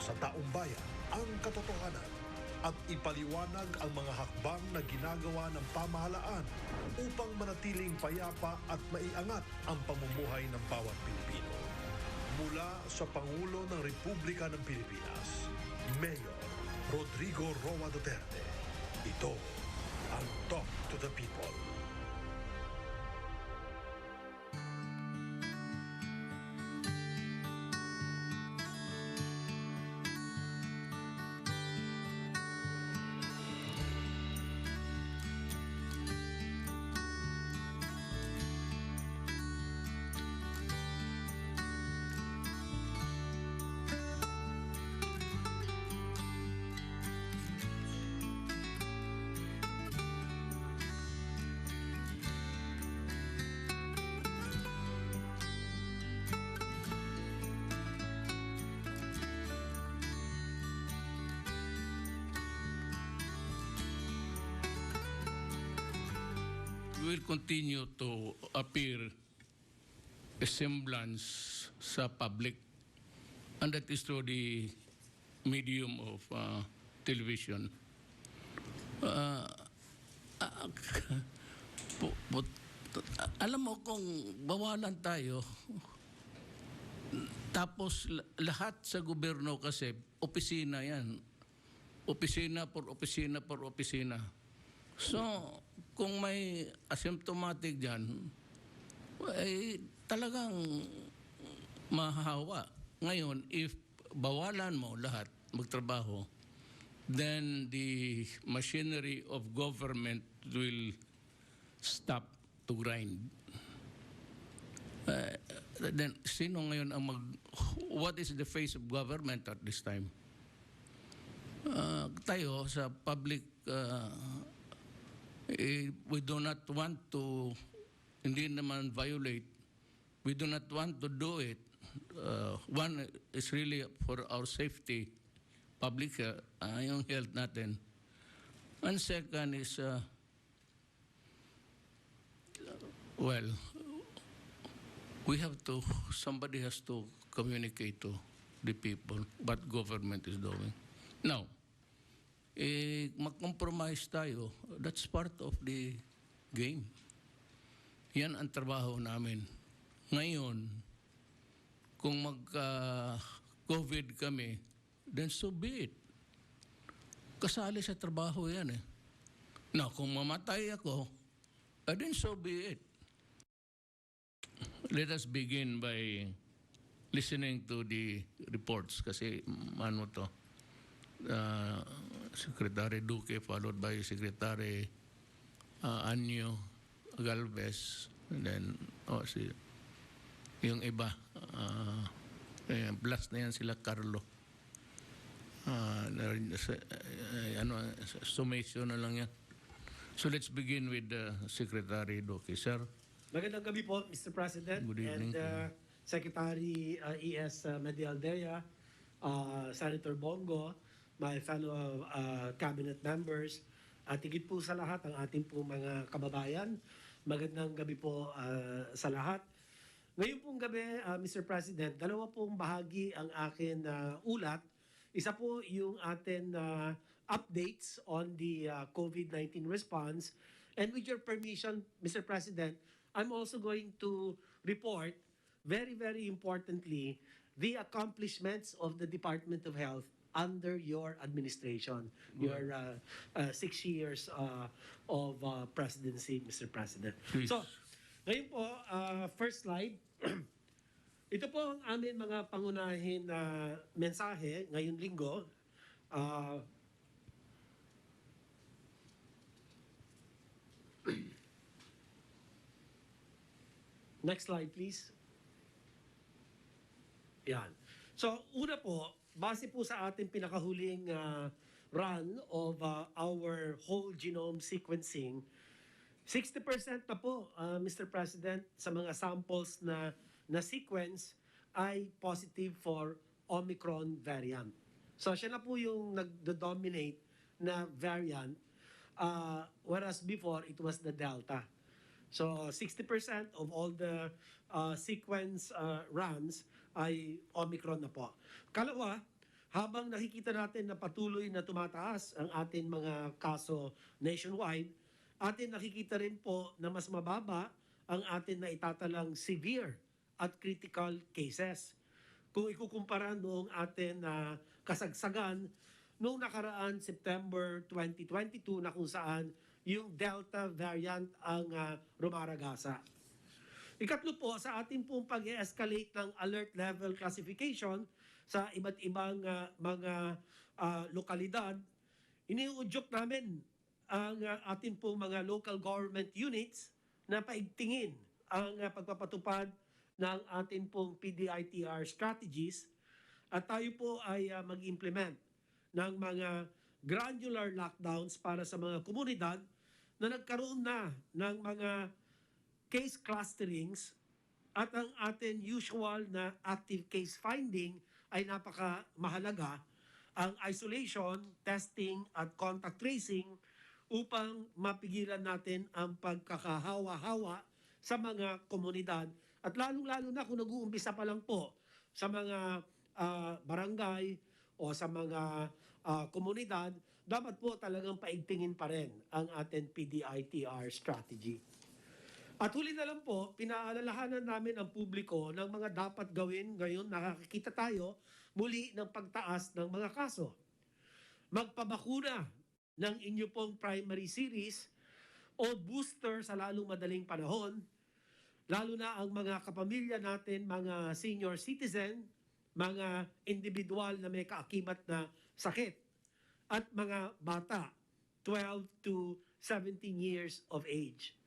sa taong bayan ang katotohanan at ipaliwanag ang mga hakbang na ginagawa ng pamahalaan upang manatiling payapa at maiangat ang pamumuhay ng bawat Pilipino. Mula sa Pangulo ng Republika ng Pilipinas, Mayor Rodrigo Roa Duterte, ito ang Talk to the People. Will continue to appear a semblance sa public, and that is through the medium of television. Alam mo, kung bawalan tayo, tapos lahat sa gobyerno kasi opisina yan, opisina por opisina por opisina. So, kung may asymptomatic dyan, ay talagang mahahawa. Ngayon, if bawalan mo lahat magtrabaho, then the machinery of government will stop to grind. Then, sino ngayon ang what is the face of government at this time? Tayo sa public, we do not want to, hindi naman violate, we do not want to do it. One is really for our safety, public, yung health natin. And second is, well, we have to, somebody has to communicate to the people what government is doing. Now, mag-compromise tayo, that's part of the game. Yan ang trabaho namin. Ngayon, kung magka-COVID kami, then so be it. Kasali sa trabaho yan eh. Now, kung mamatay ako, then so be it. Let us begin by listening to the reports kasi ano to, Secretary Duque followed by Secretary Anyo Galvez, and then yung iba plus na yan sila Carlo, summation na lang yan. So let's begin with Secretary Duque. Sir, magandang gabi po, Mr. President. Good evening. And Secretary E.S. Medialdea, Senator Bongo, my fellow cabinet members, at higit po sa lahat ang ating po mga kababayan. Magandang gabi po sa lahat. Ngayon pong gabi, Mr. President, dalawa pong bahagi ang akin ulat. Isa po yung atin updates on the COVID-19 response. And with your permission, Mr. President, I'm also going to report, very, very importantly, the accomplishments of the Department of Health under your administration, your 6 years of presidency, Mr. President. Please. So, ngayon po, first slide. Ito po ang amin mga pangunahin na mensahe ngayong linggo. Next slide, please. Yan. So, una po, base po sa ating pinakahuling run of our whole genome sequencing, 60% na po, Mr. President, sa mga samples na sequence ay positive for Omicron variant. So, siya na po yung nag-dominate na variant, whereas before, it was the Delta. So 60% of all the sequence runs ay Omicron na po. Kalawa, habang nakikita natin na patuloy na tumataas ang ating mga kaso nationwide, atin nakikita rin po na mas mababa ang atin na itatalang severe at critical cases. Kung ikukumpara noong atin na kasagsagan noong nakaraan September 2022 na kung saan yung Delta variant ang rumaragasa. Ikatlo po, sa ating pong pag-escalate ng alert level classification sa iba't ibang mga lokalidad, iniuudyok namin ang ating pong mga local government units na paigtingin ang pagpapatupad ng ating pong PDITR strategies at tayo po ay mag-implement ng mga granular lockdowns para sa mga komunidad na nagkaroon na ng mga case clusterings at ang ating usual na active case finding ay napakamahalaga, ang isolation, testing at contact tracing upang mapigilan natin ang pagkakahawa-hawa sa mga komunidad at lalong-lalo na kung nag-uumpisa pa lang po sa mga barangay o sa mga komunidad, dapat po talagang paigtingin pa rin ang ating PDITR strategy. At huli na lang po, pinaalalahanan namin ang publiko ng mga dapat gawin ngayon nakakita tayo muli ng pagtaas ng mga kaso. Magpabakuna ng inyo pong primary series o booster sa lalong madaling panahon, lalo na ang mga kapamilya natin, mga senior citizen, mga individual na may kaakibat na sakit, at mga bata, 12 to 17 years of age.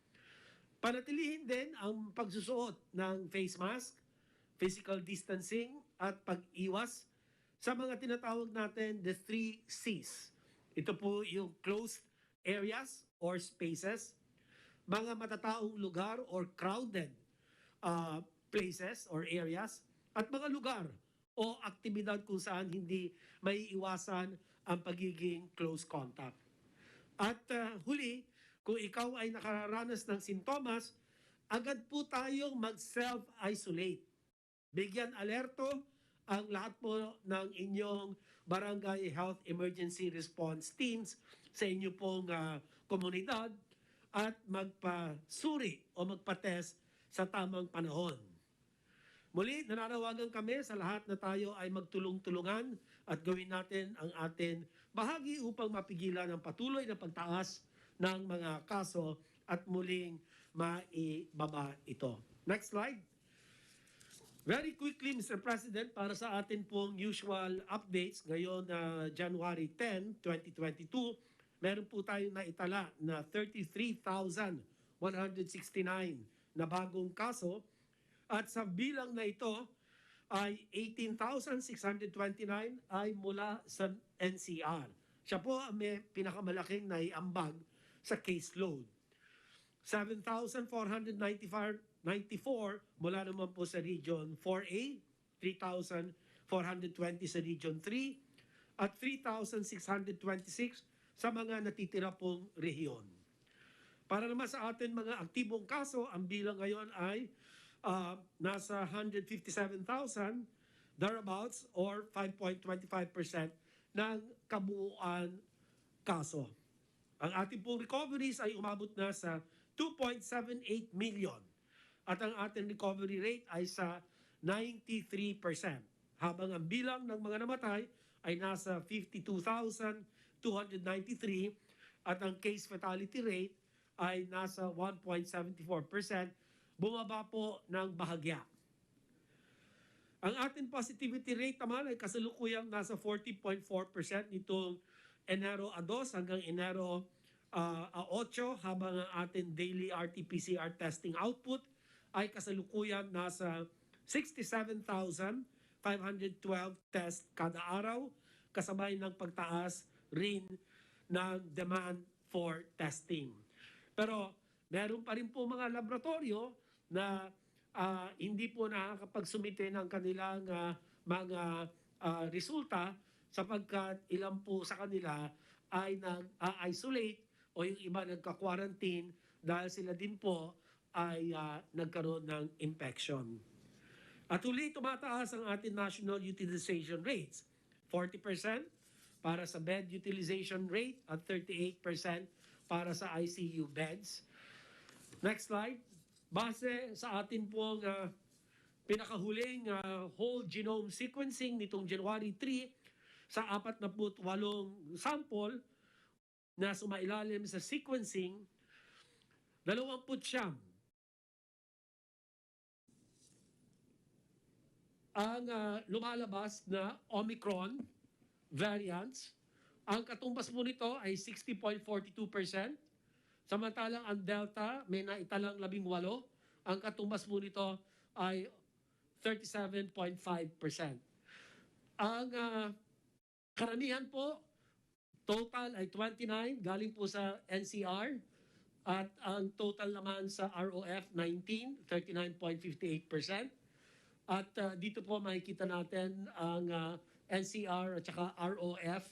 Panatilihin din ang pagsusuot ng face mask, physical distancing at pag-iwas sa mga tinatawag natin the 3 C's. Ito po yung closed areas or spaces, mga matataong lugar or crowded places or areas, at mga lugar o aktibidad kung saan hindi may iwasan ang pagiging close contact. At huli, kung ikaw ay nakaranas ng sintomas, agad po tayong mag-self-isolate. Bigyan alerto ang lahat po ng inyong barangay health emergency response teams sa inyo pong komunidad at magpasuri o magpa-test sa tamang panahon. Muli, nananawagan kami sa lahat na tayo ay magtulong-tulungan at gawin natin ang atin bahagi upang mapigilan ang patuloy na pagtaas ng mga kaso at muling maibaba ito. Next slide. Very quickly, Mr. President, para sa atin pong usual updates ngayon January 10, 2022, meron po tayong naitala na 33,169 na bagong kaso at sa bilang na ito ay 18,629 ay mula sa NCR. Siya po ang may pinakamalaking naiambag sa caseload. 7,494 mula naman po sa Region 4A, 3,420 sa Region 3, at 3,626 sa mga natitira pong rehiyon. Para naman sa atin mga aktibong kaso, ang bilang ngayon ay nasa 157,000 thereabouts or 5.25% ng kabuuan kaso. Ang ating pong recoveries ay umabot na sa 2.78 million at ang ating recovery rate ay sa 93%, habang ang bilang ng mga namatay ay nasa 52,293 at ang case fatality rate ay nasa 1.74%, bumaba po ng bahagya. Ang ating positivity rate naman ay kasalukuyang nasa 40.4% nitong Enero 2 hanggang Enero 8, habang ang ating daily RT-PCR testing output ay kasalukuyang nasa 67,512 tests kada araw, kasabay ng pagtaas rin ng demand for testing. Pero meron pa rin po mga laboratorio na hindi po nakakapagsumite ng kanilang mga resulta sapagkat ilan po sa kanila ay nag-isolate o yung iba nagka-quarantine dahil sila din po ay nagkaroon ng infection. At uli tumataas ang ating national utilization rates. 40% para sa bed utilization rate at 38% para sa ICU beds. Next slide. Base sa atin pong pinakahuling whole genome sequencing nitong January 3 sa 48 sample na sumailalim sa sequencing, 29 ang lumalabas na Omicron variants. Ang katumbas po nito ay 60.42%. Samantalang ang Delta may naitalang 18. Ang katumbas po nito ay 37.5%. Ang karamihan po, total ay 29, galing po sa NCR. At ang total naman sa ROF, 19, 39.58%. At dito po makikita natin ang NCR at saka ROF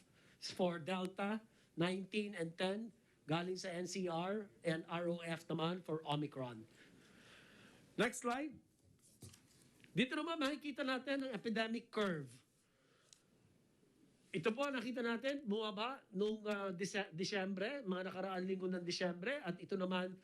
for Delta, 19 and 10, galing sa NCR, and ROF naman for Omicron. Next slide. Dito naman makikita natin ang epidemic curve. Ito po nakita natin, bumaba noong Disyembre, mga nakaraang linggo ng Disyembre, at ito naman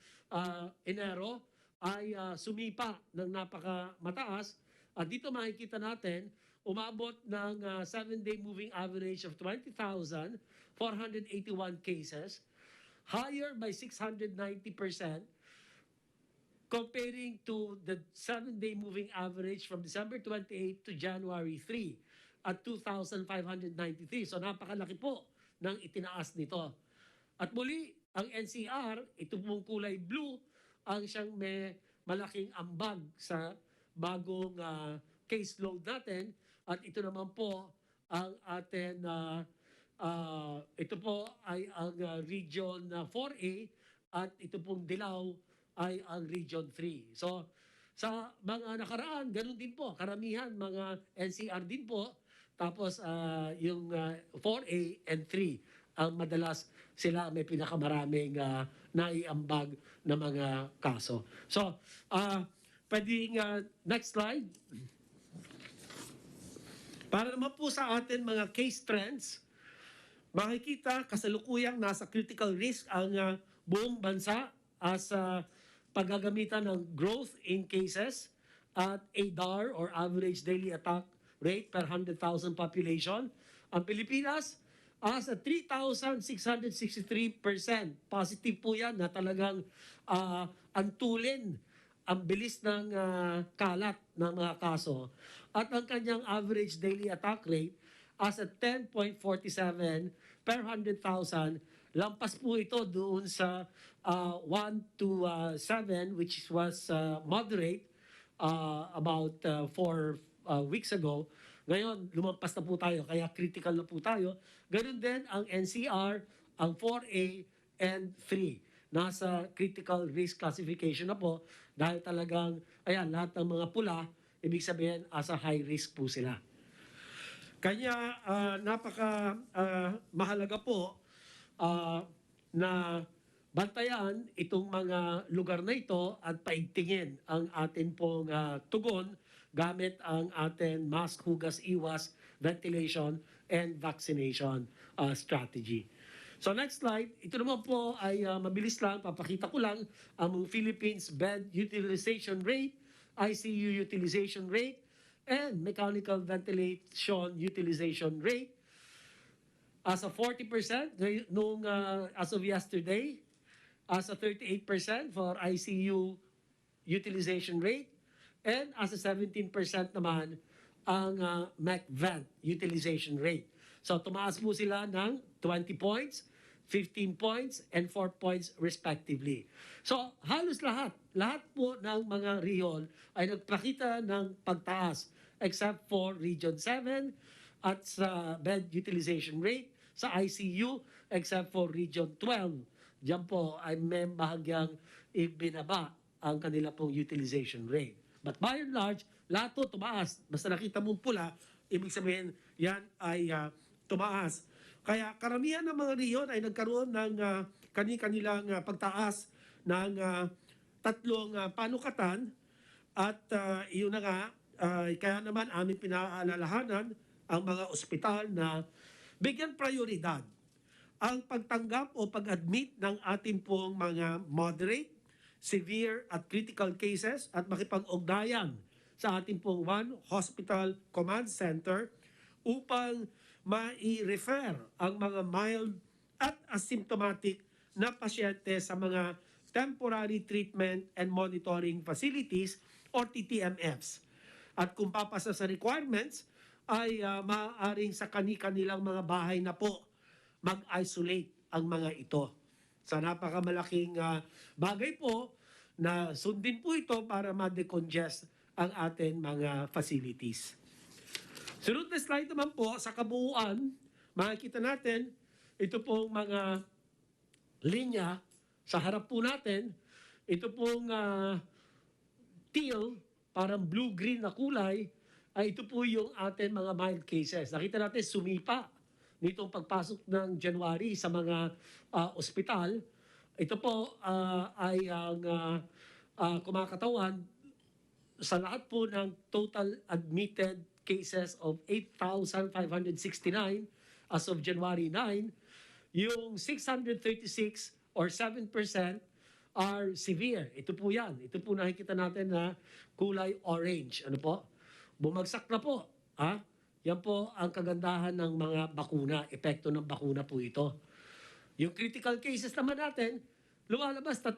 Enero ay sumipa ng napakamataas. At dito makikita natin, umabot ng 7-day moving average of 20,481 cases, higher by 690% comparing to the 7-day moving average from December 28 to January 3 at 2,593. So napakalaki po ng itinaas nito. At muli, ang NCR, ito pong kulay blue, ang siyang may malaking ambag sa bagong caseload natin. At ito naman po ang atin, ito po ay ang Region 4A at ito pong dilaw ay ang Region 3. So sa mga nakaraan, ganun din po. Karamihan mga NCR din po. Tapos yung 4A and 3 ang madalas sila may pinakamaraming naiambag na mga kaso. So, pwedeng next slide. Para naman po sa atin mga case trends, makikita kasalukuyang nasa critical risk ang buong bansa as paggagamitan ng growth in cases at ADAR or average daily attack rate per 100,000 population. Ang Pilipinas as a 3,663%. Positive po yan na talagang antulin ang bilis ng kalat ng mga kaso. At ang kanyang average daily attack rate as a 10.47 per 100,000. Lampas po ito doon sa 1 to 7 which was moderate about 4 weeks ago. Ngayon, lumampas na po tayo, kaya critical na po tayo. Ganun din ang NCR, ang 4A and 3. Nasa critical risk classification na po dahil talagang, ayan, lahat ng mga pula, ibig sabihin, as a high risk po sila. Kanya, napaka mahalaga po na bantayan itong mga lugar na ito at paigtingin ang atin pong tugon gamit ang atin mask, hugas, iwas, ventilation, and vaccination strategy. So next slide, ito naman po ay mabilis lang, papakita ko lang ang Philippines bed utilization rate, ICU utilization rate, and mechanical ventilation utilization rate. As a 40% nung as of yesterday, as a 38% for ICU utilization rate, and as a 17% naman ang MEC-Vent utilization rate. So tumaas po sila ng 20 points, 15 points, and 4 points respectively. So halos lahat po ng mga region ay nagpakita ng pagtaas except for Region 7 at sa bed utilization rate, sa ICU except for Region 12. Diyan po ay may bahagyang ibinaba ang kanila pong utilization rate. But by and large, lahat po tumaas. Basta nakita mong pula, ibig sabihin yan ay tumaas. Kaya karamihan ng mga riyon ay nagkaroon ng kanilang pagtaas ng tatlong panukatan at iyon na nga, kaya naman aming pinaalalahanan ang mga ospital na bigyan prioridad ang pagtanggap o pag-admit ng ating pong mga moderate, severe at critical cases at makipag-ugnayan sa ating pong One Hospital Command Center upang mai-refer ang mga mild at asymptomatic na pasyente sa mga temporary treatment and monitoring facilities or TTMFs. At kung papasa sa requirements, ay maaaring sa kani-kanilang mga bahay na po mag-isolate ang mga ito. Sa napakamalaking bagay po na sundin po ito para ma-decongest ang ating mga facilities. Sunod na slide naman po, sa kabuuan, makikita natin ito pong mga linya sa harap po natin, ito pong teal, parang blue-green na kulay, ay ito po yung ating mga mild cases. Nakita natin sumipa nitong pagpasok ng January sa mga ospital. Ito po ay ang kumakatawan sa lahat po ng total admitted cases of 8,569 as of January 9, yung 636 or 7% are severe. Ito po yan. Ito po nakikita natin na kulay orange. Ano po? Bumagsak na po. Yan po ang kagandahan ng mga bakuna. Epekto ng bakuna po ito. Yung critical cases naman natin, lumalabas 3%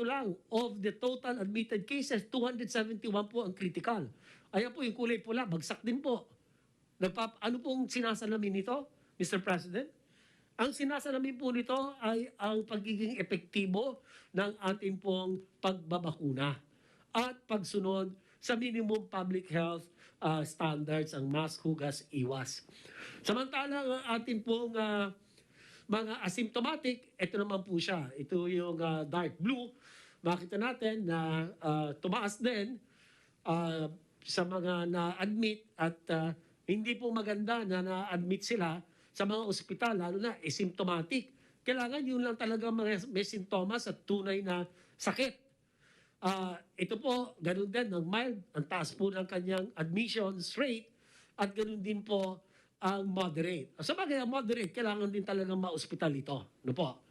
lang of the total admitted cases. 271 po ang critical. Ayan po yung kulay pula. Bagsak din po. Ano pong sinasalamin nito, Mr. President? Ang sinasalamin po nito ay ang pagiging epektibo ng ating pong pagbabakuna at pagsunod sa minimum public health standards, ang mask, hugas, iwas. Samantalang ang ating pong mga asymptomatic, ito naman po siya. Ito yung dark blue. Makita natin na tumaas din sa mga na-admit at hindi po maganda na na-admit sila sa mga ospital, lalo na asymptomatic. Kailangan yun lang talaga may sintomas at tunay na sakit. Ito po, ganun din, ng mild, ang taas po ng kanyang admissions rate at ganun din po ang moderate. Sa bagay, ang moderate, kailangan din talagang ma-ospital ito. No po?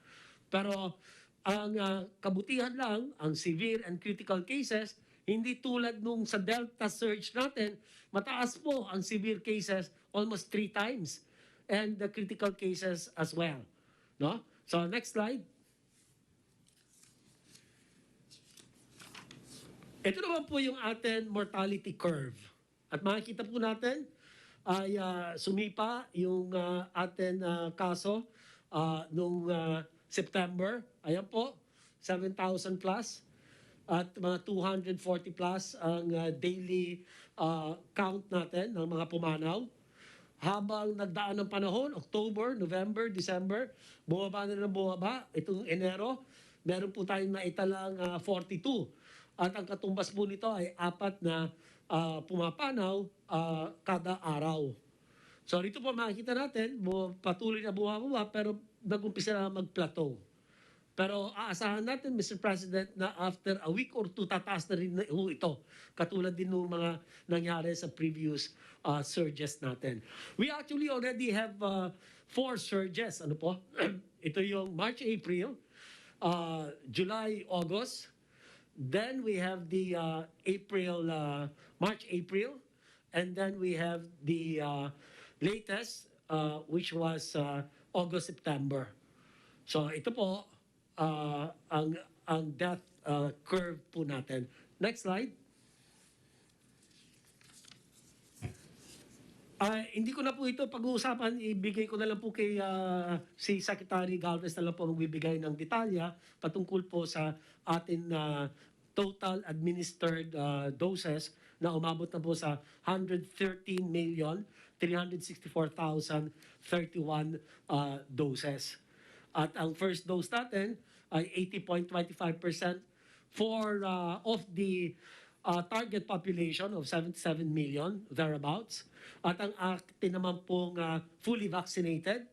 Pero ang kabutihan lang, ang severe and critical cases, hindi tulad nung sa Delta surge natin, mataas po ang severe cases almost 3 times and the critical cases as well. No? So next slide. Ito naman po yung ating mortality curve. At makikita po natin ay sumipa yung ating kaso nung September. Ayan po, 7,000 plus. At mga 240 plus ang daily count natin ng mga pumanaw. Habang nagdaan ng panahon, October, November, December, bumaba na ng bumaba. Itong Enero, meron po tayong naitalang 42. At ang katumbas po nito ay 4 na pumapanaw kada araw. So dito po makikita natin, patuloy na bumababa pero nag-umpisa na mag-plateau. Pero aasahan natin, Mr. President, na after a week or 2, tataas na rin ito. Katulad din ng mga nangyari sa previous surges natin. We actually already have 4 surges. Ano po? Ito yung March, April, July, August. Then we have the March, April. And then we have the latest, which was August, September. So ito po, ang death curve po natin. Next slide. Hindi ko na po ito pag-uusapan, ibigay ko na lang po kay si Secretary Galvez na lang po magbibigay ng detalya patungkol po sa atin total administered doses na umabot na po sa 113,364,031 doses. At ang first dose natin ay 80.25% of the target population of 77 million, thereabouts. At ang atin naman pong fully vaccinated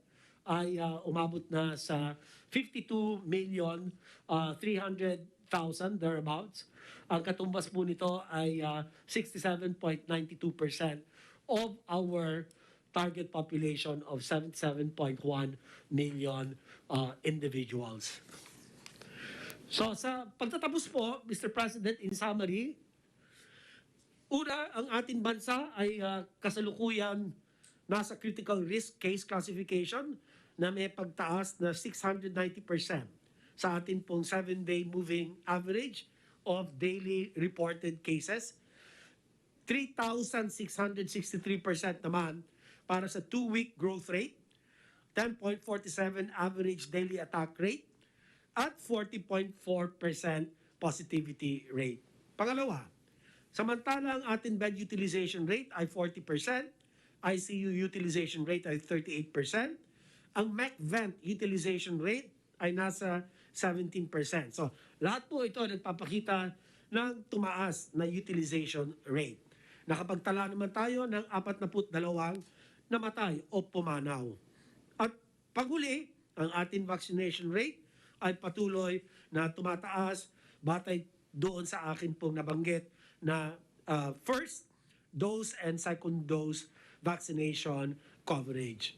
ay umabot na sa 52,300,000, thereabouts. Ang katumbas po nito ay 67.92% of our target population of 77.1 million individuals. So sa pagtatapos po, Mr. President, in summary, una, ang ating bansa ay kasalukuyan nasa critical risk case classification na may pagtaas na 690% sa ating pong 7-day moving average of daily reported cases. 3,663% naman para sa 2-week growth rate, 10.47 average daily attack rate, at 40.4% positivity rate. Pangalawa, samantala ang ating bed utilization rate ay 40%, ICU utilization rate ay 38%, ang MEC-VENT utilization rate ay nasa 17%. So, lahat po ito nagpapakita ng tumaas na utilization rate. Nakapagtala naman tayo ng 42 namatay o pumanaw. At paghuli, ang ating vaccination rate ay patuloy na tumataas batay doon sa akin pong nabanggit na first dose and second dose vaccination coverage.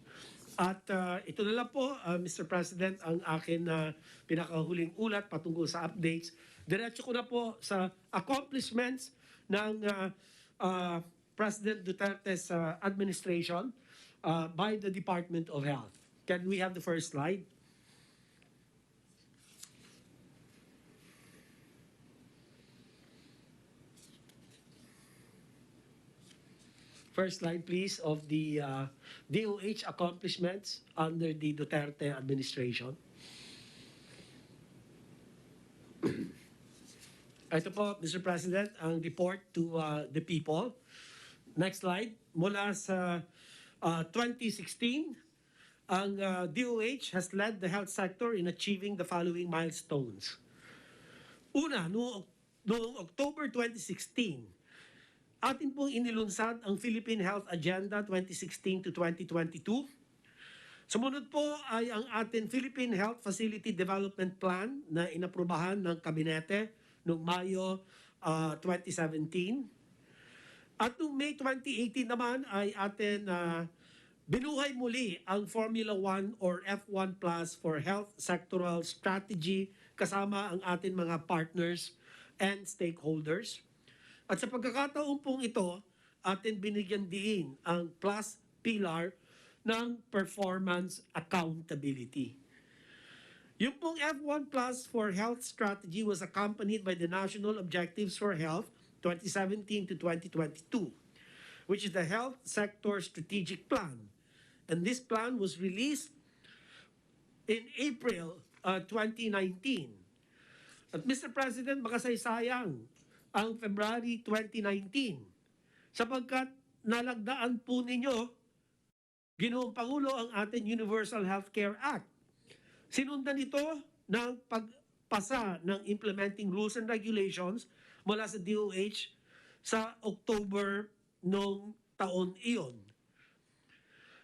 At ito na lang po, Mr. President, ang akin na pinakahuling ulat patungkol sa updates. Diretso ko na po sa accomplishments ng President Duterte's administration by the Department of Health. Can we have the first slide? First slide, please, of the DOH accomplishments under the Duterte administration. Ito po, Mr. President, ang report to the people. Next slide. Mula sa 2016, ang DOH has led the health sector in achieving the following milestones. Una, noong October 2016, atin pong inilunsad ang Philippine Health Agenda 2016 to 2022. Sumunod po ay ang ating Philippine Health Facility Development Plan na inaprubahan ng Kabinete noong Mayo 2017. At noong May 2018 naman ay atin binuhay muli ang Formula 1 or F1 Plus for Health Sectoral Strategy kasama ang ating mga partners and stakeholders. At sa pagkakataon pong ito, atin binigyan diin ang plus pillar ng performance accountability. Yung pong F1 Plus for Health Strategy was accompanied by the National Objectives for Health 2017 to 2022, which is the Health Sector Strategic Plan. And this plan was released in April 2019. At Mr. President, makasaysayang ang February 2019 sapagkat nalagdaan po ninyo, Ginoong Pangulo, ang ating Universal Healthcare Act. Sinundan ito ng pagpasa ng implementing rules and regulations mula sa DOH sa October noong taon iyon.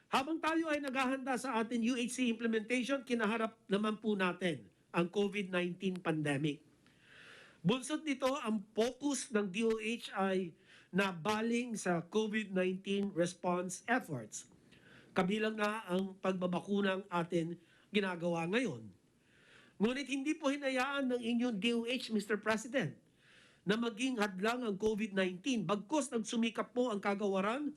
Habang tayo ay naghahanda sa ating UHC implementation, kinaharap naman po natin ang COVID-19 pandemic. Bunsod nito, ang focus ng DOH ay nabaling sa COVID-19 response efforts. Kabilang na ang pagbabakunang atin ginagawa ngayon. Ngunit hindi po hinayaan ng inyong DOH, Mr. President, na maging hadlang ang COVID-19. Bagkus nagsumikap po ang kagawaran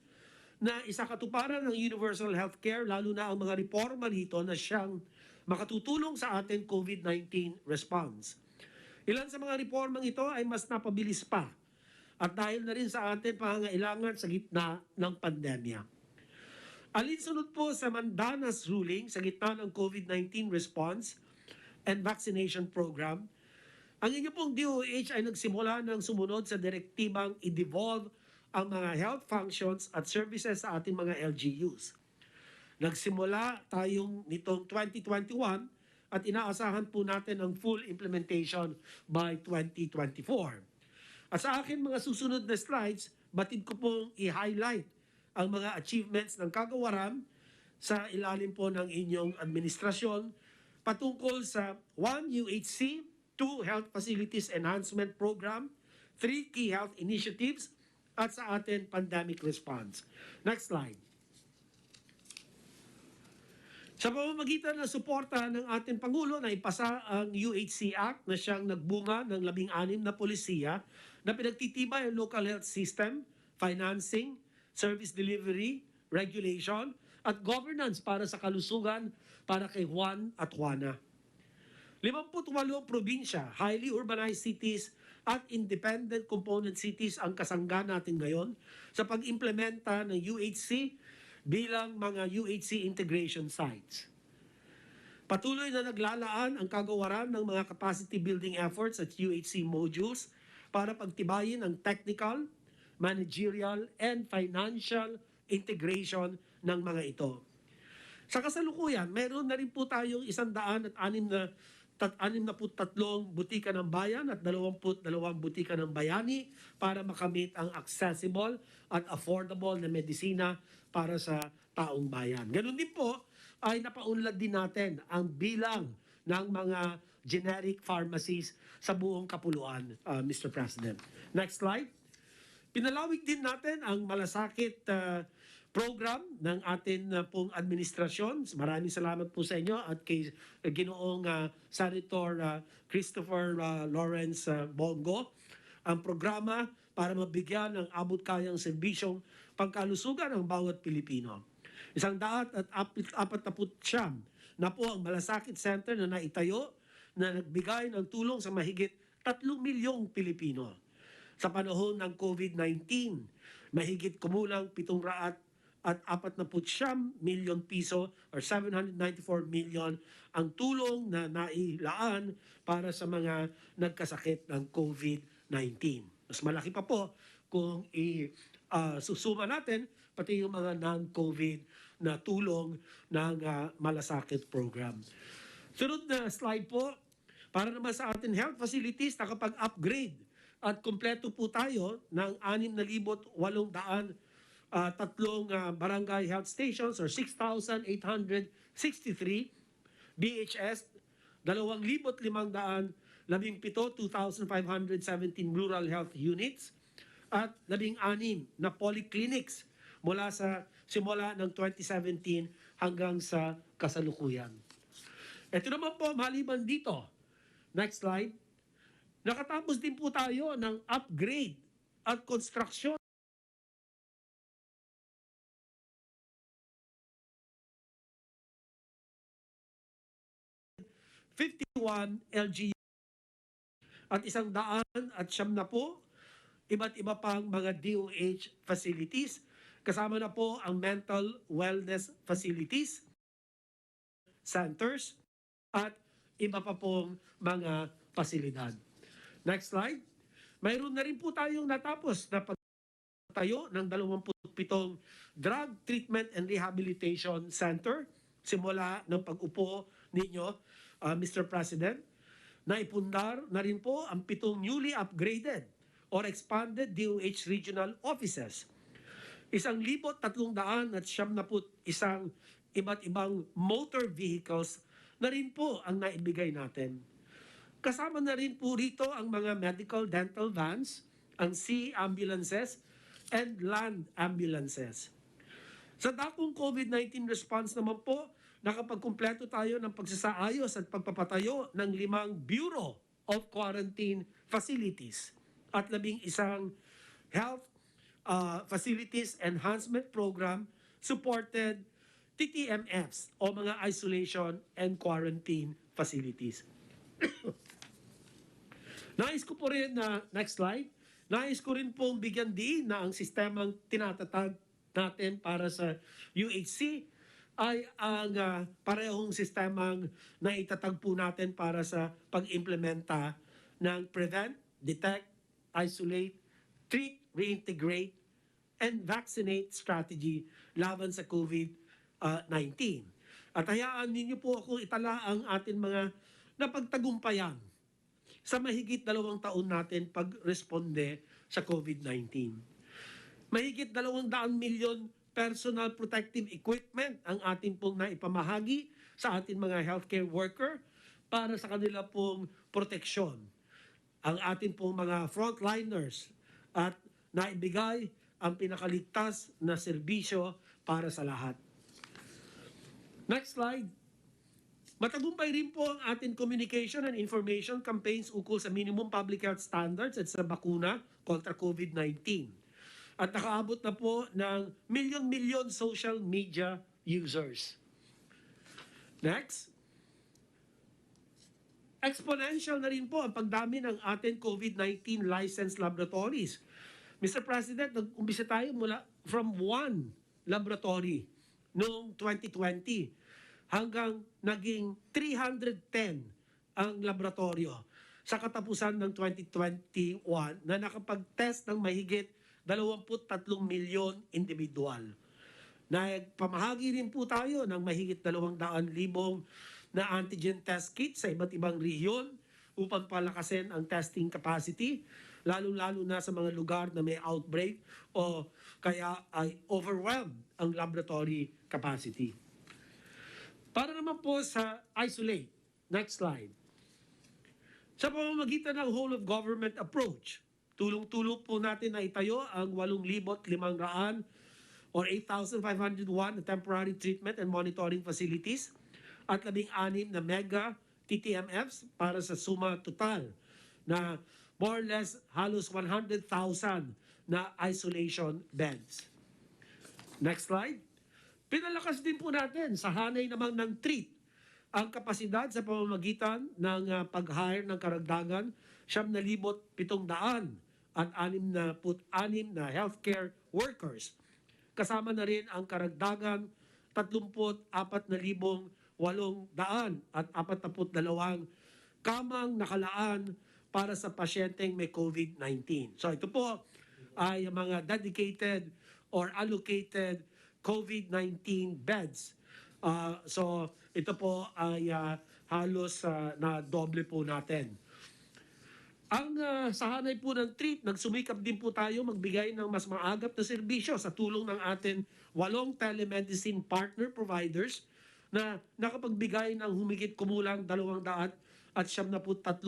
na isakatuparan ng universal healthcare, lalo na ang mga reforma rito na siyang makatutulong sa ating COVID-19 response. Ilan sa mga reformang ito ay mas napabilis pa at dahil na rin sa ating pangangailangan sa gitna ng pandemya. Alinsunod po sa Mandanas ruling sa gitna ng COVID-19 response and vaccination program, ang inyo pong DOH ay nagsimula ng sumunod sa direktibang i-devolve ang mga health functions at services sa ating mga LGUs. Nagsimula tayong nitong 2021 at inaasahan po natin ang full implementation by 2024. At sa akin mga susunod na slides, batid ko pong i-highlight ang mga achievements ng kagawaran sa ilalim po ng inyong administrasyon patungkol sa 1 UHC, 2 Health Facilities Enhancement Program, 3 key health initiatives, at sa ating pandemic response. Next slide. Sa pamamagitan ng suporta ng ating Pangulo na ipasa ang UHC Act na siyang nagbunga ng 16 na polisiya na pinagtitibay ang local health system, financing, service delivery, regulation, at governance para sa kalusugan para kay Juan at Juana. 58 probinsya, highly urbanized cities at independent component cities ang kasangga natin ngayon sa pag-implementa ng UHC bilang mga UHC integration sites. Patuloy na naglalaan ang kagawaran ng mga capacity building efforts at UHC modules para pagtibayin ang technical, managerial, and financial integration ng mga ito. Sa kasalukuyan, meron na rin po tayong 163 butika ng bayan at 22 butika ng bayani para makamit ang accessible at affordable na medisina para sa taong bayan. Ganun din po ay napaunlad din natin ang bilang ng mga generic pharmacies sa buong kapuluan, Mr. President. Next slide. Pinalawig din natin ang malasakit program ng atin pong administrasyon. Maraming salamat po sa inyo at kay Ginoong Senator Christopher Lawrence Bongo. Ang programa para mabigyan ng abot-kayang serbisyong pangkalusugan ang bawat Pilipino. 149 na po ang malasakit center na naitayo na nagbigay ng tulong sa mahigit 3 milyong Pilipino. Sa panahon ng COVID-19, mahigit kumulang 749 milyon piso or 794 million ang tulong na nailaan para sa mga nagkasakit ng COVID-19. Mas malaki pa po kung susuma natin pati yung mga non-COVID na tulong ng malasakit program. Sunod na slide po, para naman sa ating health facilities, nakapag-upgrade at kumpleto po tayo ng 6,800 barangay health stations or 6,863 BHS, 2,517 2,517 rural health units, at 16 na polyclinics simula ng 2017 hanggang sa kasalukuyan. Ito naman po, maliban dito, next slide, nakatapos din po tayo ng upgrade at construction 51 LGU at 100 at 90 iba't iba pang mga DOH facilities. Kasama na po ang mental wellness facilities, centers, at iba pa pong mga pasilidad. Next slide. Mayroon na rin po tayong natapos na pagtayo ng 27 Drug Treatment and Rehabilitation Center simula ng pag-upo ninyo, Mr. President. Naipundar na rin po ang 7 newly upgraded or expanded DOH regional offices. 1,371 iba't ibang motor vehicles na rin po ang naibigay natin. Kasama na rin po rito ang mga medical dental vans, ang sea ambulances, and land ambulances. Sa dakong COVID-19 response naman po, nakapagkumpleto tayo ng pagsasaayos at pagpapatayo ng 5 Bureau of Quarantine Facilities at 11 Health Facilities Enhancement Program supported TTMFs o mga Isolation and Quarantine Facilities. Nais ko po rin na, next slide, nais ko rin pong bigyan din na ang sistemang tinatatag natin para sa UHC ay ang parehong sistemang naitatag po natin para sa pag-implementa ng prevent, detect, isolate, treat, reintegrate, and vaccinate strategy laban sa COVID-19. At hayaan ninyo po ako itala ang ating mga napagtagumpayan sa mahigit 2 taon natin pag-responde sa COVID-19. Mahigit 200 milyon personal protective equipment ang ating pong naipamahagi sa ating mga healthcare worker para sa kanila pong proteksyon. Ang ating pong mga frontliners at naibigay ang pinakaligtas na serbisyo para sa lahat. Next slide. Matagumpay rin po ang ating communication and information campaigns ukol sa minimum public health standards at sa bakuna kontra COVID-19. At nakaabot na po ng milyon-milyon social media users. Next. Exponential na rin po ang pagdami ng ating COVID-19 licensed laboratories. Mr. President, nag-umpisa tayo mula from one laboratory noong 2020 hanggang naging 310 ang laboratorio sa katapusan ng 2021 na nakapag-test ng mahigit 23 milyon individual. Nagpamahagi rin po tayo ng mahigit 200,000 na antigen test kit sa iba't ibang rehiyon upang palakasin ang testing capacity, lalo-lalo na sa mga lugar na may outbreak o kaya ay overwhelmed ang laboratory capacity. Para naman po sa isolate, next slide. Sa pamamagitan ng whole of government approach, tulong-tulong po natin na itayo ang 8,500 or 8,501 na temporary treatment and monitoring facilities at 16 na mega TTMFs para sa suma total na more or less halos 100,000 na isolation beds. Next slide. Pinalakas din po natin sa hanay naman ng treat ang kapasidad sa pamamagitan ng pag-hire ng karagdagan 7,700 at 66 na healthcare workers. Kasama na rin ang karagdagan 34,800 at 42 kamang nakalaan para sa pasyenteng may COVID-19. So ito po ay mga dedicated or allocated COVID-19 beds. So ito po ay halos na doble po natin. Ang sa hanay po ng treat, nagsumikap din po tayo magbigay ng mas maagap na serbisyo sa tulong ng ating 8 telemedicine partner providers na nakapagbigay ng humigit kumulang 200 at 73,000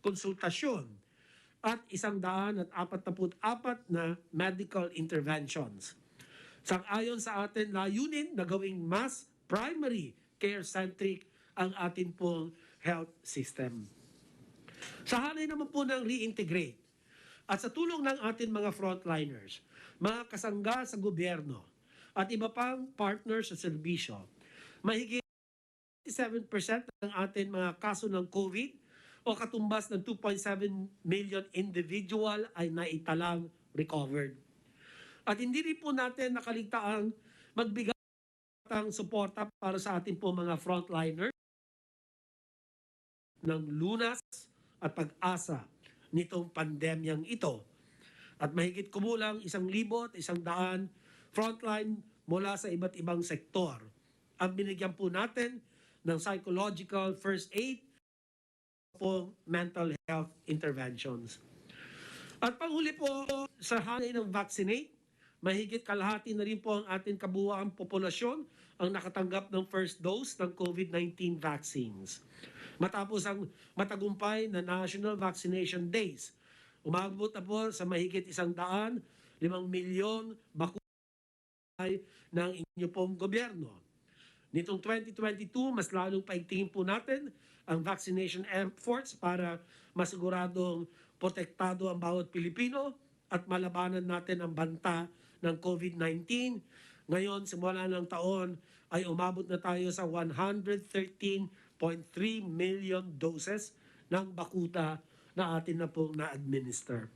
konsultasyon at 144 na medical interventions. Sang-ayon sa atin layunin na gawing mas primary care-centric ang atin pong health system. Sa hanay naman po ng reintegrate at sa tulong ng atin mga frontliners, mga kasangga sa gobyerno at iba pang partners sa serbisyo, mahigit 7% ng atin mga kaso ng COVID o katumbas ng 2.7 million individual ay naitalang recovered. At hindi rin po natin nakaligtaang magbigay ng suporta para sa ating po mga frontliners ng lunas at pag-asa nitong pandemyang ito. At mahigit kumulang 1,100 frontline mula sa iba't ibang sektor. Ang binigyan po natin ng psychological first aid po mental health interventions. At panghuli po sa hanay ng vaccinate, mahigit kalahati na rin po ang ating kabuuang populasyon ang nakatanggap ng first dose ng COVID-19 vaccines. Matapos ang matagumpay na National Vaccination Days, umabot na po sa mahigit 105 milyon bakuna ng inyo pong gobyerno. Nitong 2022, mas lalong paigtingin po natin ang vaccination efforts para masiguradong protektado ang bawat Pilipino at malabanan natin ang banta ng COVID-19. Ngayon, simula ng taon, ay umabot na tayo sa 113.3 million doses ng bakuna na atin na pong na-administer.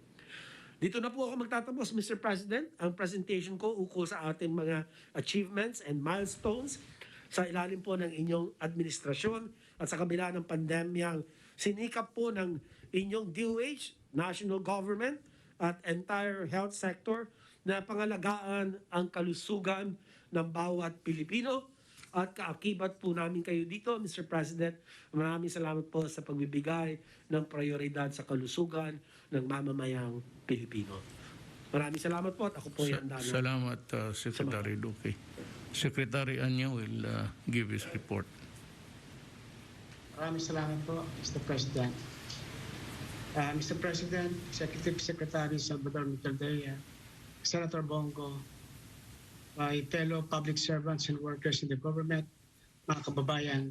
Dito na po ako magtatapos, Mr. President, ang presentation ko ukol sa ating mga achievements and milestones sa ilalim po ng inyong administrasyon at sa kabila ng pandemyang sinikap po ng inyong DOH, national government at entire health sector na pangalagaan ang kalusugan ng bawat Pilipino at kaakibat po namin kayo dito, Mr. President. Maraming salamat po sa pagbibigay ng prioridad sa kalusugan ng mamamayang Pilipino. Maraming salamat po at ako po yung handa na. Salamat, Secretary Duque. Secretary Anya will give his report. Maraming salamat po, Mr. President. Mr. President, Executive Secretary Salvador Duterte, Senator Bongo, my fellow public servants and workers in the government, mga kababayan.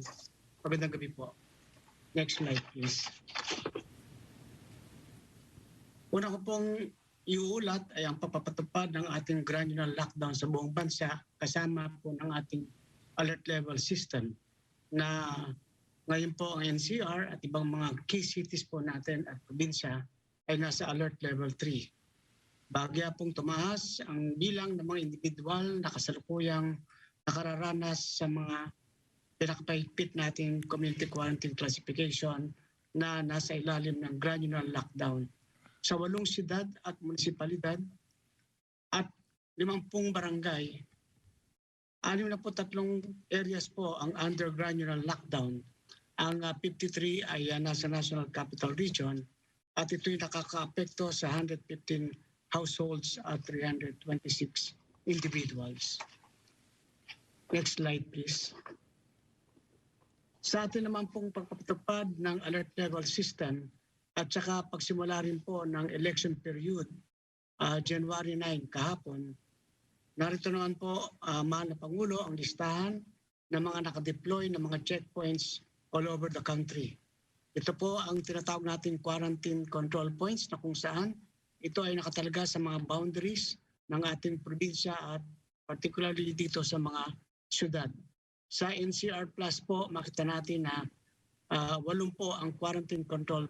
Magandang gabi po. Next slide, please. Una ko pong iuulat ay ang papapatupad ng ating granular lockdown sa buong bansa kasama po ng ating alert level system na ngayon po ang NCR at ibang mga key cities po natin at probinsya ay nasa alert level 3. Bagya pong tumaas ang bilang ng mga individual na kasalukuyang nakararanas sa mga pinakapahigpit nating community quarantine classification na nasa ilalim ng granular lockdown sa 8 siyudad at munisipalidad at 50 barangay. 63 areas po ang under granular lockdown. Ang 53 ay nasa National Capital Region at ito'y nakakaapekto sa 115 households at 326 individuals. Next slide, please. Sa atin naman pong pagpapatupad ng alert level system at saka pagsimula rin po ng election period, January 9 kahapon, narito naman po, mahal na Pangulo, ang listahan ng mga nakadeploy ng mga checkpoints all over the country. Ito po ang tinatawag nating quarantine control points na kung saan ito ay nakatalaga sa mga boundaries ng ating probinsya at particularly dito sa mga syudad. Sa NCR Plus po, makita natin na 8 po ang quarantine control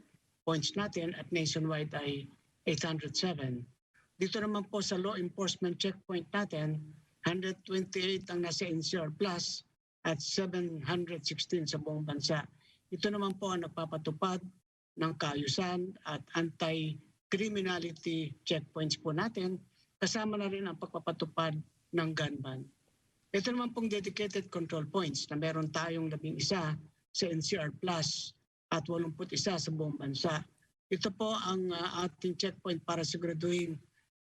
points natin at nationwide ay 807. Dito naman po sa law enforcement checkpoint natin, 128 ang nasa NCR Plus at 716 sa buong bansa. Ito naman po ang nagpapatupad ng kaayusan at anti-criminality checkpoints po natin, kasama na rin ang pagpapatupad ng gun ban. Ito naman pong dedicated control points na meron tayong 11 sa NCR Plus at 81 sa buong bansa. Ito po ang ating checkpoint para siguraduhin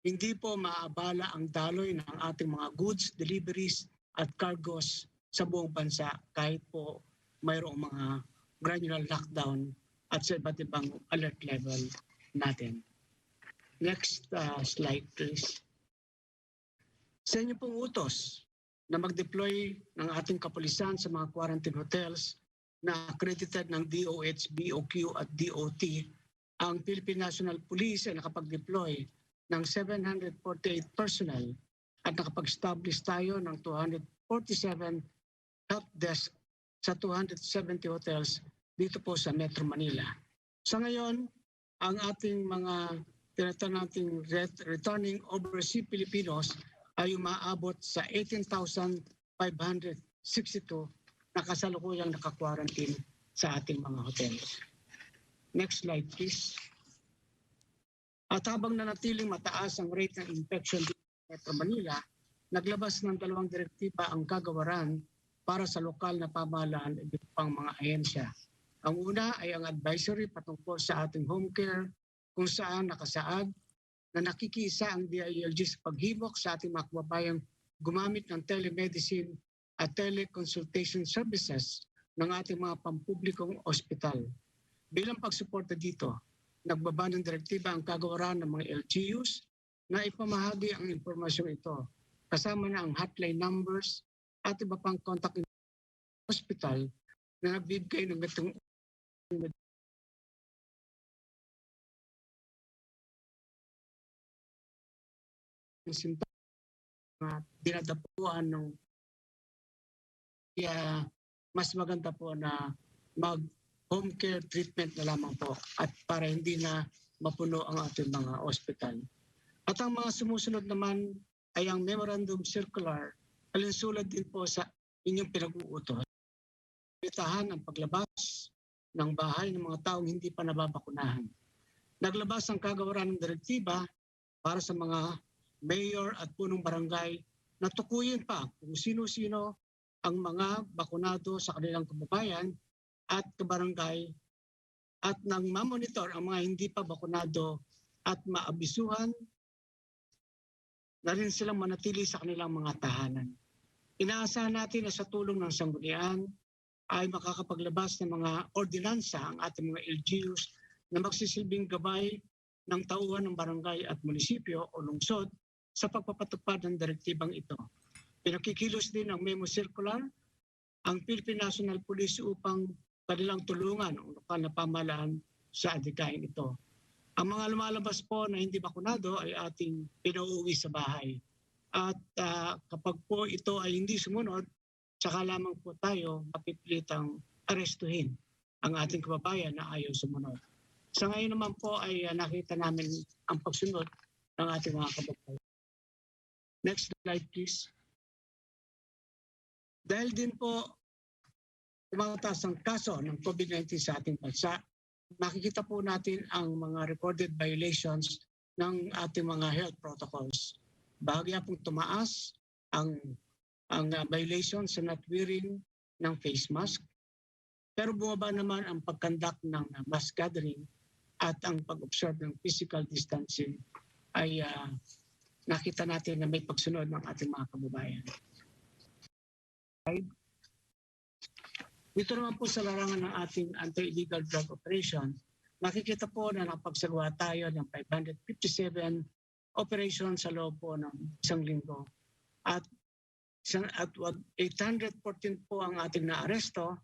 hindi po maabala ang daloy ng ating mga goods, deliveries at cargos sa buong bansa kahit po mayroong mga granular lockdown at sa iba't ibang alert level natin. Next slide, please. Sa inyo pong utos na mag-deploy ng ating kapulisan sa mga quarantine hotels na accredited ng DOH, BOQ at DOT, ang Philippine National Police ay nakapag-deploy ng 748 personnel at nakapag-establish tayo ng 247 help desk sa 270 hotels dito po sa Metro Manila. Sa ngayon, ang ating mga tinatawag nating returning overseas Filipinos ay umaabot sa 18,562 na kasalukuyang naka-quarantine sa ating mga hotels. Next slide, please. At habang nanatiling mataas ang rate ng infection dito sa Metro Manila, naglabas ng 2 direktiba ang kagawaran para sa lokal na pamahalaan at iba pang mga ahensya. Ang una ay ang advisory patungkol sa ating home care kung saan nakasaad na nakikiisa ang DILG sa paghimok sa ating mga kababayang gumamit ng telemedicine at teleconsultation services ng ating mga pampublikong ospital. Bilang pagsuporta dito, nagbaba ng direktiba ang kagawaran ng mga LGUs na ipamahagi ang impormasyong ito kasama na ang hotline numbers at iba pang contact hospital na nagbibigay ng gatong simptomas dinadapuan ng kaya mas maganda po na mag home care treatment na lamang po at para hindi na mapuno ang ating mga ospital. At ang mga sumusunod naman ay ang memorandum circular alinsulad din po sa inyong pinag-uutos. Limitahan ang paglabas ng bahay ng mga taong hindi pa nababakunahan. Naglabas ang kagawaran ng direktiba para sa mga mayor at punong barangay na tukuyin pa kung sino-sino ang mga bakunado sa kanilang kababayan at kabarangay at nang mamonitor ang mga hindi pa bakunado at maabisuhan na rin silang manatili sa kanilang mga tahanan. Inaasahan natin na sa tulong ng sanggunian ay makakapaglabas ng mga ordinansa ang ating mga LGUs na magsisilbing gabay ng tauhan ng barangay at munisipyo o lungsod sa pagpapatupad ng direktibang ito. Pinakikilos din ang memo circular ang Philippine National Police upang kanilang tulungan ang lokal na pamahalaan sa adhikain ito. Ang mga lumalabas po na hindi bakunado ay ating pinauuwi sa bahay. At kapag po ito ay hindi sumunod, saka lamang po tayo mapipilitang arestuhin ang ating kababayan na ayaw sumunod. Sa ngayon naman po ay nakita namin ang pagsunod ng ating mga kababayan. Next slide please. Dahil din po tumataas ang kaso ng COVID-19 sa ating bansa, makikita po natin ang mga recorded violations ng ating mga health protocols. Bahagya pong tumaas ang violations sa not wearing ng face mask, pero bumaba naman ang pagkandak ng mass gathering at ang pag-observe ng physical distancing ay nakita natin na may pagsunod ng ating mga kababayan. Dito naman po sa larangan ng ating anti-illegal drug operation, makikita po na napagsagawa tayo ng 557 operations sa loob po ng isang linggo. At 814 po ang ating naaresto,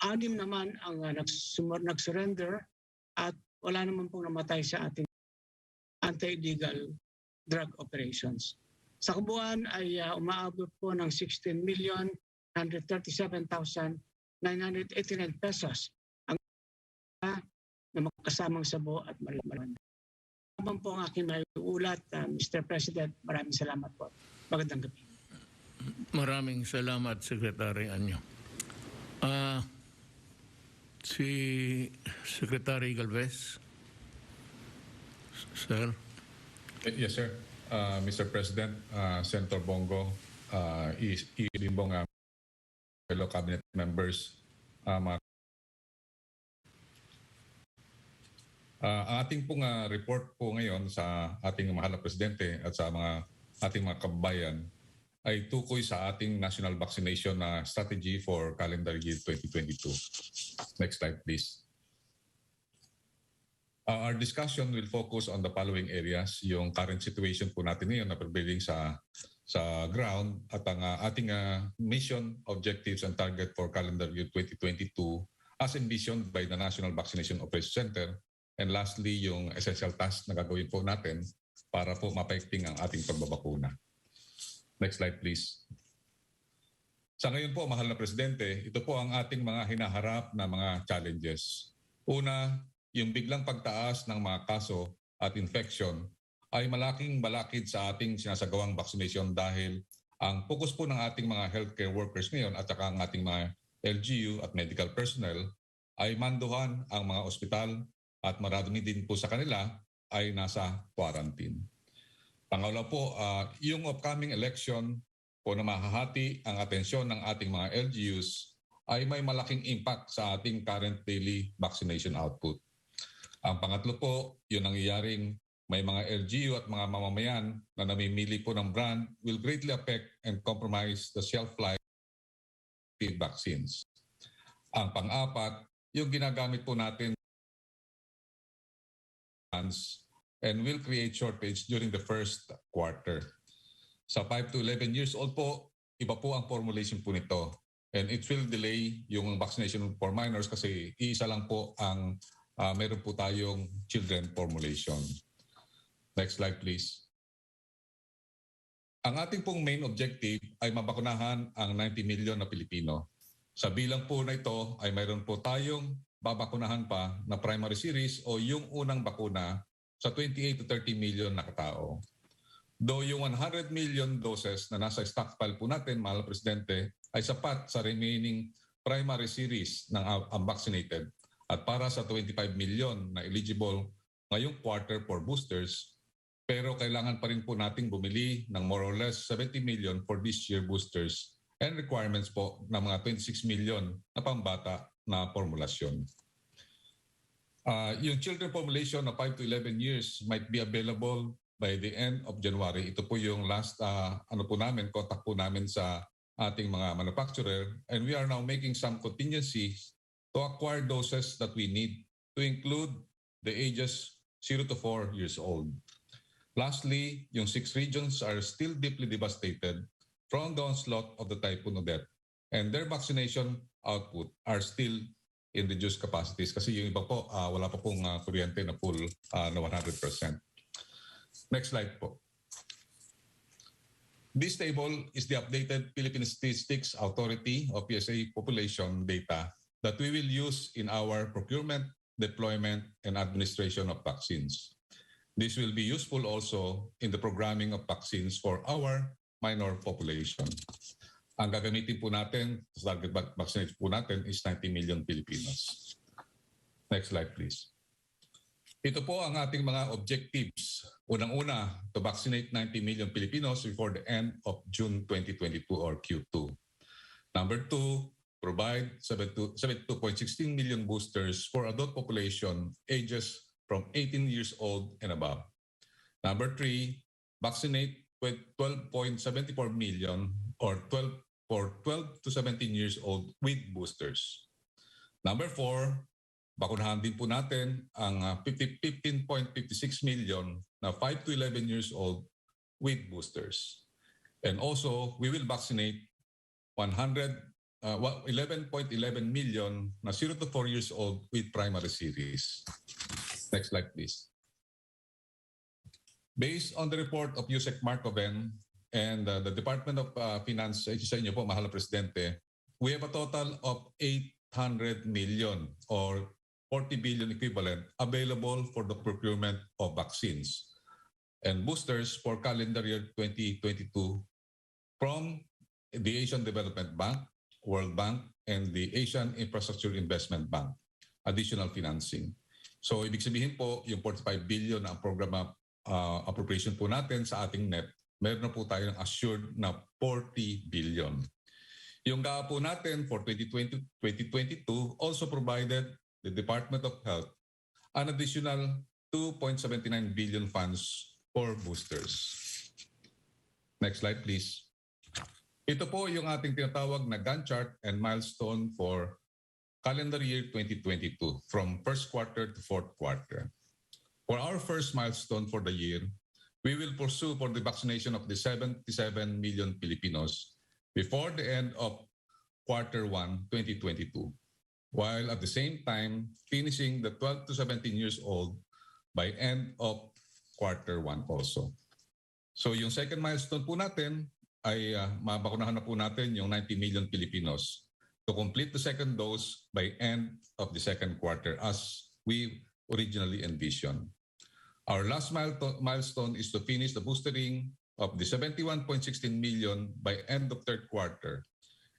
6 naman ang nag-surrender at wala naman pong namatay sa ating anti-illegal drug operations. Sa kabuuan ay umaabot po ng 16,137,989 pesos ang na magkasamang sabo at marijuana. Habang po ang aking maiulat, Mr. President, maraming salamat po. Magandang gabi. Maraming salamat, Secretary Anyo. Si Secretary Galvez. Sir. Yes, sir. Mr. President, Senator Bongo, Ibimbong, fellow cabinet members, ang ating pong report po ngayon sa ating mahal na presidente at sa ating mga kababayan ay tukoy sa ating national vaccination strategy for calendar year 2022. Next slide, please. Our discussion will focus on the following areas, yung current situation po natin ngayon na prevailing sa ground at ang ating mission, objectives, and target for calendar year 2022 as envisioned by the National Vaccination Operations Center. And lastly, yung essential task na gagawin po natin para po mapaikting ang ating pagbabakuna. Next slide, please. Sa ngayon po, mahal na Presidente, ito po ang ating mga hinaharap na mga challenges. Una, yung biglang pagtaas ng mga kaso at infection ay malaking balakid sa ating sinasagawang vaccination dahil ang focus po ng ating mga healthcare workers ngayon at saka ang ating mga LGU at medical personnel ay manduhan ang mga ospital at marami din po sa kanila ay nasa quarantine. Pangalawa po, yung upcoming election po na mahahati ang atensyon ng ating mga LGUs ay may malaking impact sa ating current daily vaccination output. Ang pangatlo po, yung nangyayaring may mga LGU at mga mamamayan na namimili po ng brand will greatly affect and compromise the shelf life of vaccines. Ang pang-apat, yung ginagamit po natin and will create shortage during the first quarter. Sa 5 to 11 years old po, iba po ang formulation po nito. And it will delay yung vaccination for minors kasi iisa lang po ang meron po tayong children formulation. Next slide, please. Ang ating pong main objective ay mabakunahan ang 90 million na Pilipino. Sa bilang po na ito ay mayroon po tayong babakunahan pa na primary series o yung unang bakuna sa 28 to 30 million na katao. Though yung 100 million doses na nasa stockpile po natin, mahal Presidente, ay sapat sa remaining primary series ng unvaccinated. At para sa 25 million na eligible ngayong quarter for boosters, pero kailangan pa rin po nating bumili ng more or less 70 million for this year boosters and requirements po ng mga 26 million na pambata na formulasyon. Yung children formulation na 5 to 11 years might be available by the end of January. Ito po yung last contact po namin sa ating mga manufacturer, and we are now making some contingencies to acquire doses that we need to include the ages 0 to 4 years old. Lastly, yung 6 regions are still deeply devastated from the onslaught of the Typhoon Odette, and their vaccination output are still in reduced capacities kasi yung iba po wala pa pong kuryente na full na 100%. Next slide po. This table is the updated Philippine Statistics Authority o PSA population data that we will use in our procurement, deployment, and administration of vaccines. This will be useful also in the programming of vaccines for our minor population. Ang gagamitin po natin, target vaccination po natin is 90 million Filipinos. Next slide please. Ito po ang ating mga objectives. Unang-una, to vaccinate 90 million Filipinos before the end of June 2022 or Q2. Number 2, provide 72.16 million boosters for adult population ages from 18 years old and above. Number 3, vaccinate 12.74 million or 12 to 17 years old with boosters. Number 4, bakunahan din po natin ang 15.56 million na 5 to 11 years old with boosters. And also, we will vaccinate 11.11 million na 0 to 4 years old with primary series. Next slide, please. Based on the report of Yusek Marcoven and the Department of Finance, sa inyo po, mahal na Presidente, we have a total of 800 million or 40 billion equivalent available for the procurement of vaccines and boosters for calendar year 2022 from the Asian Development Bank, World Bank, and the Asian Infrastructure Investment Bank, additional financing. So ibig sabihin po, yung 45 billion na program appropriation po natin sa ating NEP, meron na po tayo ng assured na 40 billion. Yung GAA po natin for 2022 also provided the Department of Health an additional 2.79 billion funds for boosters. Next slide, please. Ito po yung ating tinatawag na Gantt chart and milestone for calendar year 2022 from first quarter to fourth quarter. For our first milestone for the year, we will pursue for the vaccination of the 77 million Filipinos before the end of quarter 1, 2022. While at the same time finishing the 12 to 17 years old by end of quarter 1 also. So yung second milestone po natin ay mabakunahan na po natin yung 90 million Filipinos to complete the second dose by end of the second quarter as we originally envisioned. Our last milestone is to finish the boostering of the 71.16 million by end of third quarter.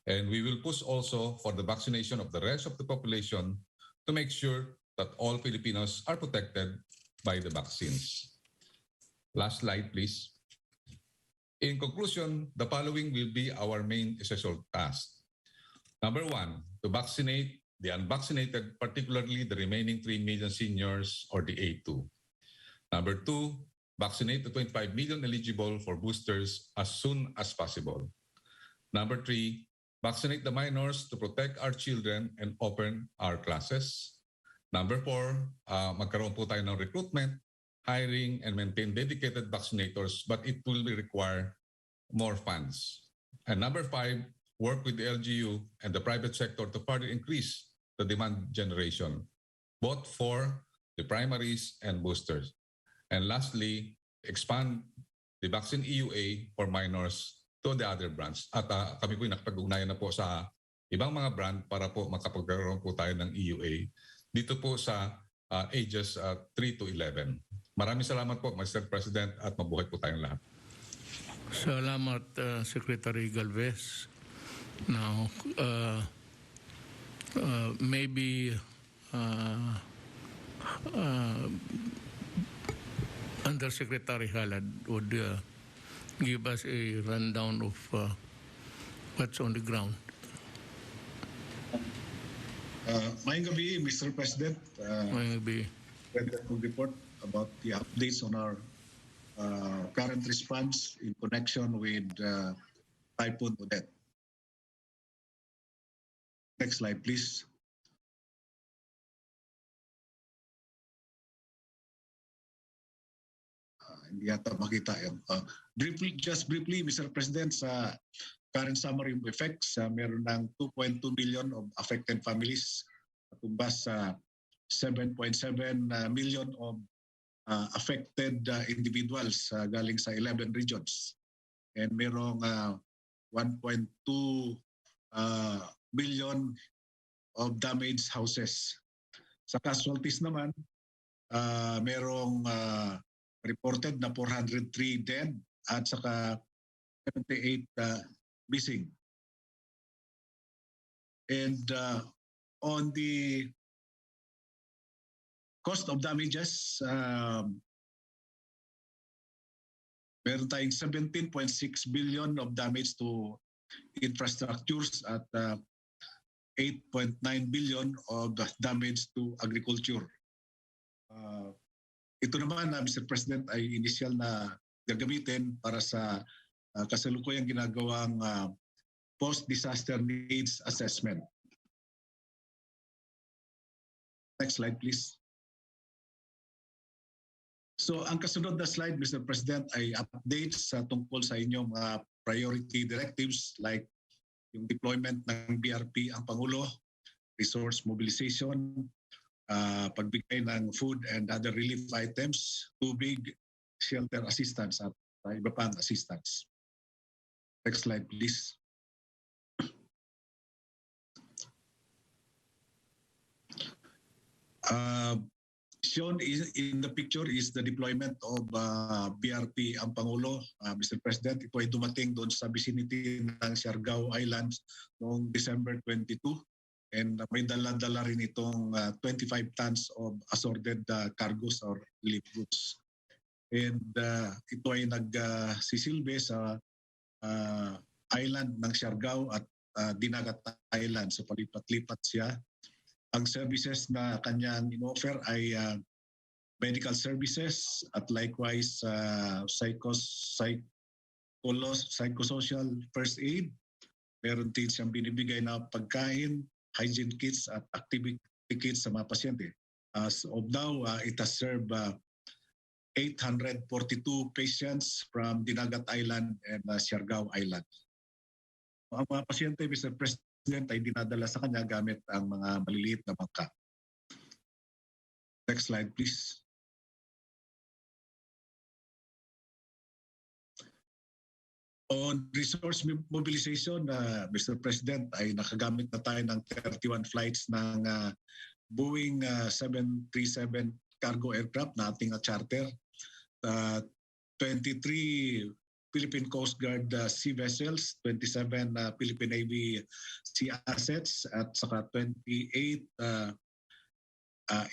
And we will push also for the vaccination of the rest of the population to make sure that all Filipinos are protected by the vaccines. Last slide, please. In conclusion, the following will be our main essential task. Number 1, to vaccinate the unvaccinated, particularly the remaining 3 million seniors or the A2. Number 2, vaccinate the 25 million eligible for boosters as soon as possible. Number 3, vaccinate the minors to protect our children and open our classes. Number 4, magkaroon po tayo ng recruitment, hiring, and maintain dedicated vaccinators, but it will require more funds. And number 5, work with the LGU and the private sector to further increase the demand generation, both for the primaries and boosters. And lastly, expand the vaccine EUA for minors to the other brands. At kami po nakapag-ugnayan na po sa ibang mga brand para po makapagkaroon po tayo ng EUA dito po sa ages 3 to 11. Maraming salamat po, Mr. President, at mabuhay po tayong lahat. Salamat, Secretary Galvez. Now, maybe Undersecretary Halad would give us a rundown of what's on the ground. Mayang gabi, Mr. President. Mayang gabi. To report about the updates on our current response in connection with Typhoon Odette. Next slide, please. Hindi yata makita yan. Just briefly, Mr. President, sa current summary of effects, meron ng 2.2 million of affected families, katumbas sa 7.7 million of affected individuals galing sa 11 regions. And merong 1.2 billion of damaged houses. Sa casualties naman, merong reported na 403 dead at saka 78 missing. And on the cost of damages, meron tayong 17.6 billion of damage to infrastructures at 8.9 billion of damage to agriculture. Ito naman, Mr. President, ay initial na gagamitin para sa kasalukuyang ginagawang post-disaster needs assessment. Next slide, please. So ang kasunod na slide, Mr. President, ay updates tungkol sa inyong mga priority directives like yung deployment ng BRP ang Pangulo, resource mobilization, pagbigay ng food and other relief items, tubig, shelter assistance at iba pang assistance. Next slide, please. Shown in the picture is the deployment of BRP ang Pangulo. Mr. President, ito ay dumating doon sa vicinity ng Siargao Islands noong December 22 and may dala-dala rin itong 25 tons of assorted cargos or relief goods. And ito ay nagsisilbi sa island ng Siargao at Dinagat Island. So palipat-lipat siya. Ang services na kanyang in-offer ay medical services at likewise psychosocial first aid. Meron din siyang binibigay na pagkain, hygiene kits at activity kits sa mga pasyente. As of now, it has served 842 patients from Dinagat Island and Siargao Island. Ang mga pasyente, Mr. President, ay dinadala sa kanya gamit ang mga maliliit na bangka. Next slide, please. On resource mobilization, Mr. President, ay nakagamit na tayo ng 31 flights ng Boeing 737 cargo aircraft na ating charter, 23 Philippine Coast Guard sea vessels, 27 Philippine Navy sea assets at saka 28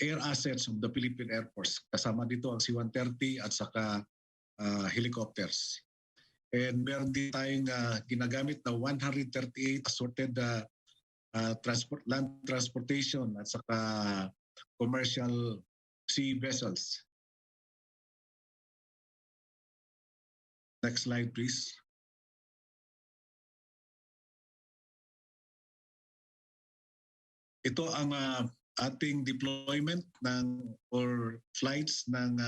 air assets of the Philippine Air Force. Kasama dito ang C-130 at saka helicopters. And meron din tayong ginagamit na 138 assorted land transportation at saka commercial sea vessels. Next slide, please. Ito ang ating deployment or flights ng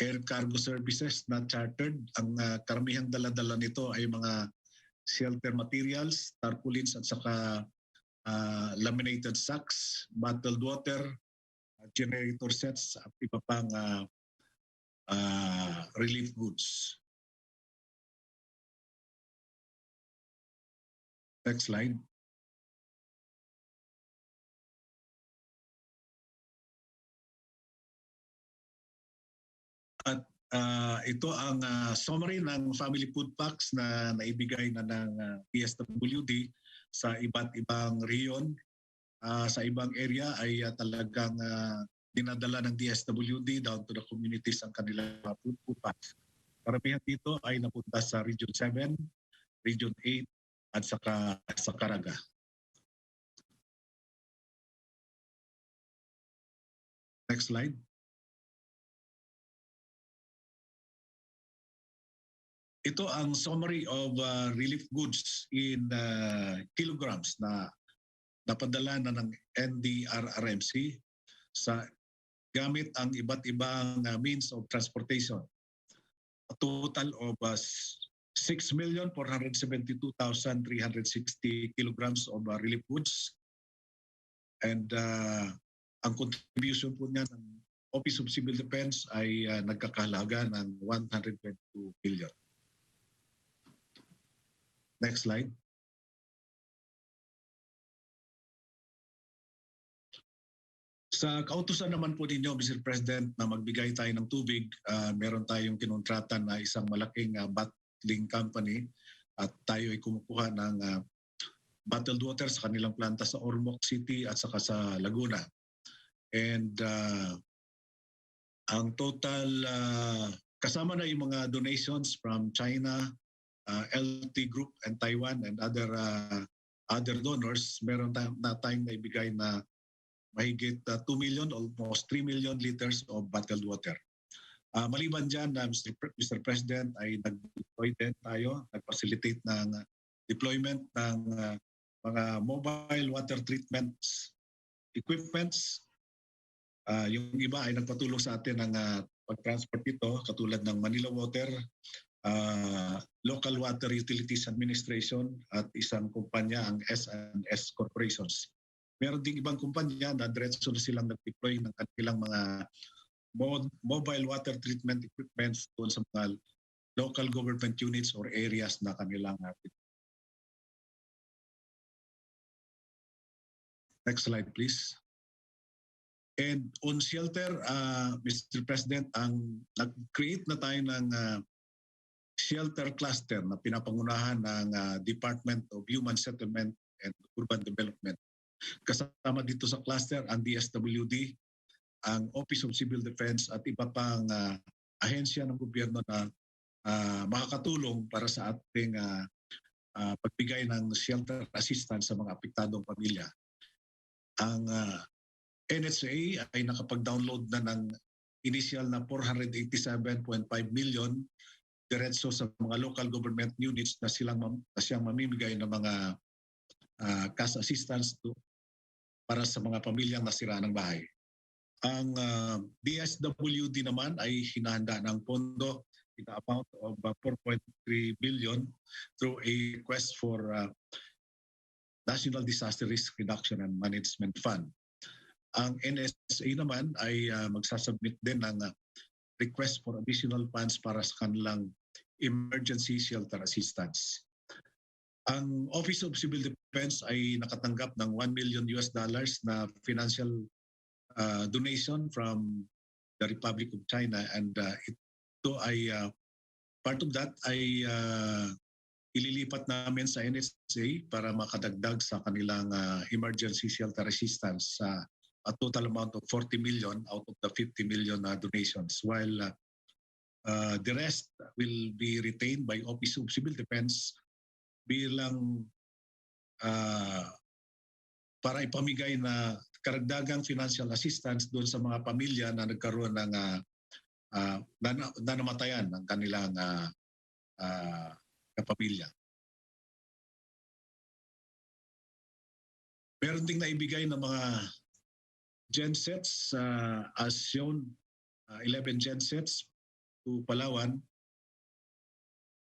air cargo services na chartered. Ang karamihang dala-dala nito ay mga shelter materials, tarpaulins at saka laminated sacks, bottled water, generator sets at iba pang relief goods. Next slide. At ito ang summary ng family food packs na naibigay na ng DSWD sa iba't ibang rehiyon. Sa ibang area ay talagang dinadala ng DSWD down to the communities ang kanilang food packs. Karamihan dito ay napunta sa Region 7, Region 8 at saka sa Caraga. Next slide. Ito ang summary of relief goods in kilograms na napadala na ng NDRRMC sa gamit ang iba't ibang means of transportation. A total of 6,472,360 kilograms of relief goods. And ang contribution po niya ng Office of Civil Defense ay nagkakahalaga ng 122 billion. Next slide. Sa kautusan naman po ninyo, Mr. President, na magbigay tayo ng tubig, meron tayong kinontratan na isang malaking bottling company at tayo ay kumukuha ng bottled water sa kanilang planta sa Ormoc City at saka sa Laguna. And ang total, kasama na yung mga donations from China, LT Group and Taiwan and other donors, meron na tayong naibigay na mahigit 2 million, almost 3 million liters of bottled water. Maliban dyan, Mr. President, ay nag-deploy din tayo, nag-facilitate ng deployment ng mga mobile water treatment equipments. Yung iba ay nagpatulong sa atin ng pag-transport ito, katulad ng Manila Water, Local Water Utilities Administration at isang kumpanya, ang S&S Corporations. Meron ding ibang kumpanya na diretso na silang nag-deploy ng kanilang mga mobile water treatment equipments doon sa mga local government units or areas na kanilang Next slide, please. And on shelter, Mr. President, nag-create na tayo ng shelter cluster na pinapangunahan ng Department of Human Settlement and Urban Development. Kasama dito sa cluster ang DSWD, ang Office of Civil Defense at iba pang ahensya ng gobyerno na makakatulong para sa ating pagbigay ng shelter assistance sa mga apektadong pamilya. Ang NHA ay nakapag-download na ng initial na 487.5 million diretso sa mga local government units na siyang mamimigay ng mga cash assistance para sa mga pamilyang nasira ng bahay. Ang DSWD naman ay hinahanda ng pondo in the amount of 4.3 billion through a request for National Disaster Risk Reduction and Management Fund. Ang NSA naman ay magsasubmit din ng request for additional funds para sa kanilang emergency shelter assistance. Ang Office of Civil Defense ay nakatanggap ng $1 million na financial donation from the Republic of China, and ito ay part of that ay ililipat namin sa NSA para makadagdag sa kanilang emergency shelter assistance sa a total amount of 40 million out of the 50 million donations, while the rest will be retained by Office of Civil Defense bilang para ipamigay na karagdagang financial assistance doon sa mga pamilya na nagkaroon ng namatayan ng kanilang kapamilya. Meron ding naibigay ng mga gensets as shown, 11 gensets to Palawan,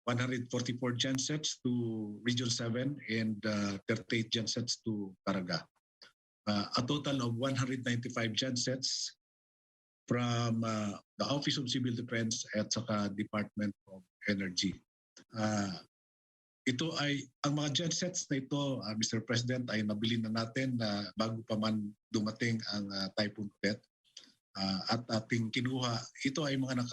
144 gensets to Region 7, and 38 gensets to Caraga. A total of 195 gensets from the Office of Civil Defense at saka Department of Energy. Ito ay, ang mga gensets na ito, Mr. President, ay nabili na natin bago pa man dumating ang Typhoon Odette at ating kinuha. Ito ay mga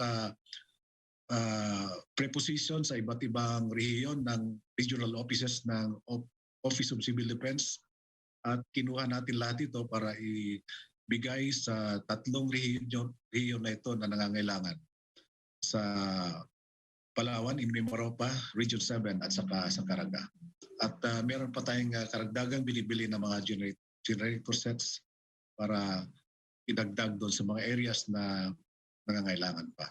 preposition sa iba't ibang rehiyon ng regional offices ng Office of Civil Defense, at kinuha natin lahat ito para ibigay sa tatlong rehiyon na ito na nangangailangan sa Palawan, Inmimaropa, Region 7 at saka sa Caraga. At meron pa tayong karagdagang binibili ng mga generator sets para idagdag doon sa mga areas na nangangailangan pa.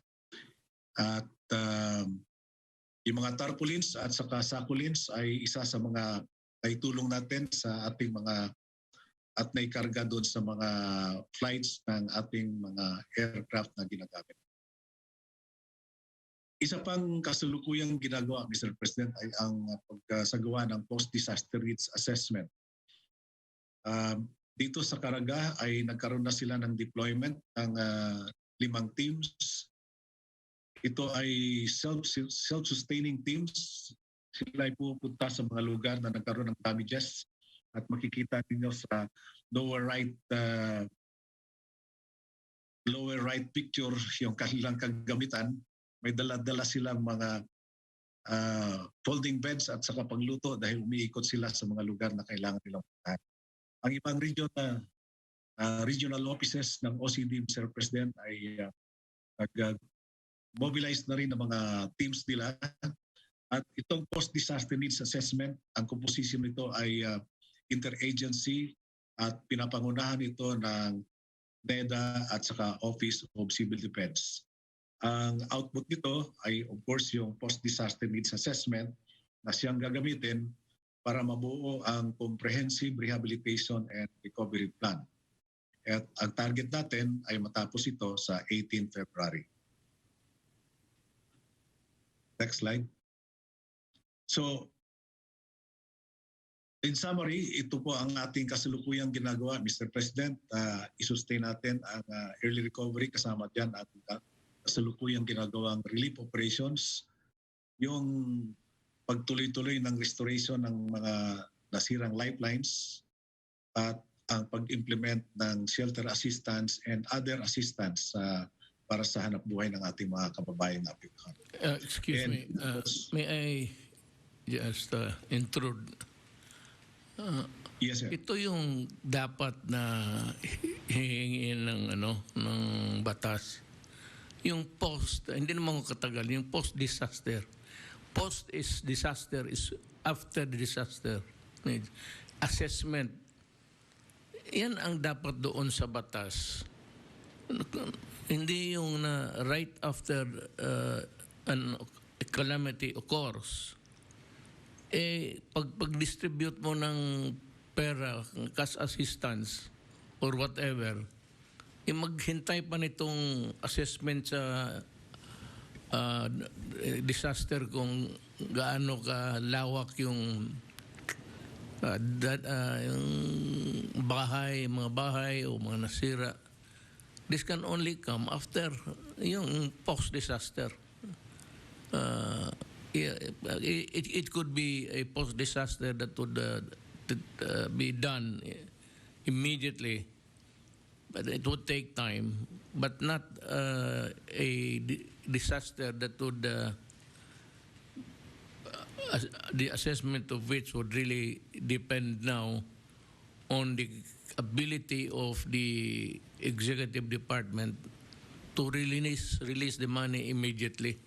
At yung mga tarpaulins at saka sakulins ay isa sa mga naitulong natin sa ating mga at naikarga doon sa mga flights ng ating mga aircraft na ginagamit. Isa pang kasalukuyang ginagawa, Mr. President, ay ang pagsagawa ng post-disaster needs assessment. Dito sa Caraga ay nagkaroon na sila ng deployment ng 5 teams. Ito ay self-sustaining teams. Sila ay pupunta sa mga lugar na nagkaroon ng damages at makikita ninyo sa lower right picture yung kanilang kagamitan. May dala-dala silang mga folding beds at saka pangluto dahil umiikot sila sa mga lugar na kailangan nilang puntahan. Ang ibang regional offices ng OCD, Mr. President, ay nag-mobilize na rin ng mga teams nila. At itong post-disaster needs assessment, ang composition nito ay interagency at pinapangunahan ito ng NEDA at saka Office of Civil Defense. Ang output nito ay of course yung post-disaster needs assessment na siyang gagamitin para mabuo ang comprehensive rehabilitation and recovery plan. At ang target natin ay matapos ito sa 18 February. Next slide. So, in summary, ito po ang ating kasalukuyang ginagawa, Mr. President. I-sustain natin ang early recovery, kasama dyan at kasalukuyang ginagawang relief operations, yung pagtuloy-tuloy ng restoration ng mga nasirang lifelines at ang pag-implement ng shelter assistance and other assistance para sa hanap buhay ng ating mga kababayan na apektuhan. Excuse me, may I just intrude? Yes, sir. Ito yung dapat na hihingin ng batas. Yung post, hindi naman ko katagal, yung post-disaster. Post-disaster is after the disaster. Assessment. Yan ang dapat doon sa batas. Hindi yung right after an calamity occurs. Pag-distribute mo ng pera, cash assistance, or whatever, maghintay pa nitong assessment sa disaster kung gaano kalawak yung mga bahay o mga nasira. This can only come after yung post-disaster. It could be a post-disaster that would be done immediately. But it would take time, but not a disaster that would the assessment of which would really depend now on the ability of the executive department to release the money immediately.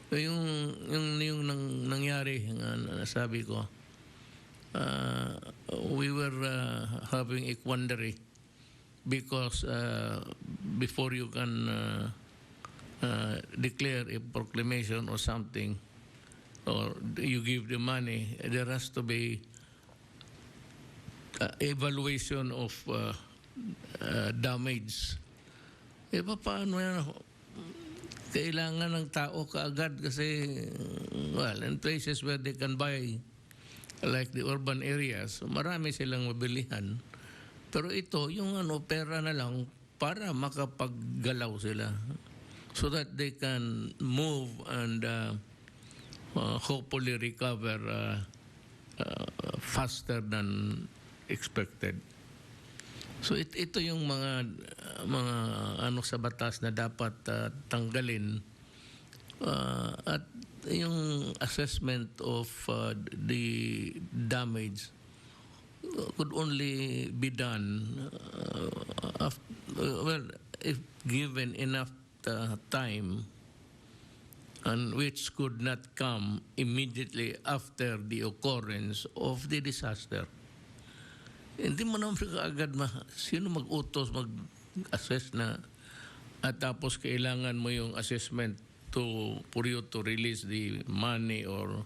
So yung nangyari, sabi ko, we were having a quandary. Because before you can declare a proclamation or something, or you give the money, there has to be evaluation of damage. Paano yan? Kailangan ng tao kaagad kasi, well, in places where they can buy, like the urban areas, marami silang mabilihan. Pero ito, yung pera na lang para makapaggalaw sila so that they can move and hopefully recover faster than expected. So ito yung mga sa batas na dapat tanggalin at yung assessment of the damage could only be done if given enough time, and which could not come immediately after the occurrence of the disaster. Hindi mo naman kaagad sino mag-utos, mag-assess na at tapos kailangan mo yung assessment for you to release the money or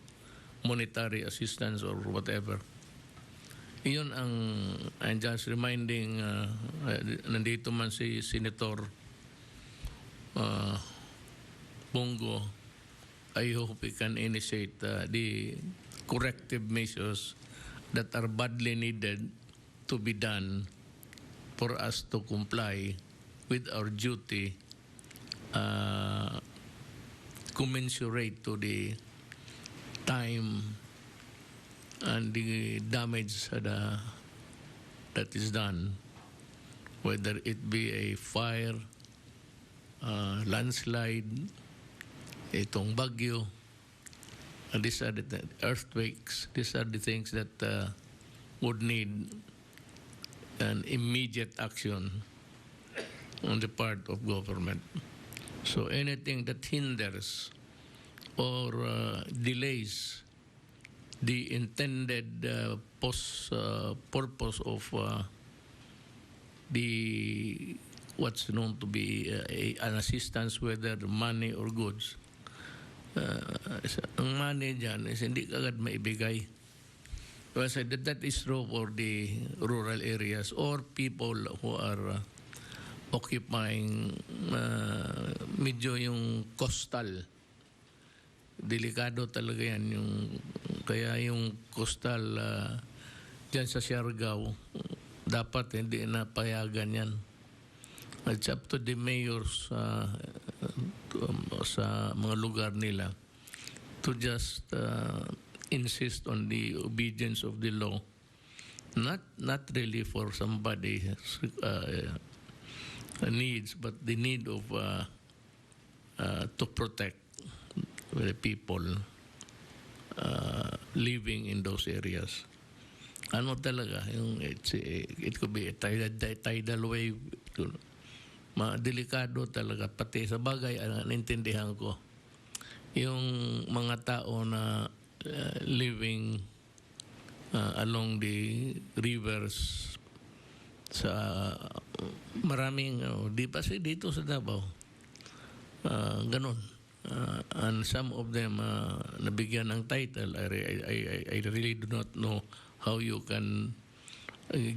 monetary assistance or whatever. Iyon I'm just reminding, nandito man si Senator Bongo, I hope we can initiate the corrective measures that are badly needed to be done for us to comply with our duty commensurate to the time and the damage that is done, whether it be a fire, landslide, itong bagyo, these are the earthquakes. These are the things that would need an immediate action on the part of government. So anything that hinders or delays the intended purpose of the what's known to be an assistance, whether money or goods. Ang money dyan is hindi agad maibigay. Kasi that is true for the rural areas or people who are occupying medyo yung coastal. Delikado talaga yan. Kaya yung coastal dyan sa Siargao, dapat hindi na payagan yan. It's up to the mayors sa mga lugar nila to just insist on the obedience of the law. Not really for somebody's needs, but the need of to protect the people living in those areas. Ano talaga, it could be a tidal wave. Delikado talaga. Pati sa bagay, naintindihan ko, yung mga tao na living along the rivers sa maraming, di pa dito sa Davao, ganun. And some of them nabigyan ng title. I really do not know how you can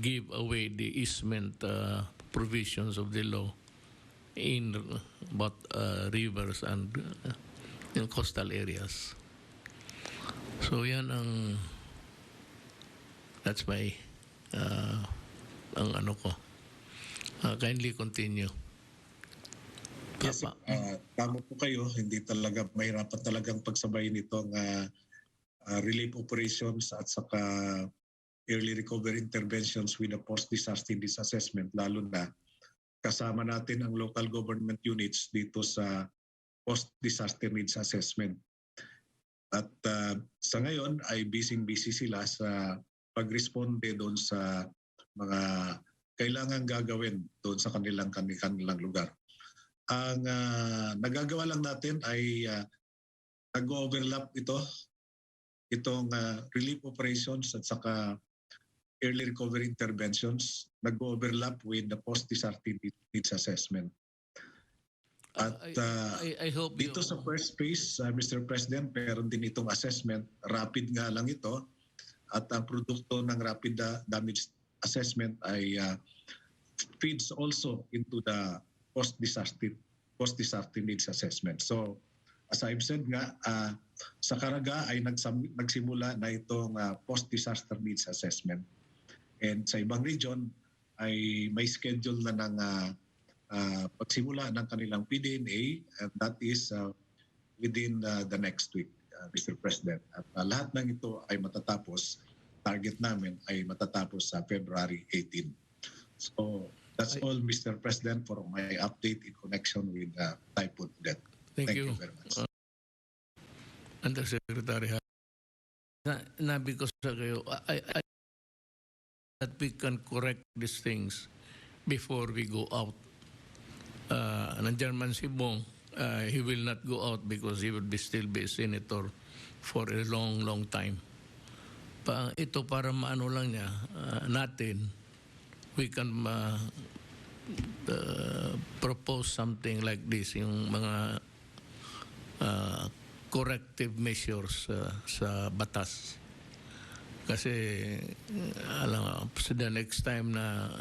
give away the easement provisions of the law in both rivers and in coastal areas. So yan that's my ang ano ko. Kindly continue. Yes, tama po kayo. Hindi talaga, mahirapan talagang pagsabayin itong relief operations at saka early recovery interventions with the post-disaster needs assessment, lalo na kasama natin ang local government units dito sa post-disaster needs assessment. At sa ngayon ay busy sila sa pag-responde doon sa mga kailangan gagawin doon sa kanilang lugar. Ang nagagawa lang natin ay nag-overlap itong relief operations at saka early recovery interventions, nag-overlap with the post-disaster needs assessment. At I hope dito sa first phase, Mr. President, meron din itong assessment. Rapid nga lang ito. At ang produkto ng rapid damage assessment ay feeds also into the post-disaster needs assessment. So, as I've said nga, sa Caraga ay nagsimula na itong post-disaster needs assessment. And sa ibang region ay may schedule na ng pagsimula ng kanilang PDNA, and that is within the next week, Mr. President. At lahat ng ito ay matatapos, target namin ay matatapos sa February 18. So that's all, Mr. President, for my update in connection with Typhoon Odette. Thank you very much. Undersecretary, nabi ko sa kayo, I that we can correct these things before we go out. Nandiyan man si Bong, he will not go out because he will still be a senator for a long time. Ito para maano lang niya, natin, we can propose something like this, yung mga corrective measures sa batas. Kasi alam, so the next time na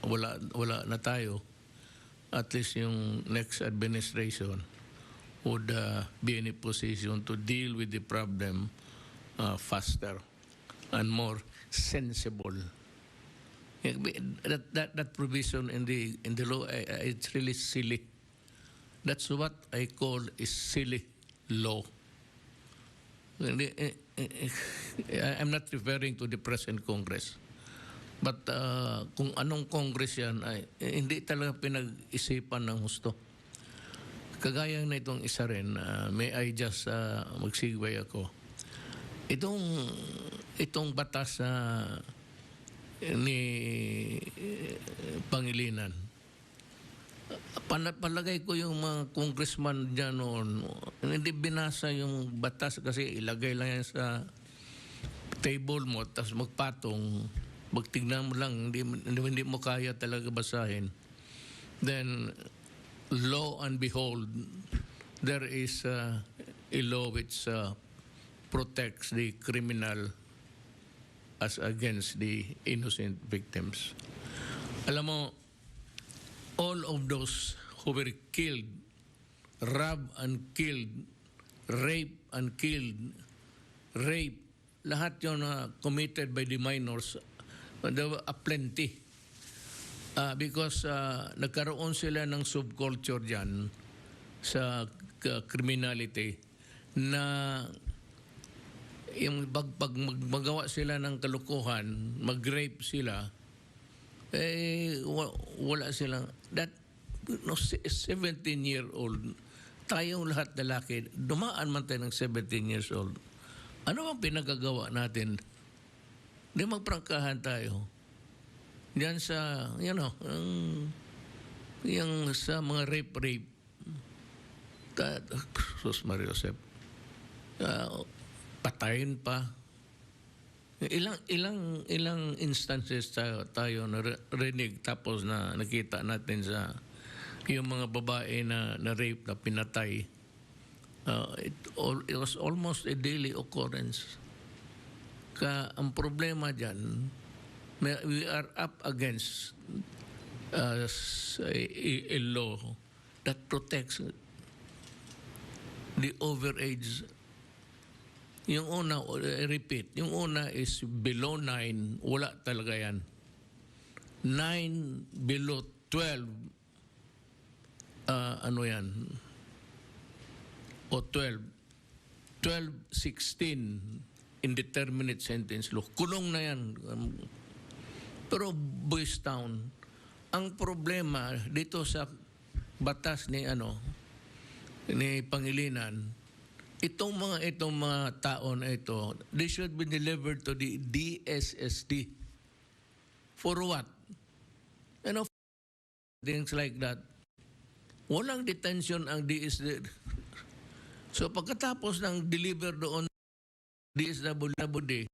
wala na tayo, at least yung next administration would be in a position to deal with the problem faster and more sensible. That provision in the law, it's really silly. That's what I call a silly law. I'm not referring to the present Congress. But kung anong Congress yan, ay hindi talaga pinag-isipan ng husto. Kagaya na itong isa rin, may I just mag-segue ako. Itong batas ni Pangilinan, palagay ko yung mga congressman dyan noon, hindi binasa yung batas kasi ilagay lang yan sa table mo tapos magpatong, magtignan mo lang, hindi mo kaya talaga basahin. Then, lo and behold, there is a law which protects the criminal as against the innocent victims. Alam mo, all of those who were killed, robbed and killed, raped and killed, lahat yun committed by the minors, there were plenty. Because nagkaroon sila ng subculture dyan sa criminality na yung pag magawa sila ng kalukuhan, mag-rape sila, wala silang, that 17-year-old, tayong lahat lalaki, dumaan man tayo ng 17 years old. Ano bang pinagagawa natin? Di magprangkahan tayo. Diyan sa, yung sa mga rape. Sus Mario Josep. Patayin pa. Ilang instances tayo narinig tapos na nakita natin sa yung mga babae na rape na pinatay. It was almost a daily occurrence. Ang problema dyan, we are up against a law that protects the overage. Yung una, I repeat, yung una is below 9, wala talaga yan. 9 below 12, ano yan? O 12, 16, indeterminate sentence law. Kulong na yan. Pero Boys Town, ang problema dito sa batas ni Pangilinan, itong mga tao na ito, they should be delivered to the DSSD. For what? Things like that. Walang detention ang DSSD. So pagkatapos ng deliver doon DSWD,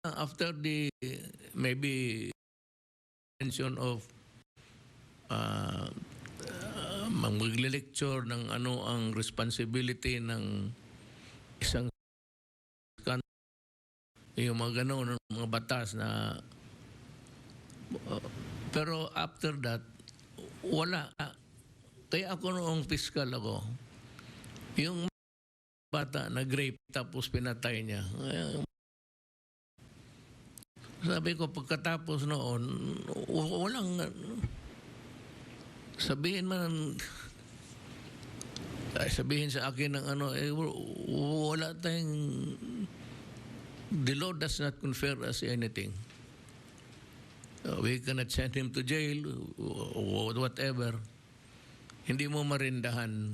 after the maybe mention of magle-lecture ng ano ang responsibility ng isang yung mga gano'n, mga batas na pero after that wala. Kaya ako noong fiscal ako, yung bata nag-rape tapos pinatay niya, sabi ko pagkatapos noon walang sabihin sa akin ng wala tayong, the law does not confer us anything. We cannot send him to jail or whatever. Hindi mo marindahan.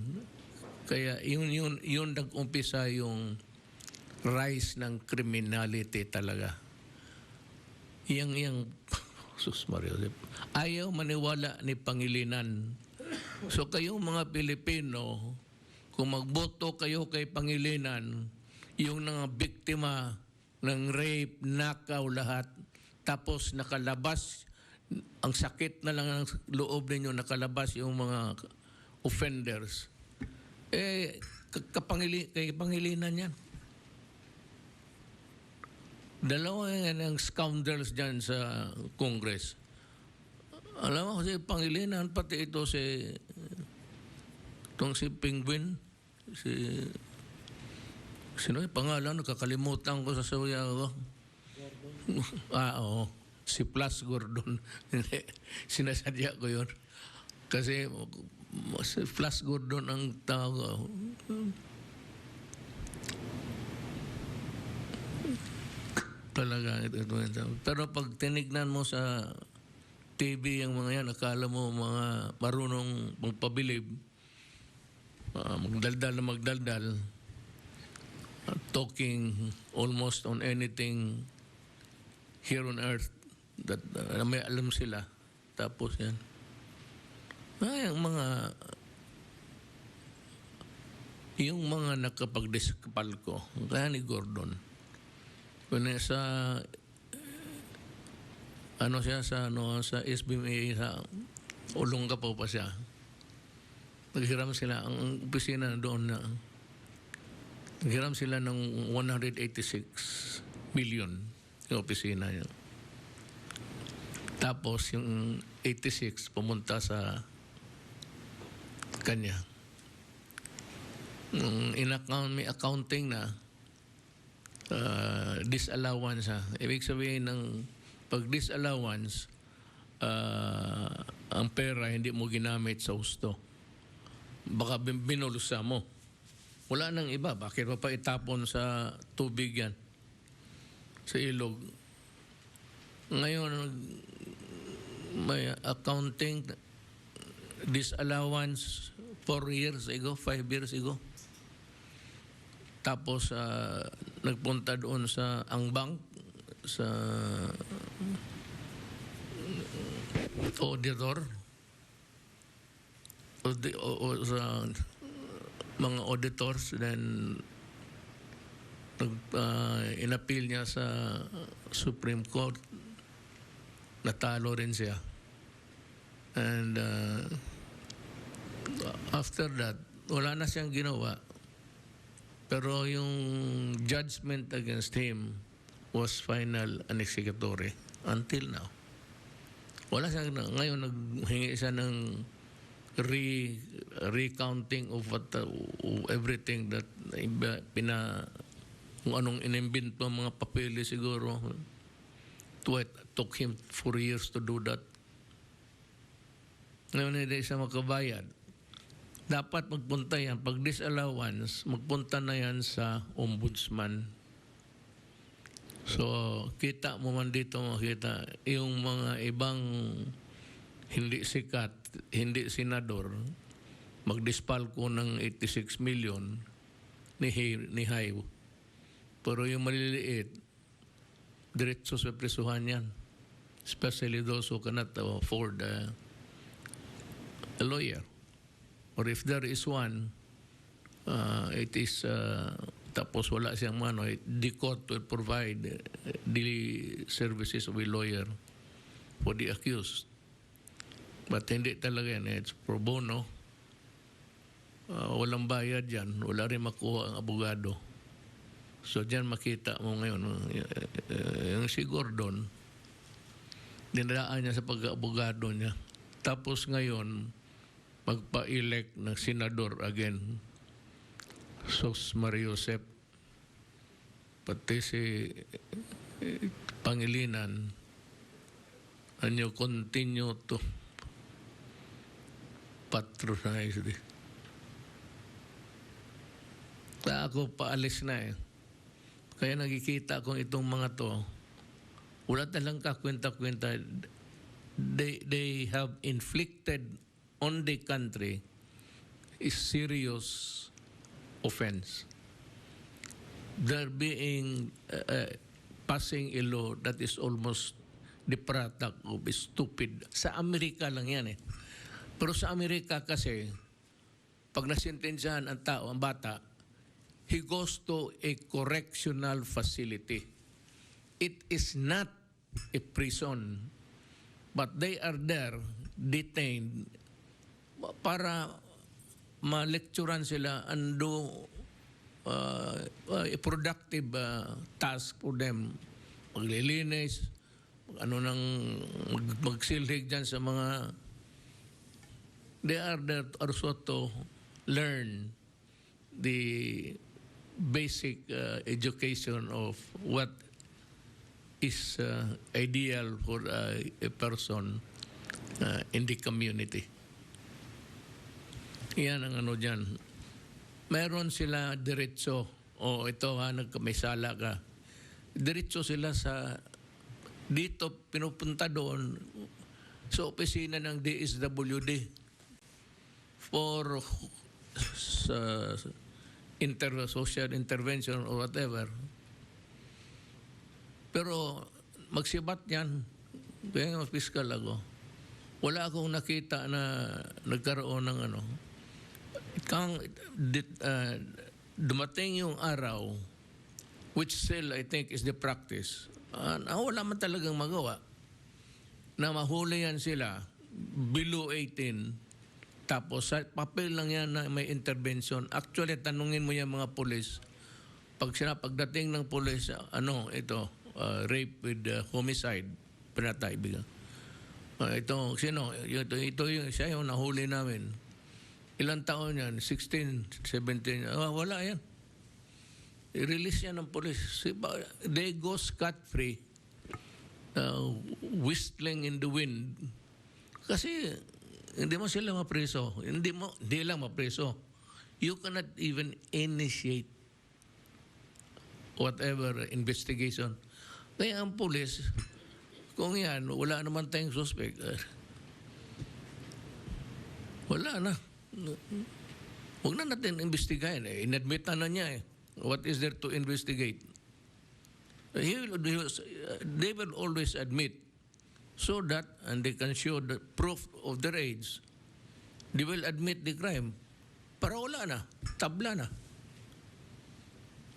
Kaya yun nag-umpisa yung rise ng criminality talaga. Yang sus Mario, ayaw maniwala ni Pangilinan. So kayong mga Pilipino, kung magboto kayo kay Pangilinan, yung mga biktima ng rape, nakaw lahat, tapos nakalabas, ang sakit na lang ng loob ninyo, nakalabas yung mga offenders. Kay Pangilinan yan. Dalawa ang scoundrels dyan sa Congress. Alam mo kasi Pangilinan, pati ito si Itong si Penguin, sino yung pangalan? Nakakalimutan ko sa sawiya ko. Oo. Si Plus Gordon. Hindi. Sinasadya ko yun. Kasi si Plus Gordon ang tawag ko. Talaga ito. Pero pag tinignan mo sa TV yung mga yan, akala mo mga marunong magpabilib, magdaldal na magdaldal, talking almost on anything here on earth that may alam sila. Tapos yan. Yung mga nakapag-diskapal ko, kaya ni Gordon, kung sa sa SBMA, sa Olongapo pa siya, naghiram sila, ang opisina doon na, naghiram sila ng 186 million yung opisina niya. Tapos yung 86 pumunta sa kanya. May accounting na disallowance. Ibig sabihin ng pag disallowance, ang pera hindi mo ginamit sa husto. Baka binulusa mo. Wala nang iba. Bakit pa itapon sa tubig yan? Sa ilog. Ngayon, may accounting disallowance 4 years ago, 5 years ago. Tapos, nagpunta doon sa Angbang, sa auditor, o sa mga auditors, then inappeal niya sa Supreme Court, natalo rin siya. And after that, wala na siyang ginawa. Pero yung judgment against him was final and executory until now. Wala siya, ngayon naghingi siya ng recounting of what, everything that kung anong inimbento mga papeles siguro. Took him 4 years to do that. Ngayon hindi siya makabayad. Dapat magpunta yan. Pag disallowance, magpunta na yan sa ombudsman. So, kita mo man dito, makita, yung mga ibang hindi sikat, hindi senador, magdispalko ng 86 million ni Hayo. Pero yung maliliit, diretso sa presuhan yan. Especially those who cannot afford a lawyer. Or if there is one, it is, tapos wala siyang mano, the court will provide the services of a lawyer for the accused. But hindi talaga yan. It's pro bono. Walang bayad yan. Wala rin makuha ang abogado. So dyan makita mo ngayon, yung si Gordon, dinadaan niya sa pag-abogado niya. Tapos ngayon, magpa-elect ng senador again. Sos Mariosep, pati si Pangilinan, and you continue to patronize this. Ako paalis na eh. Kaya nakikita kong itong mga to, wala talang kakwenta-kwenta. They have inflicted on the country is serious offense. They're being passing a law that is almost the product of stupid. Sa Amerika lang yan eh. Pero sa Amerika kasi, pag nasintensyahan ang tao, ang bata, he goes to a correctional facility. It is not a prison, but they are there detained para ma-lecturean sila and do a productive task for them. Maglilinis, magsilhig dyan sa mga, they are there also to learn the basic education of what is ideal for a person in the community. Yan ang ano dyan. Meron sila diretso. O ito ha, may sala ka. Diretso sila sa, dito pinupunta doon sa opisina ng DSWD for social intervention or whatever. Pero magsibat yan. Kaya nga fiscal ako. Wala akong nakita na nagkaroon ng ano. Dumating yung araw, which still I think is the practice, wala man talagang magawa, na mahuli yan sila below 18, tapos sa papel lang yan na may intervention. Actually, tanungin mo yan mga pulis, pagdating ng pulis, rape with homicide, pinatay biga. Ito, sino? Ito yung siya yung nahuli namin. Ilang taon yan? 16, 17. Wala yan. I-release yan ng police. They go scot-free, whistling in the wind. Kasi hindi mo sila mapreso. Hindi lang mapreso. You cannot even initiate whatever investigation. Kaya ang police, kung yan, wala naman tayong suspect. Wala na. Huwag na natin investigahin. Inadmit na niya eh. What is there to investigate? They will always admit so that, and they can show the proof of their age, they will admit the crime. Para wala na. Tabla na.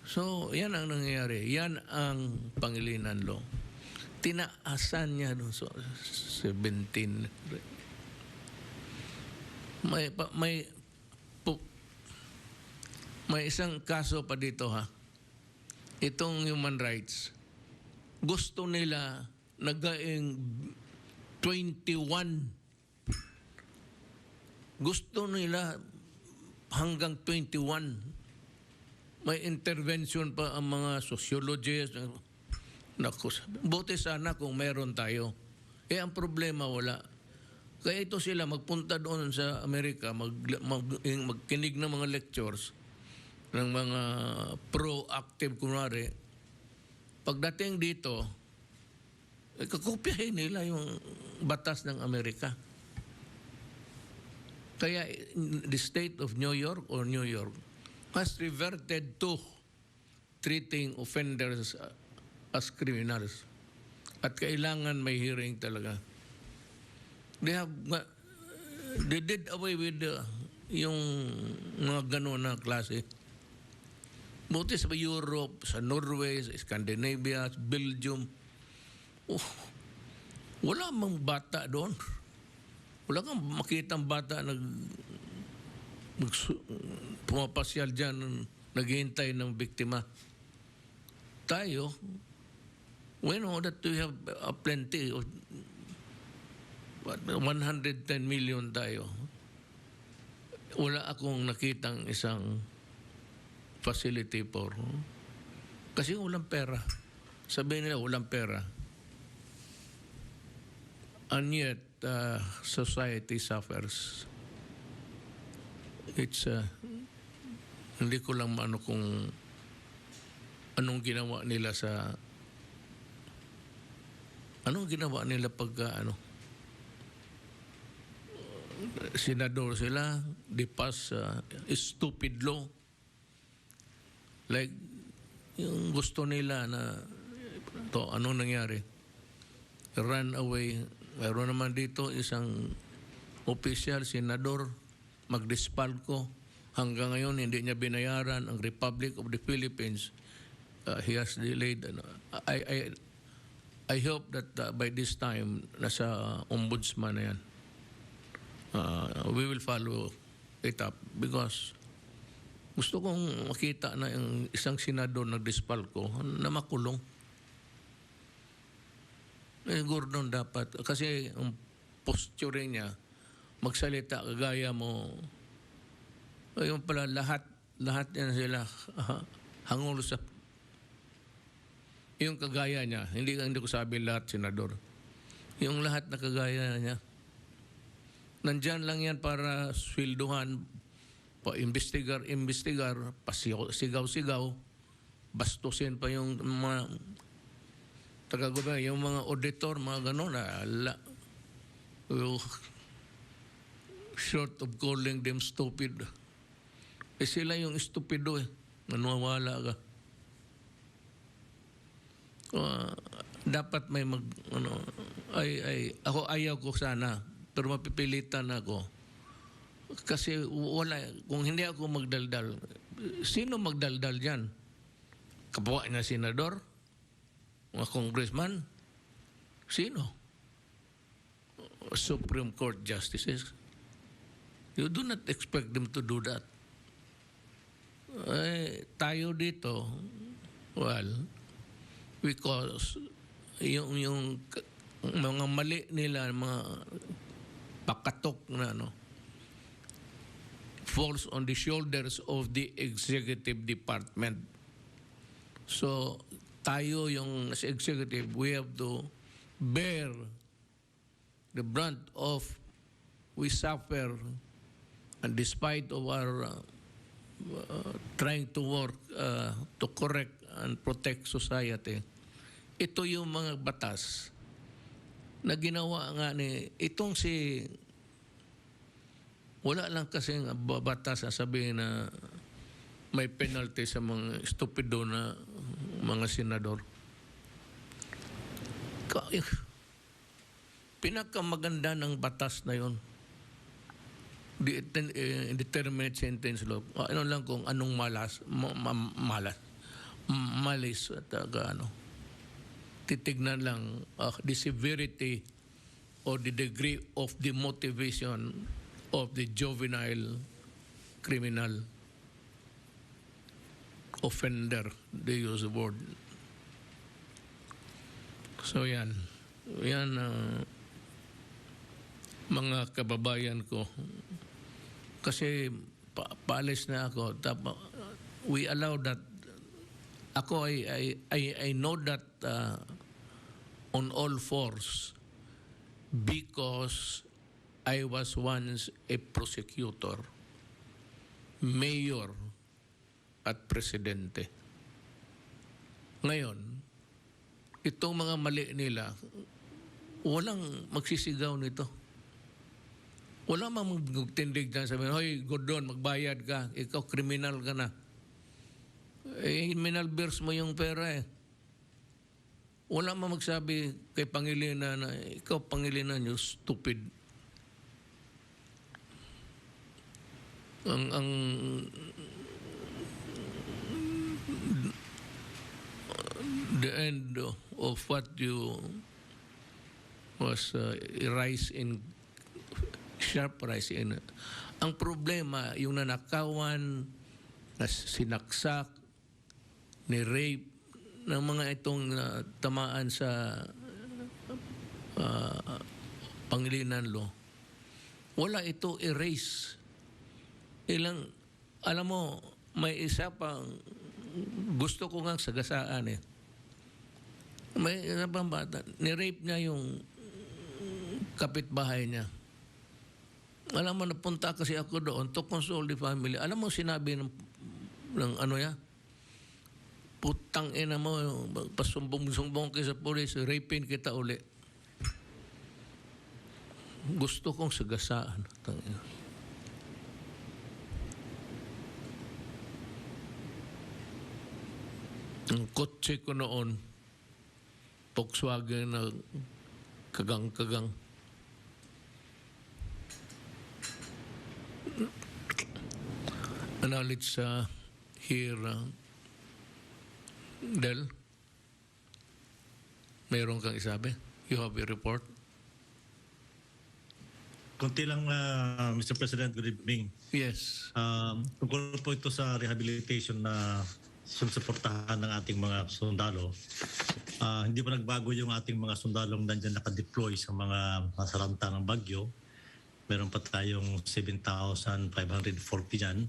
So, yan ang nangyayari. Yan ang Pangilinan Law. Tinaasan niya no, so 17. May isang kaso pa dito ha. Itong human rights. Gusto nila nagaing 21. Gusto nila hanggang 21. May intervention pa ang mga sociologists. Naku, buti sana kung meron tayo. Ang problema wala. Kaya ito sila magpunta doon sa Amerika, magkinig ng mga lectures ng mga proactive kunwari. Pagdating dito, kakopyahin nila yung batas ng Amerika. Kaya the state of New York has reverted to treating offenders as criminals. At kailangan may hearing talaga. They did away with yung mga gano'n na klase. Buti sa Europe, sa Norway, sa Scandinavia, sa Belgium. Wala mang bata doon. Wala kang makitang bata pumapasyal dyan, naghihintay ng biktima. Tayo, we know that we have plenty of 110 million tayo. Wala akong nakitang isang facility for. Kasi walang pera. Sabihin nila walang pera. And yet, society suffers. It's, hindi ko lang maano kung anong ginawa nila pagka senador sila, they pass stupid law. Like, yung gusto nila na to, anong nangyari? Run away. Mayroon naman dito isang official, senador, magdispalko. Hanggang ngayon, hindi niya binayaran ang Republic of the Philippines. He has delayed. I hope that by this time, nasa ombudsman na yan. We will follow it up because gusto kong makita na yung isang senador na dispalko na makulong. Gordon dapat, kasi ang posture niya, magsalita kagaya mo, Yung pala, lahat yan sila hangul sa yung kagaya niya. Hindi ko sabi lahat, Senador. Yung lahat na kagaya niya. Nandyan lang yan para swilduhan, pa-investigar, pasigaw-sigaw, bastusin pa yung mga taga-gobyerno, yung mga auditor, mga gano'n, short of calling them stupid. Sila yung stupido nanwawala ka. Dapat may ako ayaw ko sana, pero mapipilitan ako. Kasi wala, kung hindi ako magdaldal, sino magdaldal dyan? Kapwa na senador? Mga congressman? Sino? Supreme Court justices? You do not expect them to do that. Tayo dito, because yung mga mali nila, mga pakatok na falls on the shoulders of the executive department. So, tayo yung as executive, we have to bear the brunt of we suffer, and despite of our trying to work to correct and protect society, ito yung mga batas na ginawa nga itong si wala lang kasing batas na sabihin na may penalty sa mga stupido na mga senador. Pinakamaganda ng batas na yon, determinate sentence law. Ano lang kung anong malis at titignan lang the severity or the degree of the motivation of the juvenile criminal offender, they use the word. So yan mga kababayan ko, kasi paalis na ako, we allow that. Ako I know that on all fours because I was once a prosecutor, mayor at presidente. Ngayon, itong mga mali nila, walang magsisigaw nito. Wala mang magtindig na sabihin, hoy, Gordon, magbayad ka. Ikaw, kriminal ka na. Minalbers mo yung pera . Wala mang magsabi kay Pangilinan na, ikaw, Pangilinan, you stupid. The end of what you was sharp rise in. Ang problema, yung nanakawan, na sinaksak, ni rape, ng mga itong tamaan sa Pangilinan law, wala ito erase. Alam mo, may isa pang gusto ko ngang sagasaan . May isa pang bata, ni-rape niya yung kapitbahay niya. Alam mo, napunta kasi ako doon to console the family. Alam mo, sinabi ng ano ya, putang ina mo, pasumbong-sumbong kayo sa polis, rapein kita uli. Gusto kong sagasaan. Ang kotse ko noon, Volkswagen na kagang-kagang. Knowledge here, Del, mayroon kang isabi? You have a report? Kunti lang, Mr. President, good evening. Yes. Tungkol po ito sa rehabilitation na susuportahan ng ating mga sundalo. Hindi pa nagbago yung ating mga sundalong nandyan nakadeploy sa mga masaranta ng bagyo. Meron pa tayong 7,540 dyan.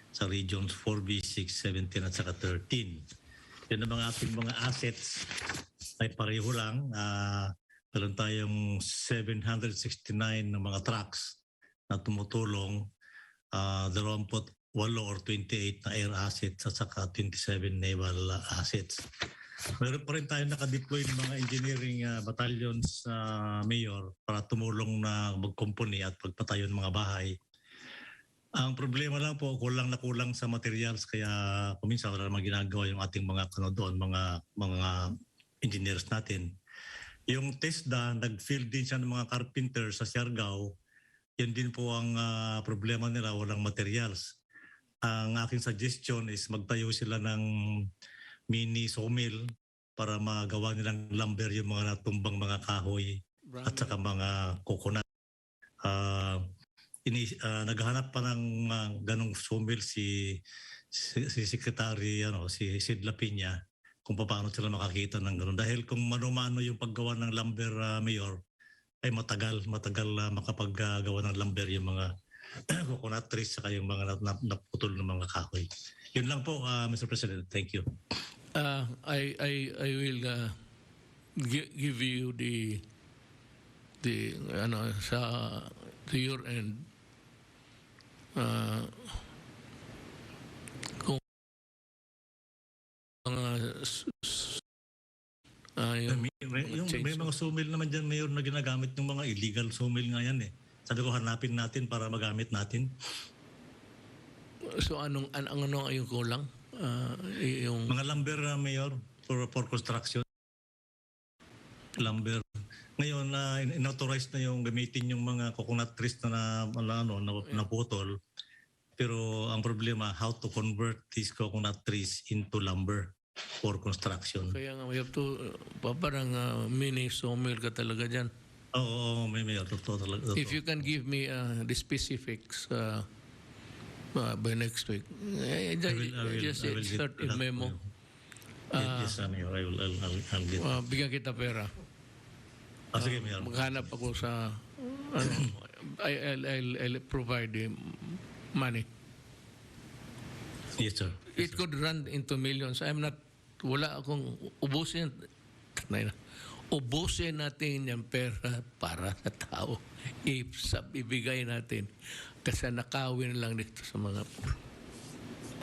sa regions 4B, 6, 17 at saka 13. Yan ang mga ating mga assets ay pareho lang. Meron tayong 769 ng mga trucks na tumutulong, 28 or 28 na air assets at saka 27 naval assets. Meron pa rin tayo nakadeploy ng mga engineering battalions, Mayor, para tumulong na magkumpuni at pagpatayo ng mga bahay. Ang problema lang po, kulang na kulang sa materials, kaya kuminsan wala namang ginagawa yung ating mga doon, mga engineers natin. Yung TESDA, nag-field din siya ng mga carpenter sa Siargao. Yan din po ang problema nila, walang materials. Ang aking suggestion is magtayo sila ng mini sawmill para magawa nilang lumber yung mga natumbang mga kahoy at saka mga coconut. Naghahanap pa ng ganong sawmill si Secretary si Sid Lapina kung paano sila makakita ng gano'n. Dahil kung mano-mano yung paggawa ng lumber, Mayor, ay matagal makapaggawa ng lumber yung mga coconut trees saka yung mga naputol ng mga kahoy. Yun lang po, Mr. President. Thank you. I will give you the to your end. Kung may mga sawmill naman dyan, Mayor, na ginagamit ng mga illegal sawmill nga yan eh. Sabi ko, hanapin natin para magamit natin. So ano yung kulang? Yung mga lumber, Mayor, for construction. Lumber. Ngayon, inauthorize na yung gamitin yung mga coconut trees na naputol. Pero ang problema, how to convert these coconut trees into lumber for construction. Kaya nga, we have to, parang mini sawmill ka talaga dyan. Oo, Mayor, totoo talaga. If you can give me the specifics by next week, just start a memo. Yes, Mayor, I'll get. Bigyan kita pera. Sige, Mayor. Maghanap ako sa, I'll provide the money. Yes, sir. It could run into millions. Wala akong ubusin natin yung pera para sa tao. Ibigay natin. Kasi nakawin lang dito sa mga...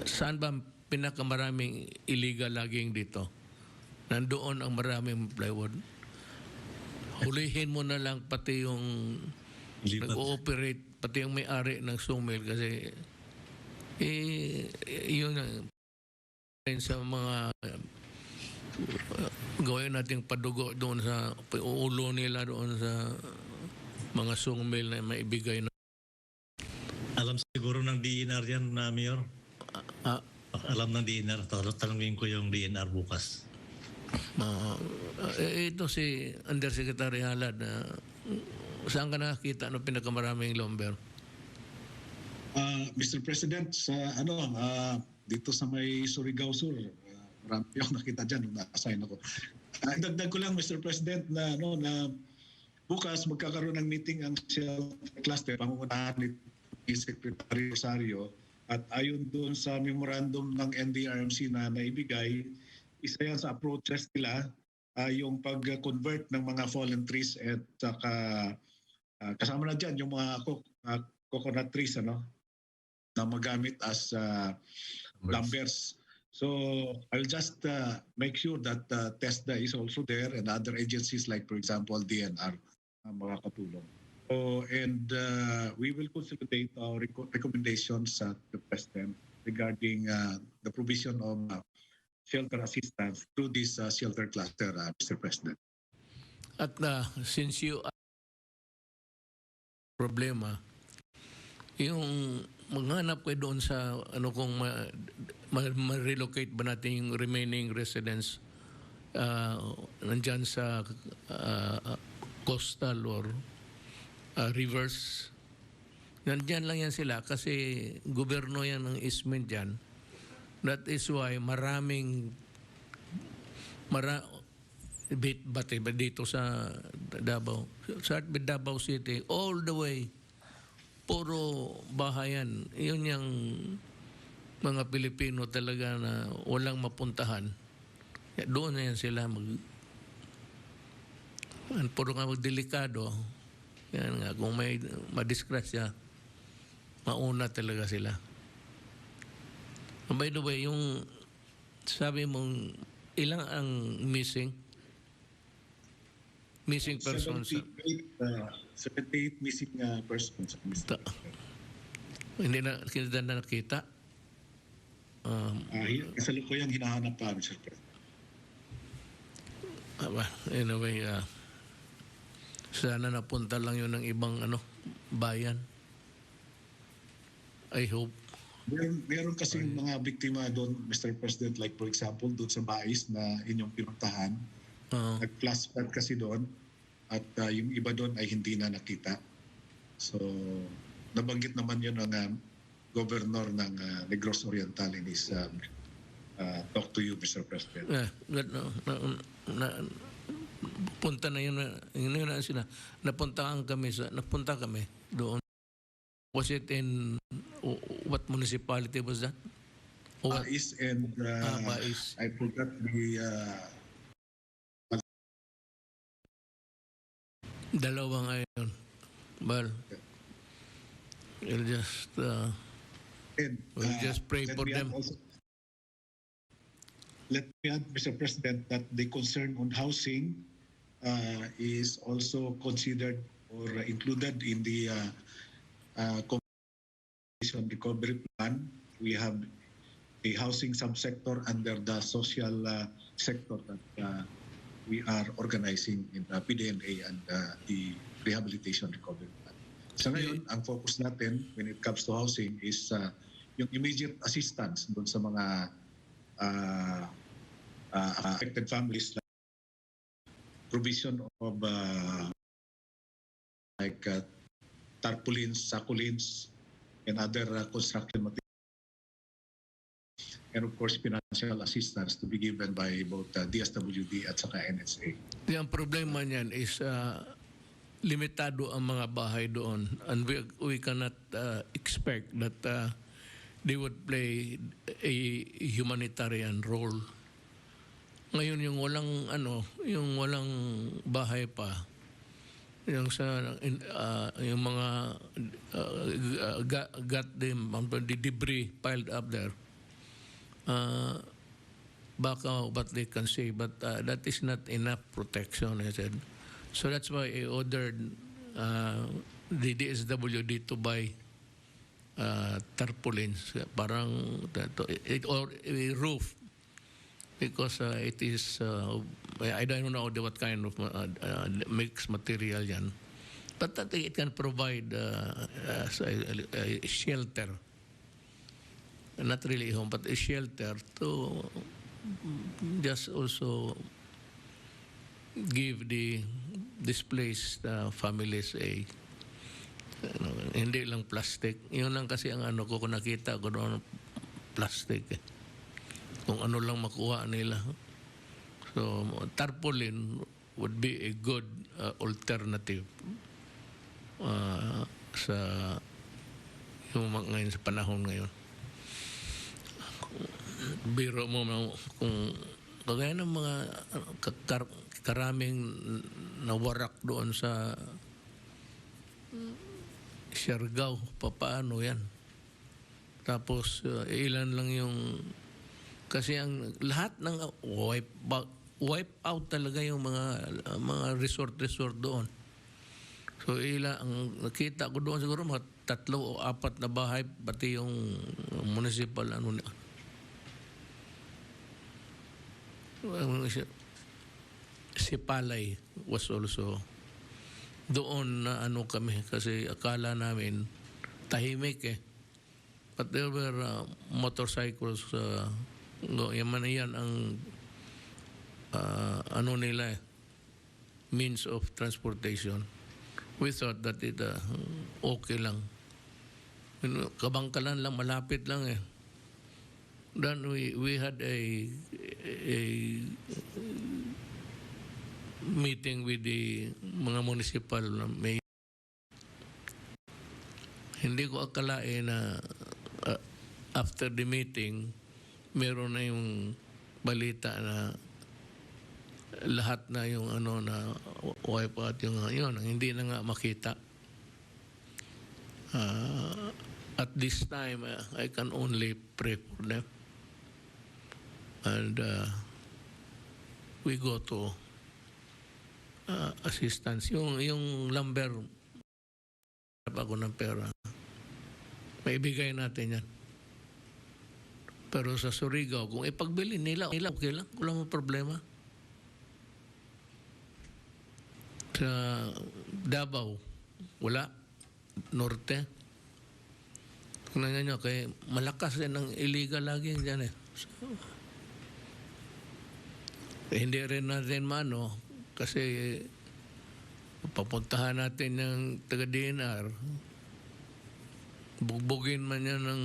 Saan ba pinakamaraming illegal laging dito? Nandoon ang maraming plywood. Hulihin mo na lang pati yung nag-ooperate, pati yung may-ari ng sawmill kasi yun sa mga gawin nating padugo doon sa ulo nila doon sa mga sawmill na maibigay na. Alam siguro ng DNR yan, Mayor? Alam ng DNR. Tanungin ko yung DNR bukas. Ito si Undersecretary Halad. Saan ka nakakita ng pinakamaraming lumber? Mr. President, sa dito sa may Surigao Sur, marami akong nakita dyan nung na-assign ako. Dagdag ko lang, Mr. President, na bukas magkakaroon ng meeting ang shelter cluster, pangungunahan ni Secretary Rosario, at ayon doon sa memorandum ng NDRMC na naibigay, isa yan sa approaches nila, yung pag-convert ng mga fallen trees at saka kasama na dyan yung mga coconut trees na magamit as lumbers. So I'll just make sure that TESDA is also there and other agencies like, for example, DNR, mga katulong. So, and we will consolidate our recommendations at the President regarding the provision of shelter assistance through this shelter cluster, Mr. President. At since you problema, yung maghanap kayo doon sa kung ma-relocate ba natin yung remaining residents nandyan sa coastal or rivers. Nandyan lang yan sila kasi gobyerno yan ng Ismin dyan. That is why dito sa Davao, sa Davao City, all the way, puro bahayan. Yun yung mga Pilipino talaga na walang mapuntahan, doon na yan sila puro nga magdelikado. Yan nga, kung may madisgrasya, mauna talaga sila. By the way, yung sabi mong ilang ang missing persons? 78 missing persons. Hindi na nakita. Kasalukuyang hinahanap pa, Mr. President. Anyway, sana napunta lang yun ng ibang bayan. I hope. Meron kasing mga biktima doon, Mr. President, like for example, doon sa Bais na inyong pinuntahan. Nag-flash flood kasi doon at yung iba doon ay hindi na nakita. So, nabanggit naman yun ng governor ng Negros Oriental in his talk to you, Mr. President. Punta na yun sila. Napunta kami doon. Was it in what municipality was that? Bais and Bais. I forgot the Dalawang ayon. Well, we'll just pray for them. Let me add, Mr. President, that the concern on housing is also considered or included in the compensation recovery plan. We have a housing subsector under the social sector that we are organizing in the PDNA and the rehabilitation recovery plan. So ngayon, ang focus natin when it comes to housing is yung immediate assistance doon sa mga affected families, like provision of tarpaulins, sakulins, and other construction materials. And of course, financial assistance to be given by both DSWD at saka NSA. Yung problema niyan is limitado ang mga bahay doon, and we cannot expect that they would play a humanitarian role. Ngayon yung walang bahay pa, yung yung mga got the debris piled up there. Baka what they can say, but that is not enough protection, I said. So that's why I ordered the DSWD to buy tarpaulins, parang or a roof, because it is I don't know what kind of mixed material yan, but I think it can provide a shelter. Not really home, but a shelter to just also give the displaced families hindi lang plastic. Yun lang kasi ang kung nakita ko doon, plastic. Kung ano lang makuha nila. So, tarpaulin would be a good alternative sa ngayon, sa panahon ngayon. Biro mo kung kagaya ng mga karaming nawarak doon sa Siargao, paano yan? Tapos ilan lang yung kasi ang lahat ng wipe out talaga yung mga resort doon. So ang nakita ko doon siguro mga 3 o 4 na bahay, pati yung municipal si Palay was also doon na kami kasi akala namin tahimik but there were motorcycles yan ang nila means of transportation. We thought that it okay lang, Kabangkalan lang, malapit lang Then we had a meeting with the mga municipal mayor. Hindi ko akalain na after the meeting, meron na yung balita na lahat na yung ano na wipe out yung yun, hindi na nga makita. At this time, I can only pray for them. And we go to assistance. Yung lumber, ako ng pera, maibigay natin yan. Pero sa Surigao, kung ipagbili nila, okay lang. Wala mo problema. Sa Davao, wala. Norte. Kung nyo, kaya malakas din ang illegal lagi dyan eh. So, hindi rin natin mano kasi papuntahan natin yung taga-DNR, bugbugin man yan ng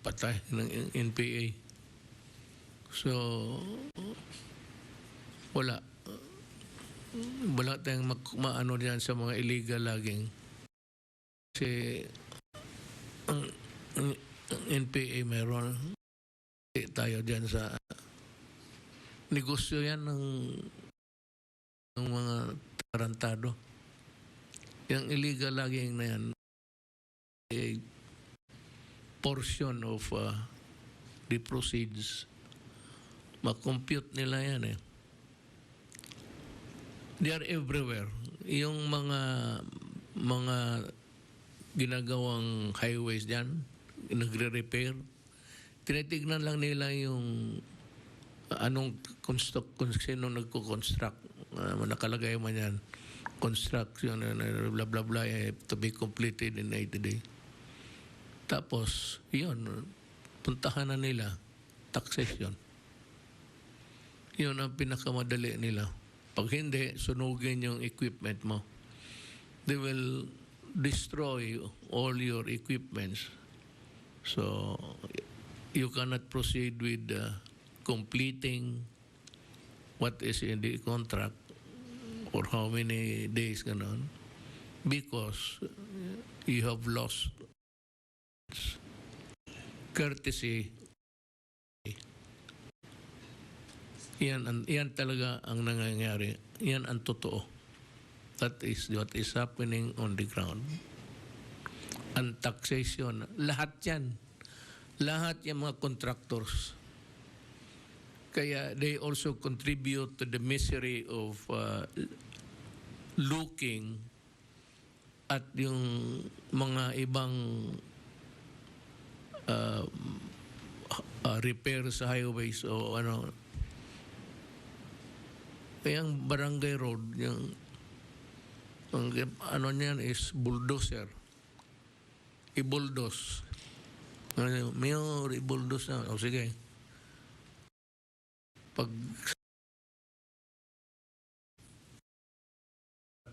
patay ng NPA. So, wala tayong maano diyan sa mga illegal laging. Kasi ang NPA meron tayo diyan sa negosyo yan ng mga tarantado. Yung illegal laging na yan, a portion of the proceeds, makompute nila yan eh. They are everywhere. Yung mga ginagawang highways dyan, nagre-repair, tinitignan lang nila yung anong sino nagko-construct. Nakalagay man yan, construction, blah, blah, blah, to be completed in 80 days. Tapos, yun, puntahan na nila, taxation. Yun ang pinakamadali nila. Pag hindi, sunugin yung equipment mo. They will destroy all your equipments. So, you cannot proceed with completing what is in the contract or how many days ganon because you have lost courtesy. Yan talaga ang nangyayari. Yan ang totoo. That is what is happening on the ground. And taxation, lahat yan. Lahat yung mga contractors. Kaya they also contribute to the misery of looking at yung mga ibang repair sa highways o ano. Kaya ang barangay road, yung ano niyan is bulldozer. I-bulldoze. Mayor, i-bulldoze na. O sige. Pag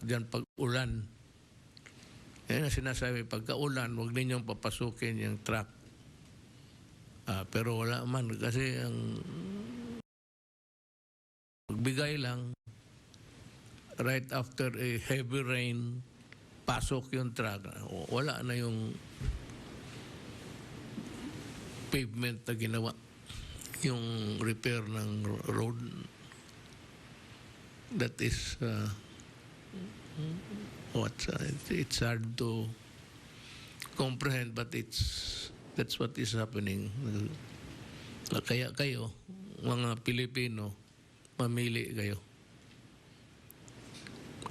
dyan pag ulan, yan ang sinasabi, pagka ulan, huwag ninyong papasukin yung truck. Pero wala man kasi ang pagbigay lang right after a heavy rain, pasok yung truck. Wala na yung pavement na ginawa, yung repair ng road. That is it's hard to comprehend, but that's what is happening. Kaya kayo, mga Pilipino, mamili kayo.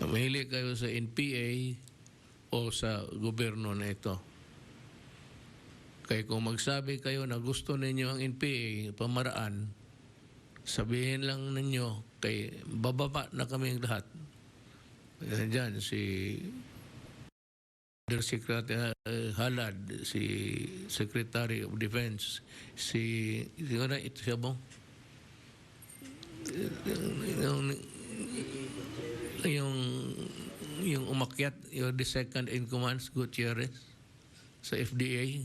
Mamili kayo sa NPA o sa gobyerno na ito. Kaya kung magsabi kayo na gusto ninyo ang NPA, pamaraan, sabihin lang ninyo, kay bababa na kaming lahat. Diyan, si Undersecretary Halad, si Secretary of Defense, ito siya bang? Yung umakyat, yung the second in command, Gutierrez, sa FDA.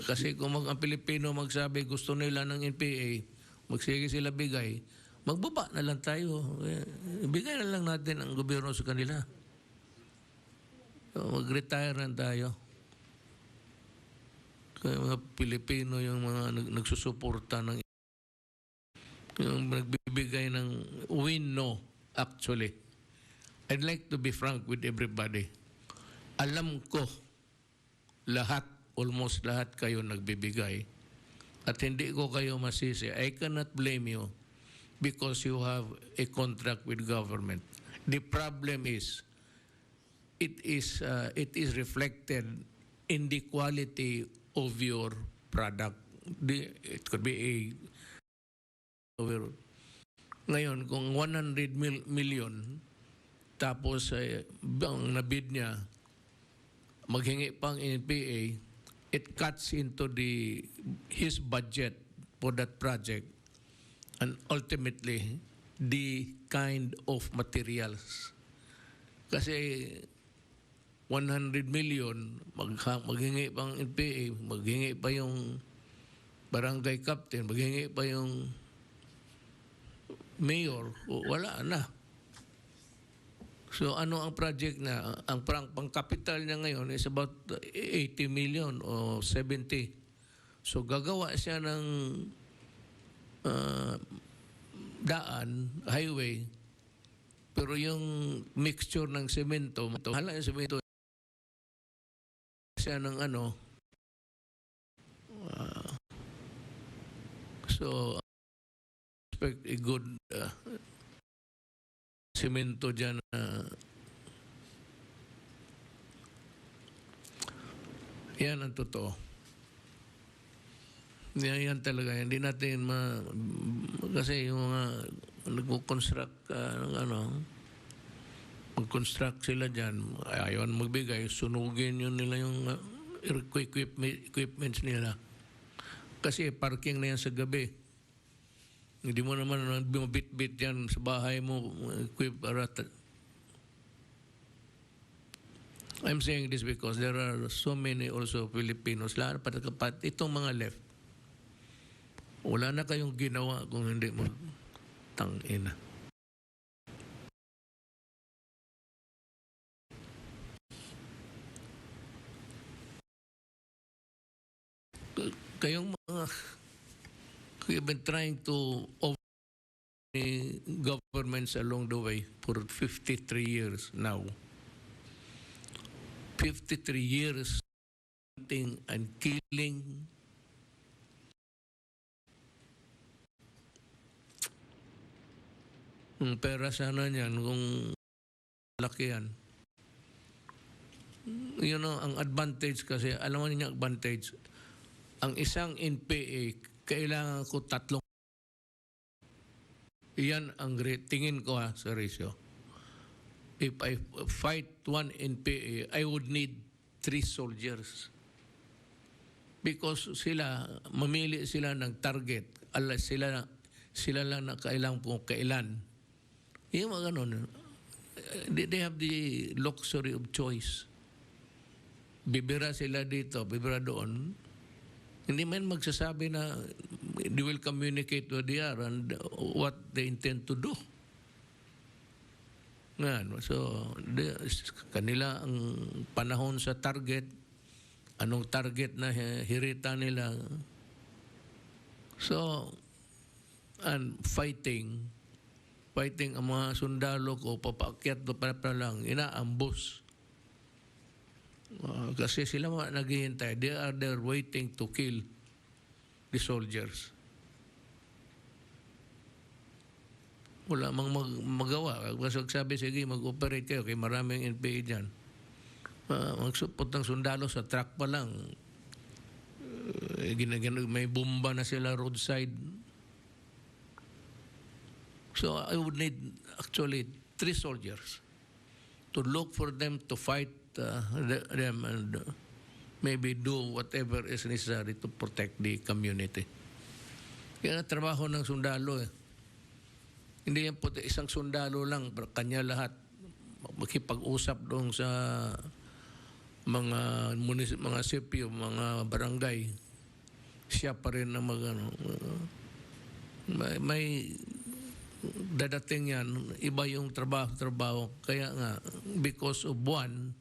Kasi kung ang Pilipino magsabi gusto nila ng NPA, magsige sila bigay, magbaba na lang tayo. Ibigay na lang natin ang gobyerno sa kanila. So, mag-retire na tayo. Kaya mga Pilipino yung mga nagsusuporta ng yung nagbibigay ng win no actually. I'd like to be frank with everybody. Alam ko lahat, almost lahat kayo nagbibigay at hindi ko kayo masisi. I cannot blame you because you have a contract with government. The problem is it is reflected in the quality of your product. It could be a ngayon kung 100 million tapos ang nabid niya maghingi pang NPA, it cuts into his budget for that project and ultimately the kind of materials. Kasi 100 million, maghingi pang NPA, maghingi pa yung barangay captain, maghingi pa yung mayor, wala na. So ano ang project na? Ang pang-capital niya ngayon is about 80 million o 70. So gagawa siya ng daan, highway, pero yung mixture ng semento, hala yung semento siya ng ano, so expect a good semento dyan yan ang totoo. Yan talaga. Hindi natin kasi yung mga nagko-construct mag-construct sila dyan, ayaw magbigay, sunugin yun nila yung equipments nila. Kasi parking na yan sa gabi. Hindi mo naman bumabit-bit yan sa bahay mo, I'm saying this because there are so many also Filipinos, itong mga left, wala na kayong ginawa kung hindi magtangina. Kayong mga we've been trying to governments along the way for 53 years now. 53 years fighting and killing. Ang pera sana niyan kung laki yan. You know, ang advantage kasi, alam mo niya advantage, ang isang NPA, kailangan ko 3. Iyan ang tingin ko sa ratio. If I fight 1 NPA, I would need 3 soldiers. Because mamili sila ng target. Sila lang na kailang po kailan. Yung mga ganun. They have the luxury of choice. Bibira sila dito, bibira doon. Hindi man magsasabi na they will communicate what they are and what they intend to do. Ngayon, so kanila ang panahon sa target, anong target na hirita nila. So, and fighting ang mga sundalo ko, papaakyat do para lang, inaambos. Kasi sila mga naghihintay. They are there waiting to kill the soldiers. Wala mang magawa. Sabi, sige, mag-operate kayo. Kaya maraming NPA dyan. Magsupot ng sundalo sa truck pa lang. May bomba na sila roadside. So I would need actually 3 soldiers to look for them, to fight them, and maybe do whatever is necessary to protect the community. Yan ang trabaho ng sundalo. Hindi yan po isang sundalo lang, kanya lahat. Makipag-usap doon sa mga munisipyo, mga barangay. Siya pa rin na may dadating yan, iba yung trabaho. Kaya nga, because of one,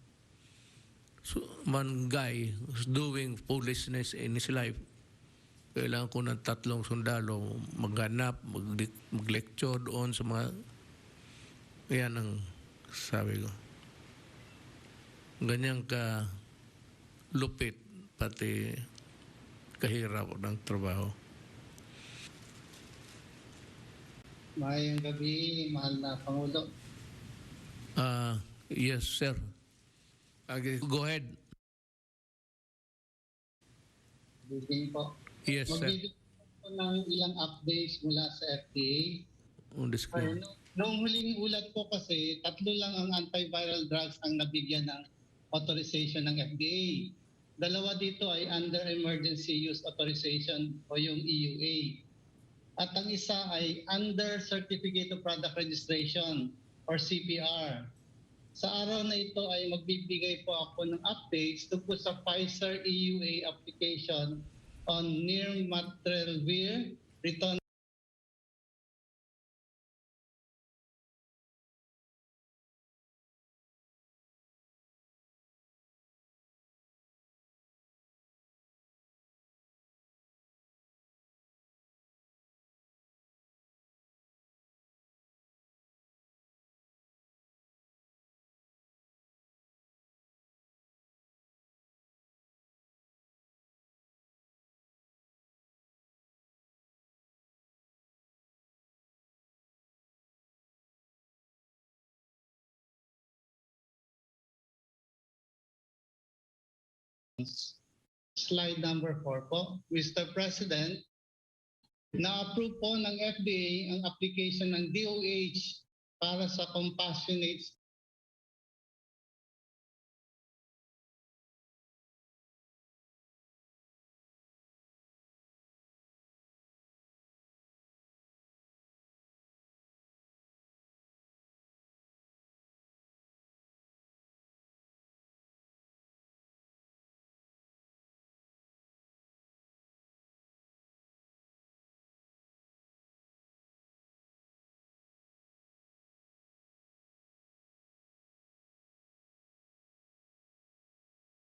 one guy who's doing foolishness in his life, kailangan ko ng 3 sundalo maghanap, mag-lecture doon sa mga... Yan ang sabi ko. Ganyan ka lupit, pati kahirap ng trabaho. Maayong gabi, mahal na Pangulo. Yes, sir. Okay, go ahead. Good evening po. Yes, sir. Magbibigay po ng ilang updates mula sa FDA. On the screen. Noong huling ulat po kasi, 3 lang ang antiviral drugs ang nabigyan ng authorization ng FDA. 2 dito ay under emergency use authorization o yung EUA. At ang isa ay under Certificate of Product Registration or CPR. Sa araw na ito ay magbibigay po ako ng updates tungkol sa Pfizer EUA application on nirmatrelvir return slide number 4 po. Mr. President, na-approve po ng FDA ang application ng DOH para sa compassionate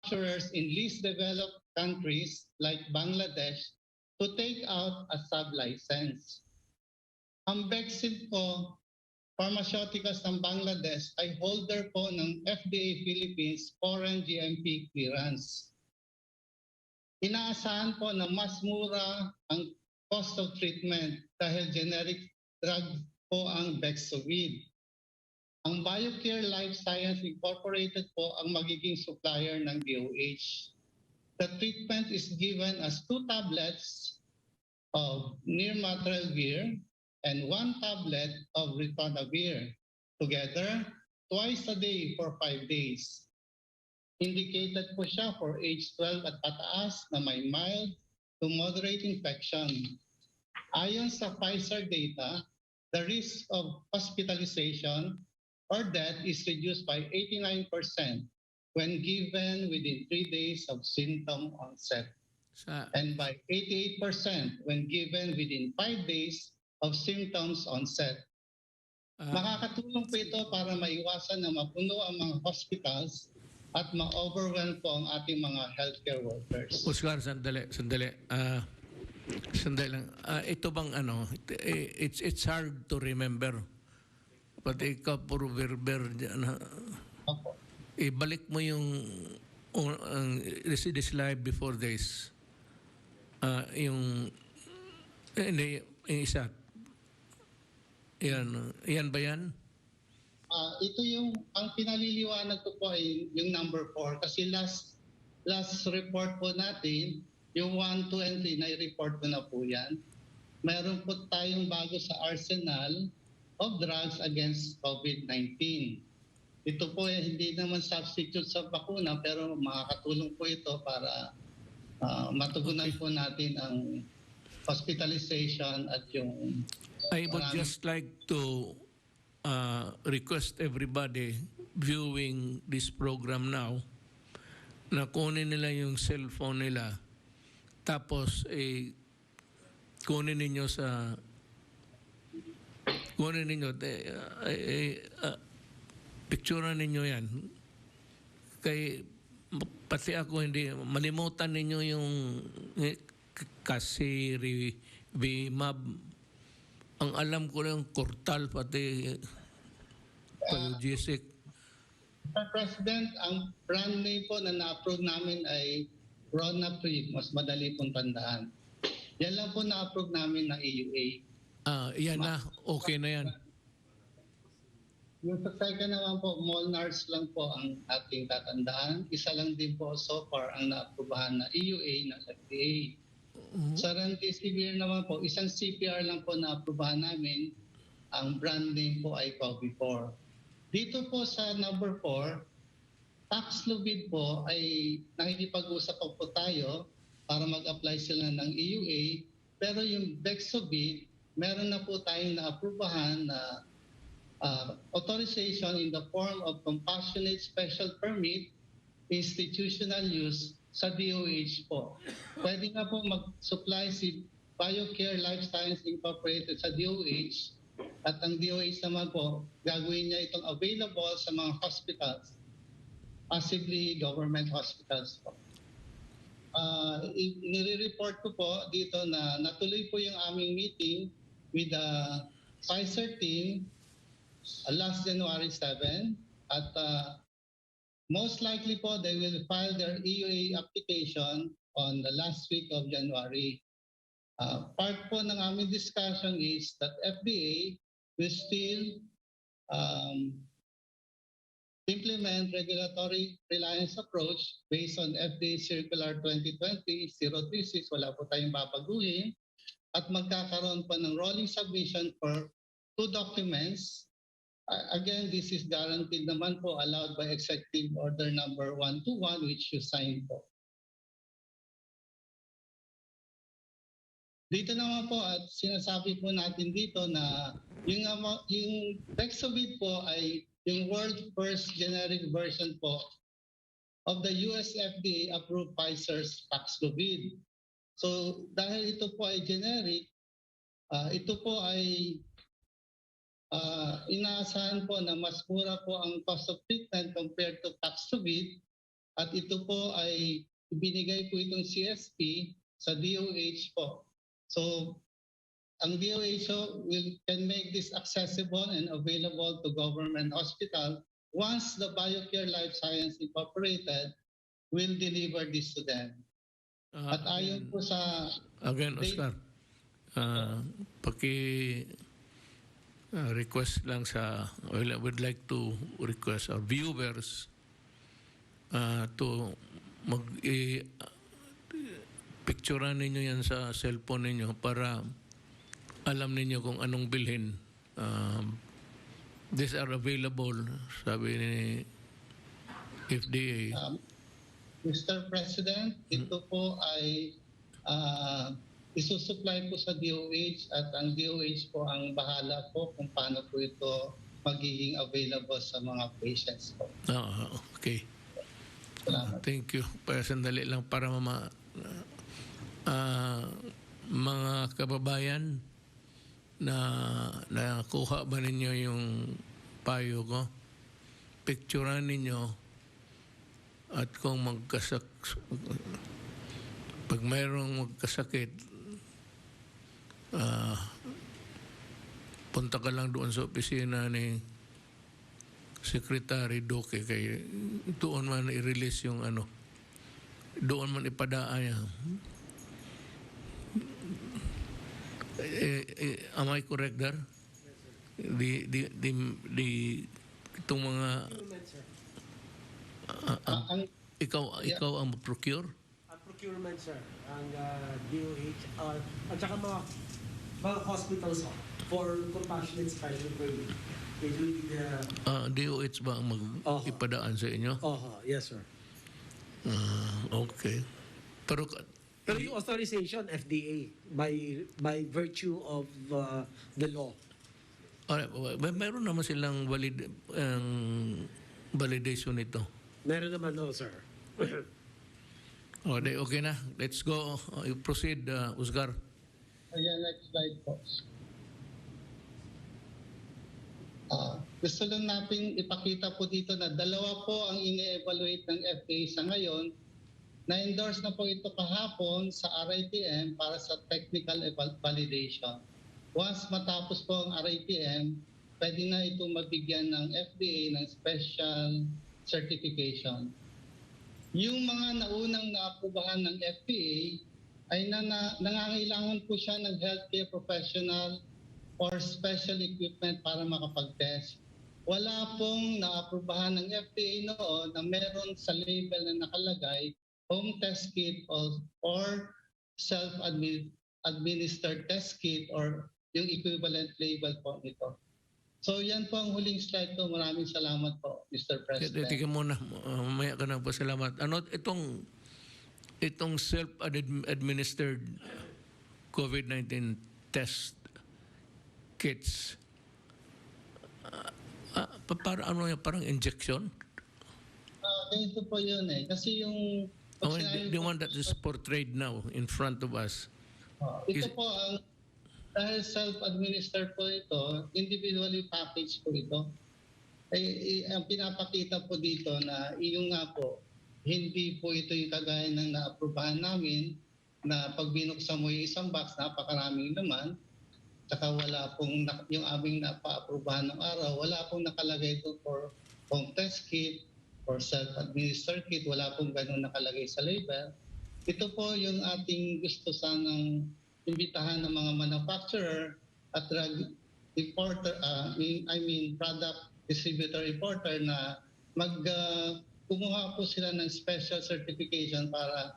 manufacturers in least developed countries like Bangladesh to take out a sub-license. Ang vaccine po, Pharmaceuticals ng Bangladesh ay holder po ng FDA Philippines Foreign GMP clearance. Inaasahan po na mas mura ang cost of treatment dahil generic drug po ang Bexovib. Ang BioCare Life Science Incorporated po ang magiging supplier ng DOH. The treatment is given as 2 tablets of nirmatrelvir and 1 tablet of ritonavir, together twice a day for 5 days. Indicated po siya for age 12 at pataas na may mild to moderate infection. Ayon sa Pfizer data, the risk of hospitalization or death is reduced by 89% when given within 3 days of symptom onset, and by 88% when given within 5 days of symptoms onset. Makakatulong po ito para maiwasan na mapuno ang mga hospitals at ma-overwhelm po ang ating mga healthcare workers. Oscar, sandali. Sandali lang. Ito bang it's hard to remember. Pati ikaw puro berber dyan. Opo. Ibalik mo yung this slide before this. Yung isa. Yan ba yan? Ito yung, ang pinaliliwanag ko po ay yung number 4 kasi last report po natin, yung 1, 2, and 3 na-report ko na po yan. Mayroon po tayong bago sa arsenal of drugs against COVID-19. Ito po ay hindi naman substitute sa bakuna pero makakatulong po ito para matugunan po natin ang hospitalization at yung... I would just like to request everybody viewing this program now na kunin nila yung cellphone nila tapos kunin ninyo picturean ninyo yan kay pati ako hindi, malimutan ninyo yung kasi Vimab. Ang alam ko lang, Cortal, pati Palugisic. Mr. President, ang brand name po na na-approve namin ay Ronafric, mas madali pong tandaan. Yan lang po na-approve namin na EUA. Yan na, okay na yan. Yung sa second naman po, Molnars lang po ang ating tatandaan. Isa lang din po so far ang na-approvehan na EUA ng FDA. Sa Remdesivir naman po, isang CPR lang po na-approvehan namin. Ang brand name po ay Covipor. Dito po sa number 4, Paxlovid po ay nakikipag-usap po tayo para mag-apply sila ng EUA. Pero yung Bexovid, meron na po tayong na-approvehan na authorization in the form of compassionate special permit institutional use sa DOH po. Pwede nga po mag-supply si BioCare Life Science Incorporated sa DOH at ang DOH naman po gagawin niya itong available sa mga hospitals, possibly government hospitals po. Nire-report ko po dito na natuloy po yung aming meeting with the Pfizer team last January 7 at most likely po they will file their EUA application on the last week of January. Part po ng aming discussion is that FDA will still implement regulatory reliance approach based on FDA Circular 2020-036, wala po tayong babaguhin, at magkakaroon pa ng rolling submission for 2 documents. Again, this is guaranteed naman po, allowed by Executive Order number 121 which you signed po. Dito naman po at sinasabi po natin dito na yung Bexovid po ay yung world first generic version po of the US FDA approved Pfizer's Paxlovid. So dahil ito po ay generic, ito po ay inaasahan po na mas mura po ang cost of treatment compared to Paxlovid at ito po ay ibinigay po itong CSP sa DOH po. So ang DOH can make this accessible and available to government hospital once the BioCare Life Science Incorporated will deliver this to them. At ayon po sa... Again, Oscar, request lang sa... Well, I would like to request our viewers to picturean ninyo yan sa cellphone ninyo para alam ninyo kung anong bilhin. These are available, sabi ni FDA. Mr. President, ito po ay isusupply po sa DOH at ang DOH po ang bahala po kung paano po ito magiging available sa mga patients po. Okay. Thank you. Para sandali lang para mga kababayan na nakuha ba ninyo yung payo ko? Picturean ninyo at kung pag mayroong magkasakit, punta ka lang doon sa opisina ni Secretary Duque kay doon man i-release yung doon man ipadaan niya. Am I correct there? Itong mga ikaw ang procure? Procurement, sir. Ang DOH at saka mga hospitals for compassionate special permit. It will be the... DOH ba ang ipadaan sa inyo? Yes, sir. Okay. Pero yung authorization, FDA, by virtue of the law. Meron naman silang validation nito. Meron naman, no, sir. Okay na. Let's go. You proceed, Oscar. Ayan, next slide po. Gusto lang natin ipakita po dito na dalawa po ang ini-evaluate ng FDA sa ngayon. Na-endorse na po ito kahapon sa RITM para sa technical validation. Once matapos po ang RITM, pwede na ito mabigyan ng FDA ng special certification. Yung mga naunang naaprubahan ng FDA ay nangangailangan po siya ng healthcare professional or special equipment para makapag-test. Wala pong naaprubahan ng FDA noon na meron sa label na nakalagay home test kit or self-administered test kit or yung equivalent label po nito. So yan po ang huling slide ko. Maraming salamat po, Mr. President. Tika muna, maya ka na po, salamat. Ano itong self-administered COVID-19 test kits, parang injection? Ganito po yun eh. Kasi yung... the one that is portrayed now in front of us. Ito po ang... Dahil self-administered po ito, individually packaged po ito. Ang pinapakita po dito na yung nga po, hindi po ito yung kagaya ng naaprubahan namin na pag binuksan mo yung isang box, napakaraming naman. Saka wala pong, yung aming napa-aprubahan ng araw, wala pong nakalagay ito for home test kit or self-administered kit, wala pong ganun nakalagay sa label. Ito po yung ating gusto sanang imbitahan ng mga manufacturer at drug importer, product distributor importer na kumuha po sila ng special certification para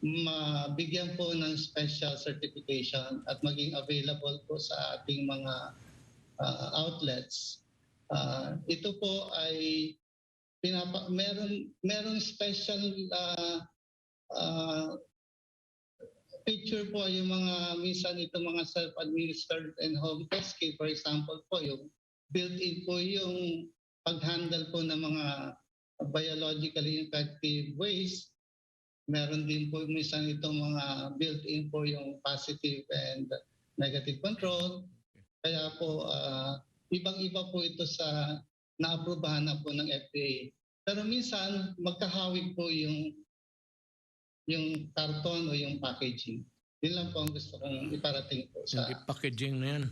mabigyan po ng special certification at maging available po sa ating mga outlets. Ito po ay merong special picture po yung mga minsan itong mga self-administered and home test kit. For example po, yung built-in po yung pag-handle po ng mga biologically infective waste. Meron din po minsan itong mga built-in po yung positive and negative control. Kaya po, ibang-iba po ito sa naaprubahan na po ng FDA. Pero minsan, magkahawig po yung karton o yung packaging. Yun lang po ang gusto kong iparating po sa... Yung packaging na yan.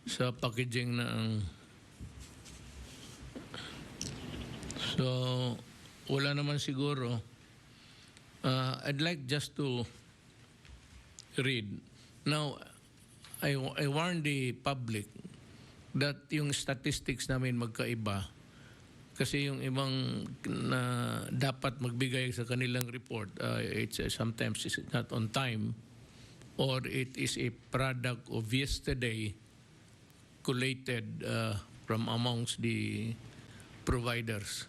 Sa packaging na ang... So, wala naman siguro. I'd like just to read. Now, I warn the public that yung statistics namin magkaiba. Kasi yung ibang na dapat magbigay sa kanilang report, sometimes it's not on time or it is a product of yesterday collated from amongst the providers.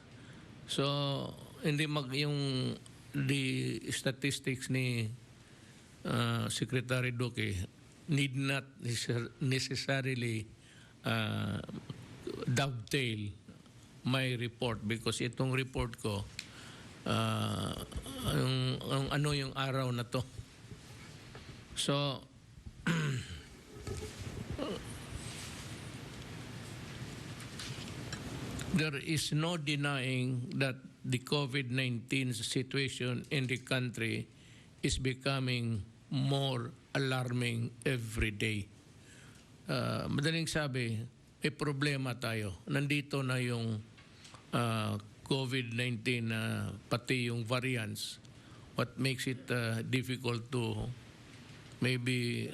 So, hindi yung the statistics ni Secretary Duque need not necessarily dovetail my report because itong report ko ano yung araw na to. So there is no denying that the COVID-19 situation in the country is becoming more alarming every day. Madaling sabi, may problema tayo. Nandito na yung COVID-19 pati yung variants. What makes it difficult to maybe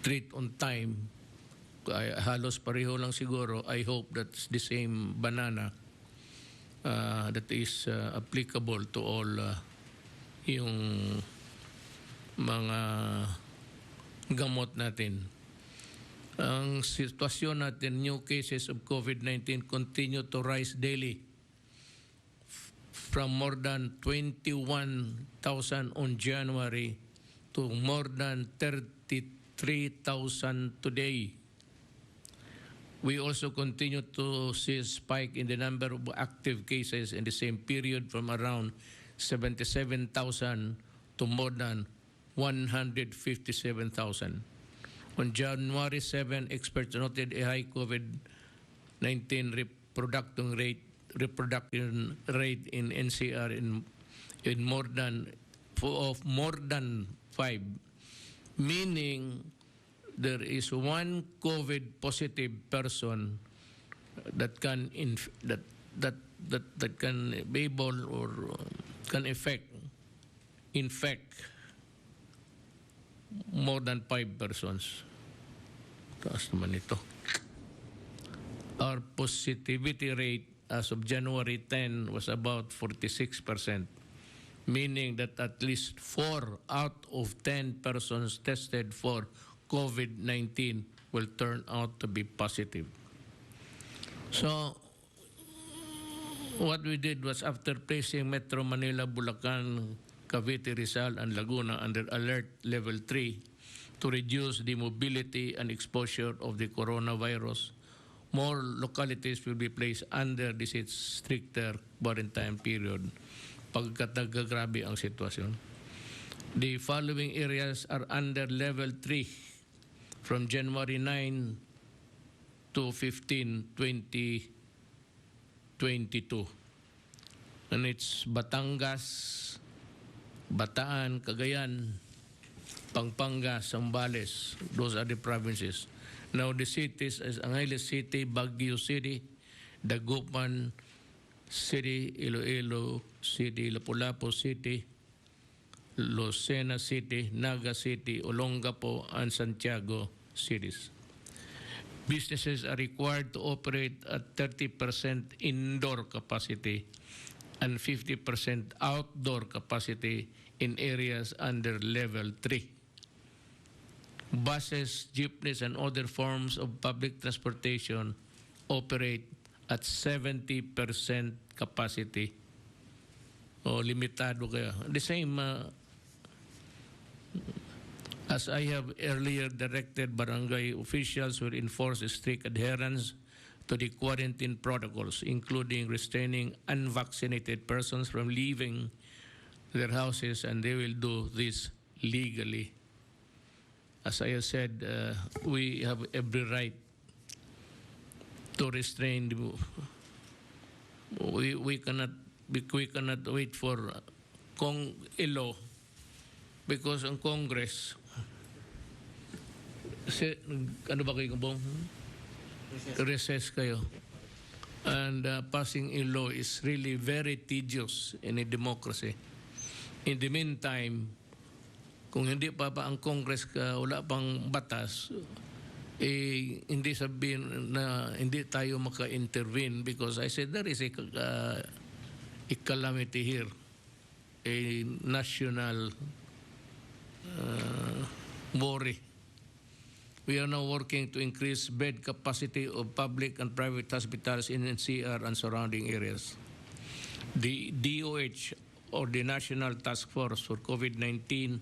treat on time. Halos pareho lang siguro. I hope that's the same banana that is applicable to all yung mga gamot natin. Ang sitwasyon natin, new cases of COVID-19 continue to rise daily from more than 21,000 on January to more than 33,000 today. We also continue to see a spike in the number of active cases in the same period from around 77,000 to more than 157,000. On January 7, experts noted a high COVID-19 reproduction rate in NCR in more than 5, meaning there is one COVID positive person that can that can be able or can infect more than 5 persons. Taas naman ito. Our positivity rate as of January 10 was about 46%, meaning that at least 4 out of 10 persons tested for COVID-19 will turn out to be positive. So, what we did was, after placing Metro Manila, Bulacan, Cavite, Rizal, and Laguna under alert level 3 to reduce the mobility and exposure of the coronavirus, more localities will be placed under this stricter quarantine period pagkat nagagrabe ang sitwasyon. The following areas are under level 3 from January 9 to 15, 2022. And it's Batangas, Bataan, Cagayan, Pampanga, Zambales. Those are the provinces. Now the cities is Angeles City, Baguio City, Dagupan City, Iloilo City, Lapu-Lapu City, Lucena City, Naga City, Olongapo, and Santiago cities. Businesses are required to operate at 30% indoor capacity and 50% outdoor capacity in areas under level 3. Buses, jeepneys, and other forms of public transportation operate at 70% capacity. O limitado kaya. The same as I have earlier directed, barangay officials will enforce strict adherence to the quarantine protocols, including restraining unvaccinated persons from leaving their houses, and they will do this legally. As I have said, we have every right to restrain. We cannot wait for law because ang Congress, ano ba kayo bong? Recess kayo. And passing a law is really very tedious in a democracy. In the meantime, kung hindi pa ang Congress wala pang batas, hindi sabihin na hindi tayo maka-intervene, because I said there is a calamity here, a national worry. We are now working to increase bed capacity of public and private hospitals in NCR and surrounding areas. The DOH, or the National Task Force for COVID-19,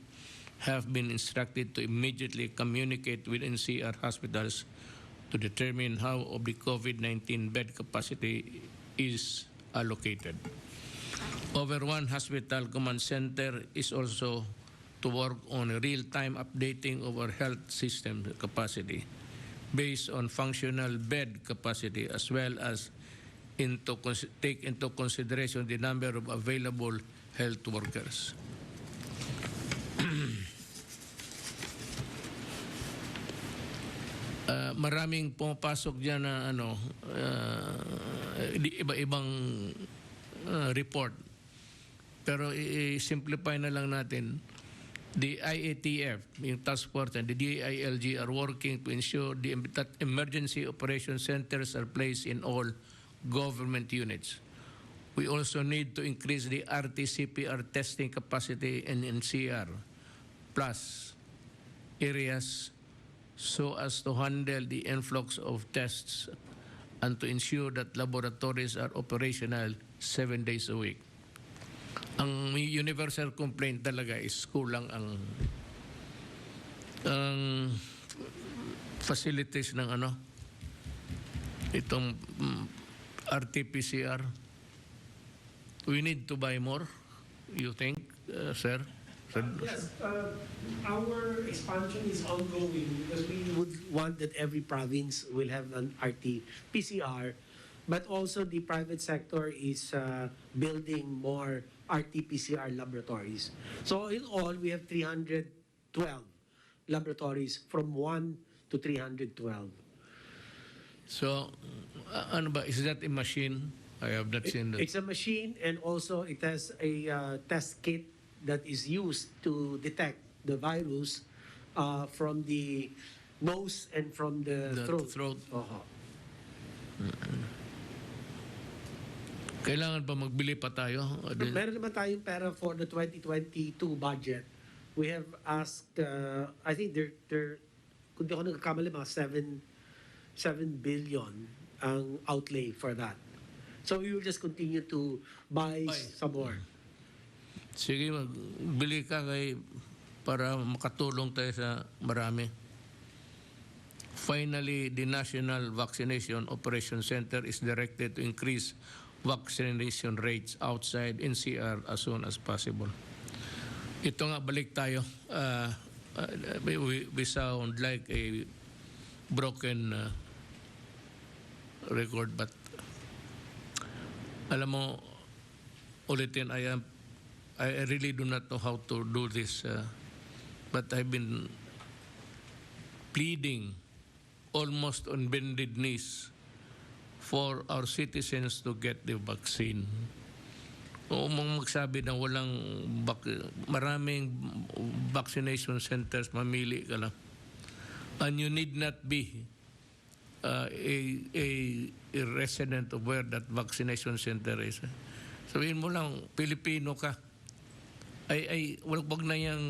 have been instructed to immediately communicate with NCR hospitals to determine how of the COVID-19 bed capacity is allocated. Over one hospital command center is also to work on a real-time updating of our health system capacity based on functional bed capacity, as well as take into consideration the number of available health workers. Maraming pumapasok dyan na iba-ibang report. Pero i-simplify na lang natin. The IATF, yung task force, and the DILG are working to ensure that emergency operation centers are placed in all government units. We also need to increase the RT-CPR testing capacity in NCR plus areas so as to handle the influx of tests and to ensure that laboratories are operational 7 days a week. Ang universal complaint talaga is kulang ang facilities ng itong RT-PCR. We need to buy more, you think, sir? Yes, our expansion is ongoing because we would want that every province will have an RT-PCR, but also the private sector is building more RT-PCR laboratories. So in all, we have 312 laboratories from 1 to 312. So, ano ba? Is that a machine? I have not seen that. It's a machine, and also it has a test kit that is used to detect the virus from the nose and from the The throat. throat. Oho. Kailangan pa magbili pa tayo? Meron naman tayong pera for the 2022 budget. We have asked, I think they're kung di ako nagkakamali, mga 7 billion ang outlay for that. So we will just continue to buy some more. Sige, magbili ka para makatulong tayo sa marami. Finally, the National Vaccination Operation Center is directed to increase vaccination rates outside NCR as soon as possible. Ito nga, balik tayo. We sound like a broken record, but alam mo, ulitin, I really do not know how to do this, but I've been pleading almost on bended knees for our citizens to get the vaccine. O magsabi na maraming vaccination centers, mamili ka lang. And you need not be a resident of where that vaccination center is. Sabihin mo lang, Pilipino ka. Wag na yung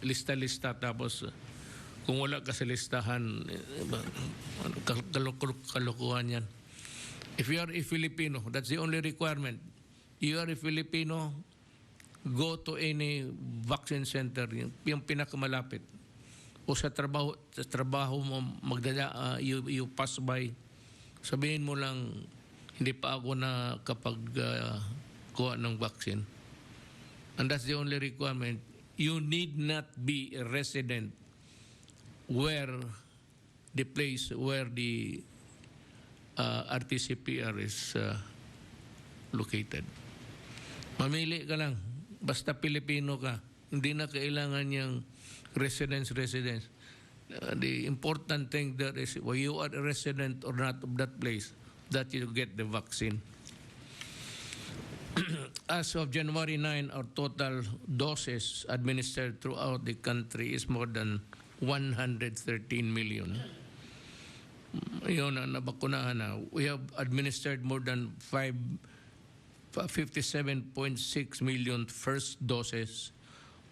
lista-lista tapos kung wala ka sa listahan, kalukuhan yan. If you are a Filipino, that's the only requirement. You are a Filipino, go to any vaccine center, yung pinakamalapit. O sa trabaho mo, you pass by, sabihin mo lang, hindi pa ako na kapag kuha ng vaccine. And that's the only requirement. You need not be a resident where the place where the RT-PCR is located. Mamili ka lang. Basta Pilipino ka. Hindi na kailangan yung residence. The important thing there is whether you are a resident or not of that place, that you get the vaccine. As of January 9, our total doses administered throughout the country is more than 113 million. Yun na nabakunahan na. We have administered more than 57.6 million first doses,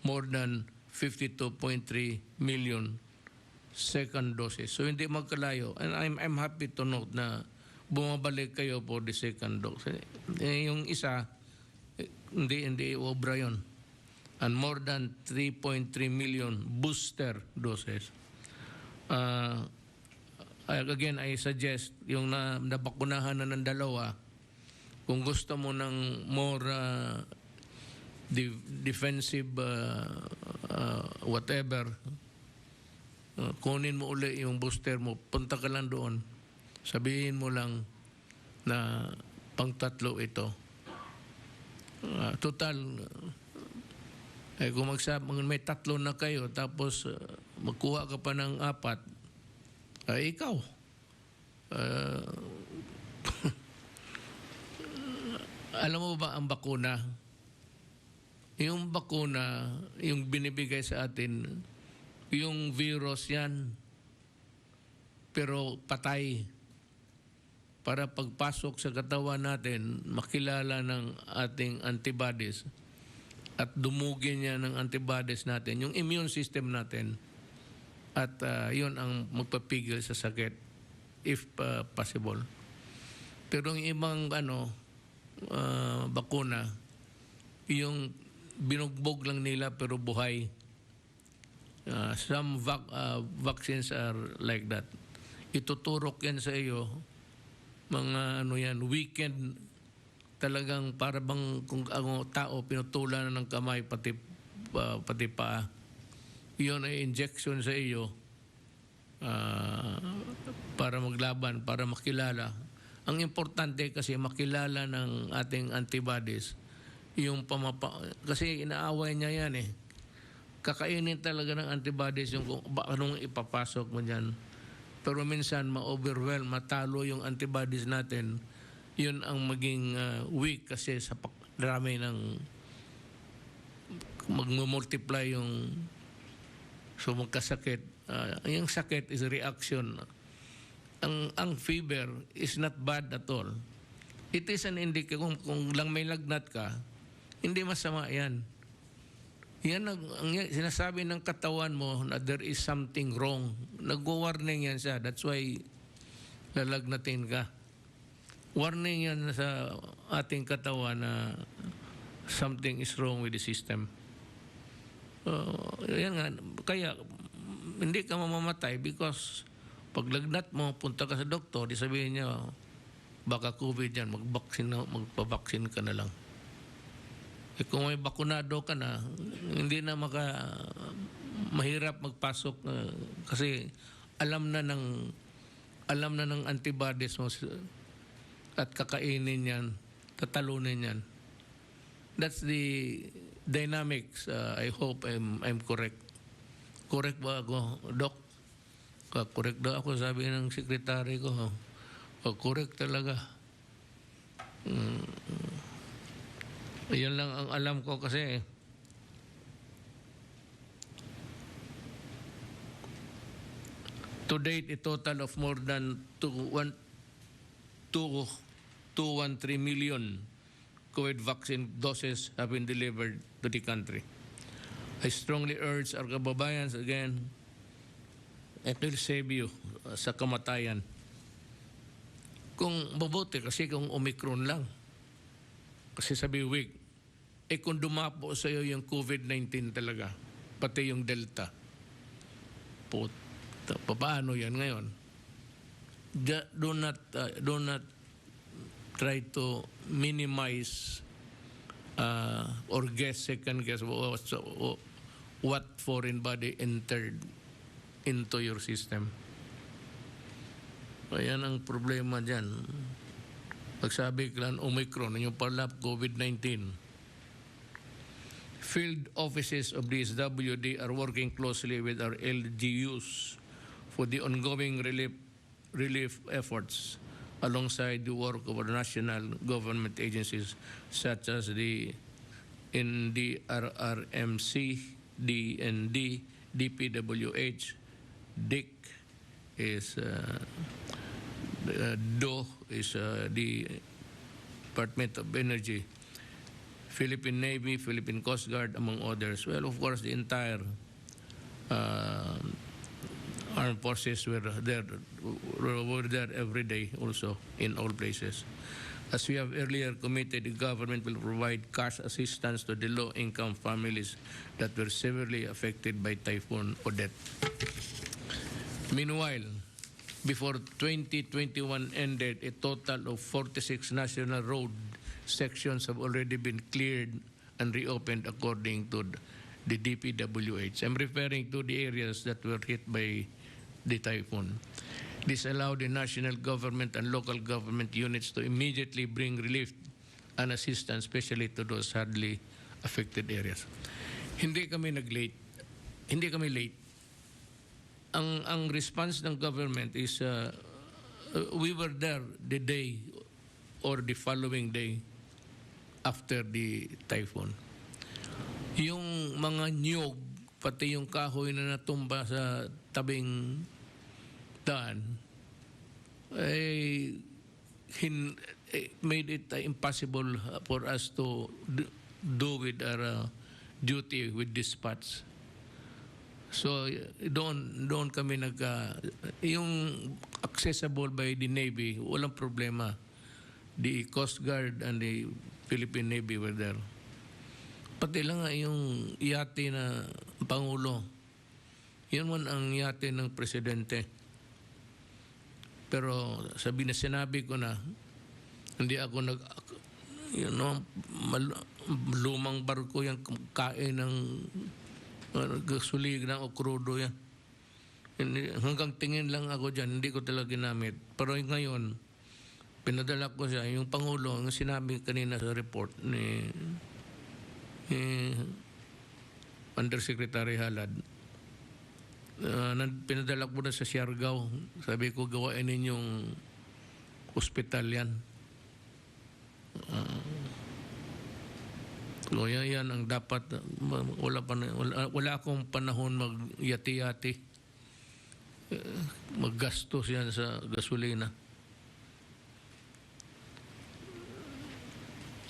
more than 52.3 million second doses. So hindi magkalayo. And I'm happy to note na bumabalik kayo for the second dose. Yung isa, hindi obra yun. And more than 3.3 million booster doses. Again, I suggest yung nabakunahan na ng dalawa, kung gusto mo ng more defensive whatever, kunin mo uli yung booster mo, punta ka lang doon, sabihin mo lang na pang-tatlo ito. Total, kung may tatlo na kayo tapos magkuha ka pa ng 4, ikaw. Alam mo ba ang bakuna? Yung bakuna, yung binibigay sa atin, yung virus yan, pero patay. Para pagpasok sa katawan natin, makilala ng ating antibodies at dumugin niya ng antibodies natin, yung immune system natin. At yun ang magpapigil sa sakit, if possible. Pero yung ibang bakuna, yung binugbog lang nila pero buhay. Some vaccines are like that. Ituturok yan sa iyo, mga weekend, talagang para bang kung ang tao pinutulan na ng kamay, pati pati paa. Yun ay injection sa iyo para maglaban, para makilala. Ang importante kasi makilala ng ating antibodies yung kasi inaaway niya yan eh. Kakainin talaga ng antibodies yung anong ipapasok mo dyan. Pero minsan ma-overwhelm, matalo yung antibodies natin. Yun ang maging weak kasi sa dami ng mag-multiply yung magkasakit. Yung sakit is a reaction. Ang fever is not bad at all. It is an indication kung lang may lagnat ka, hindi masama yan. Yan ang sinasabi ng katawan mo na there is something wrong. Nag-warning yan siya. That's why lalagnatin ka. Warning yan sa ating katawan na something is wrong with the system. Yan nga. Kaya hindi ka mamamatay because pag lagnat mo, punta ka sa doktor, di sabihin niya, baka COVID yan, magpabaksin ka na lang. Kung may bakunado ka na, hindi na mahirap magpasok kasi alam na ng antibodies mo at kakainin yan, tatalunin yan. That's the dynamics. I hope I'm correct. Correct ba ako, Doc? Correct daw ako, sabi ng sekretary ko. Correct talaga. Yan lang ang alam ko kasi. To date, a total of more than 213 million COVID vaccine doses have been delivered to the country. I strongly urge our kababayans again, it will save you sa kamatayan. Kung mabuti, kasi kung Omicron lang, kasi sabi week, kung dumapo sa iyo yung COVID-19 talaga, pati yung Delta, paano yan ngayon? Do not try to minimize or second guess what foreign body entered into your system. Ayan ang problema dyan. Pagsabi ka lang Omicron, yung pala COVID-19. Field offices of the SWD are working closely with our LGUs for the ongoing relief efforts alongside the work of our national government agencies such as the NDRRMC, DND, DPWH, DIC is DO is the Department of Energy, Philippine Navy, Philippine Coast Guard, among others. Well, of course, the entire armed forces were there every day also in all places. As we have earlier committed, the government will provide cash assistance to the low-income families that were severely affected by Typhoon Odette. Meanwhile, before 2021 ended, a total of 46 national road sections have already been cleared and reopened according to the DPWH. I'm referring to the areas that were hit by the typhoon. This allowed the national government and local government units to immediately bring relief and assistance, especially to those hardly affected areas. Hindi kami nag-late. Hindi kami late. Ang response ng government is we were there the day or the following day after the typhoon. Yung mga niyog, pati yung kahoy na natumba sa tabing daan, made it impossible for us to do with our duty with dispatch. So doon kami yung accessible by the Navy, walang problema. The Coast Guard and the Philippine Navy were there. Pati lang nga yung yate na Pangulo. Yan man ang yate ng Presidente. Pero sinabi ko na, hindi ako lumang barko yan, kain ng gasulig o krudo yan. Hanggang tingin lang ako dyan, hindi ko talaga ginamit. Pero ngayon, pinadala ko siya. Yung Pangulo, ang sinabi kanina sa report ni Undersecretary Halad, pinadala ko na sa Siargao. Sabi ko, gawain ninyong ospital yan. So yan ang dapat. Wala akong panahon mag-yati-yati. Maggastos yan sa gasolina.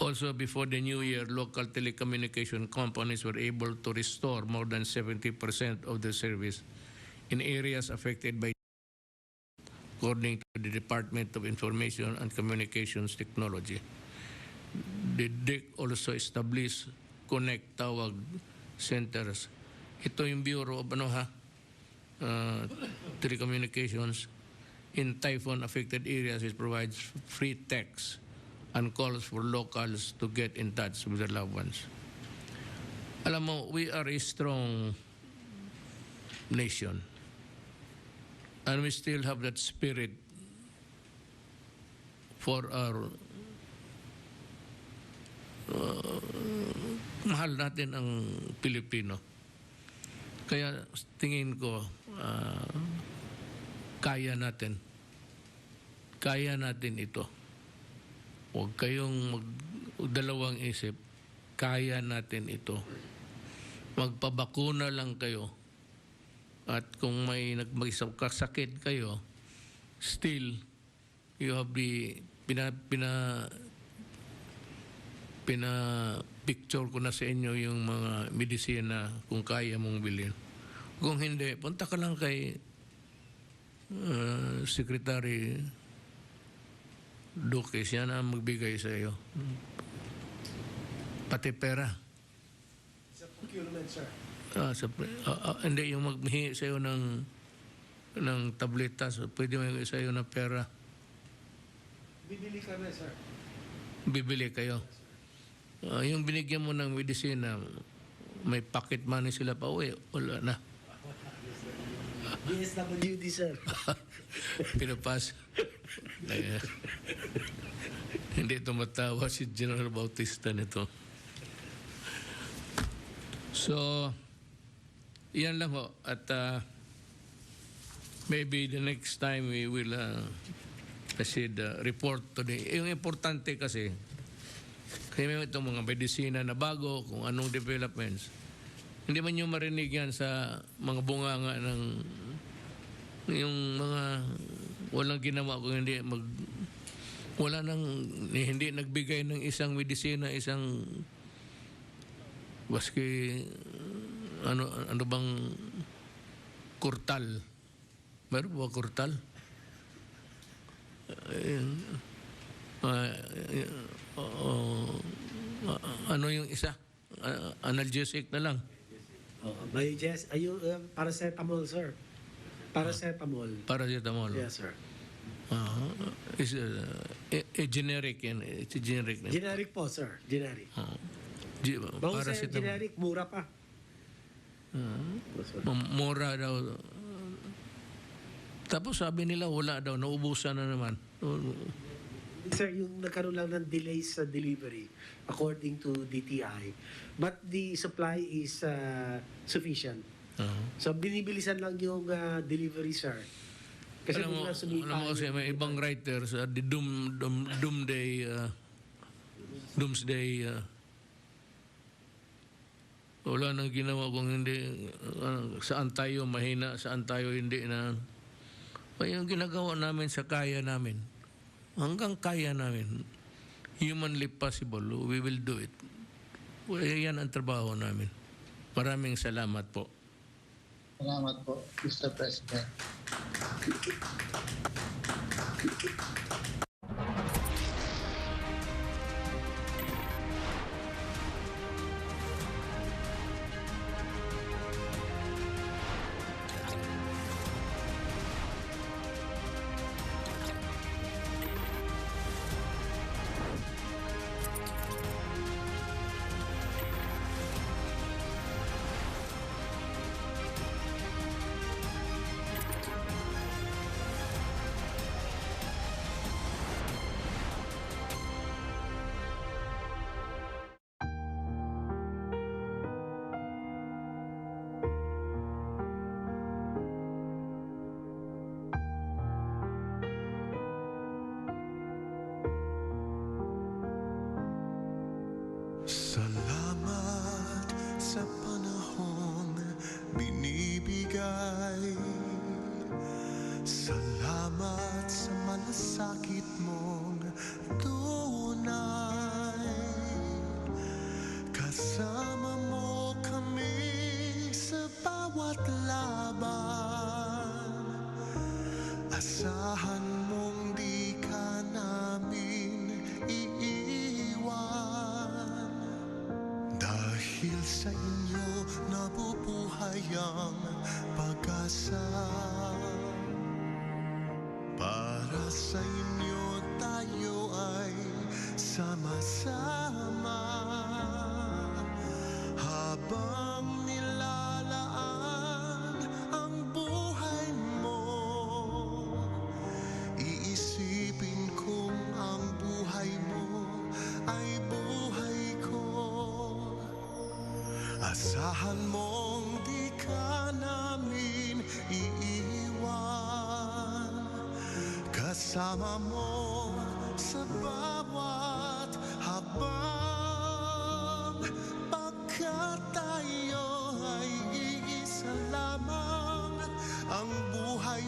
Also, before the new year, local telecommunication companies were able to restore more than 70% of the service in areas affected by, according to the Department of Information and Communications Technology. The DIC also established Connect Tawag Centers. Ito yung Bureau of Telecommunications in typhoon-affected areas. It provides free text and calls for locals to get in touch with their loved ones. Alam mo, we are a strong nation. And we still have that spirit for our mahal natin ang Pilipino. Kaya tingin ko, kaya natin ito. Huwag kayong dalawang isip, kaya natin ito. Magpabakuna lang kayo. At kung may nagmasakit kayo, still, you have the picture ko na sa inyo yung mga medisina kung kaya mong bilhin. Kung hindi, punta ka lang kay Secretary Duque, siya na magbigay sa iyo. Pati pera. Sa procurement, sir. Hindi, yung maghihingi sa iyo ng tabletas, pwede mo sa iyo ng pera. Bibili kami, sir. Bibili kayo. Yung binigyan mo ng medisina, may pocket money sila pa uwi. Wala na. DSWD, sir. Pinapas. Hindi tumatawa si General Bautista nito. So, yan lang ho. At maybe the next time we will proceed report today. Yung importante kasi, kaya may itong mga medisina na bago, kung anong developments. Hindi man nyo marinig yan sa mga bunganga ng yung mga walang ginawa kung hindi hindi nagbigay ng isang medisina, isang baski ano bang kurtal. Meron ba kurtal? Ano yung isa? Analgesic na lang. May paracetamol, sir. Paracetamol. Paracetamol. Yes, sir. Is generic yan. It's a generic name. Generic po, sir. Generic. Bago sa generic, mura pa. Mura daw. Tapos sabi nila wala daw, naubusan na naman. Sir, yung nagkaroon lang ng delays sa delivery according to DTI. But the supply is sufficient. So binibilisan lang yung delivery, sir. Kasi alam mo kasi may ibang writers, the doomsday wala nang ginawa kung hindi saan tayo mahina, saan tayo hindi na. Yung ginagawa namin sa kaya namin. Hanggang kaya namin. Humanly possible, we will do it. Yan ang trabaho namin. Maraming salamat po. Salamat po, Mr. President. Salamat sa panahong binibigay. Salamat sa malasakit mong tunay. Kasama mo kami sa bawat laban. Asahan mong di ka namin iiwan. Dahil sa inyo nabubuhay ang pag-asa. Para sa inyo tayo ay sama-sama. Habang nilalaan ang buhay mo, iisipin kong ang buhay mo ay buhay ko. Asahan mong di ka namin iiwan. Kasama mo sa bawat habang. Pagkat tayo ay iisa lamang, ang buhay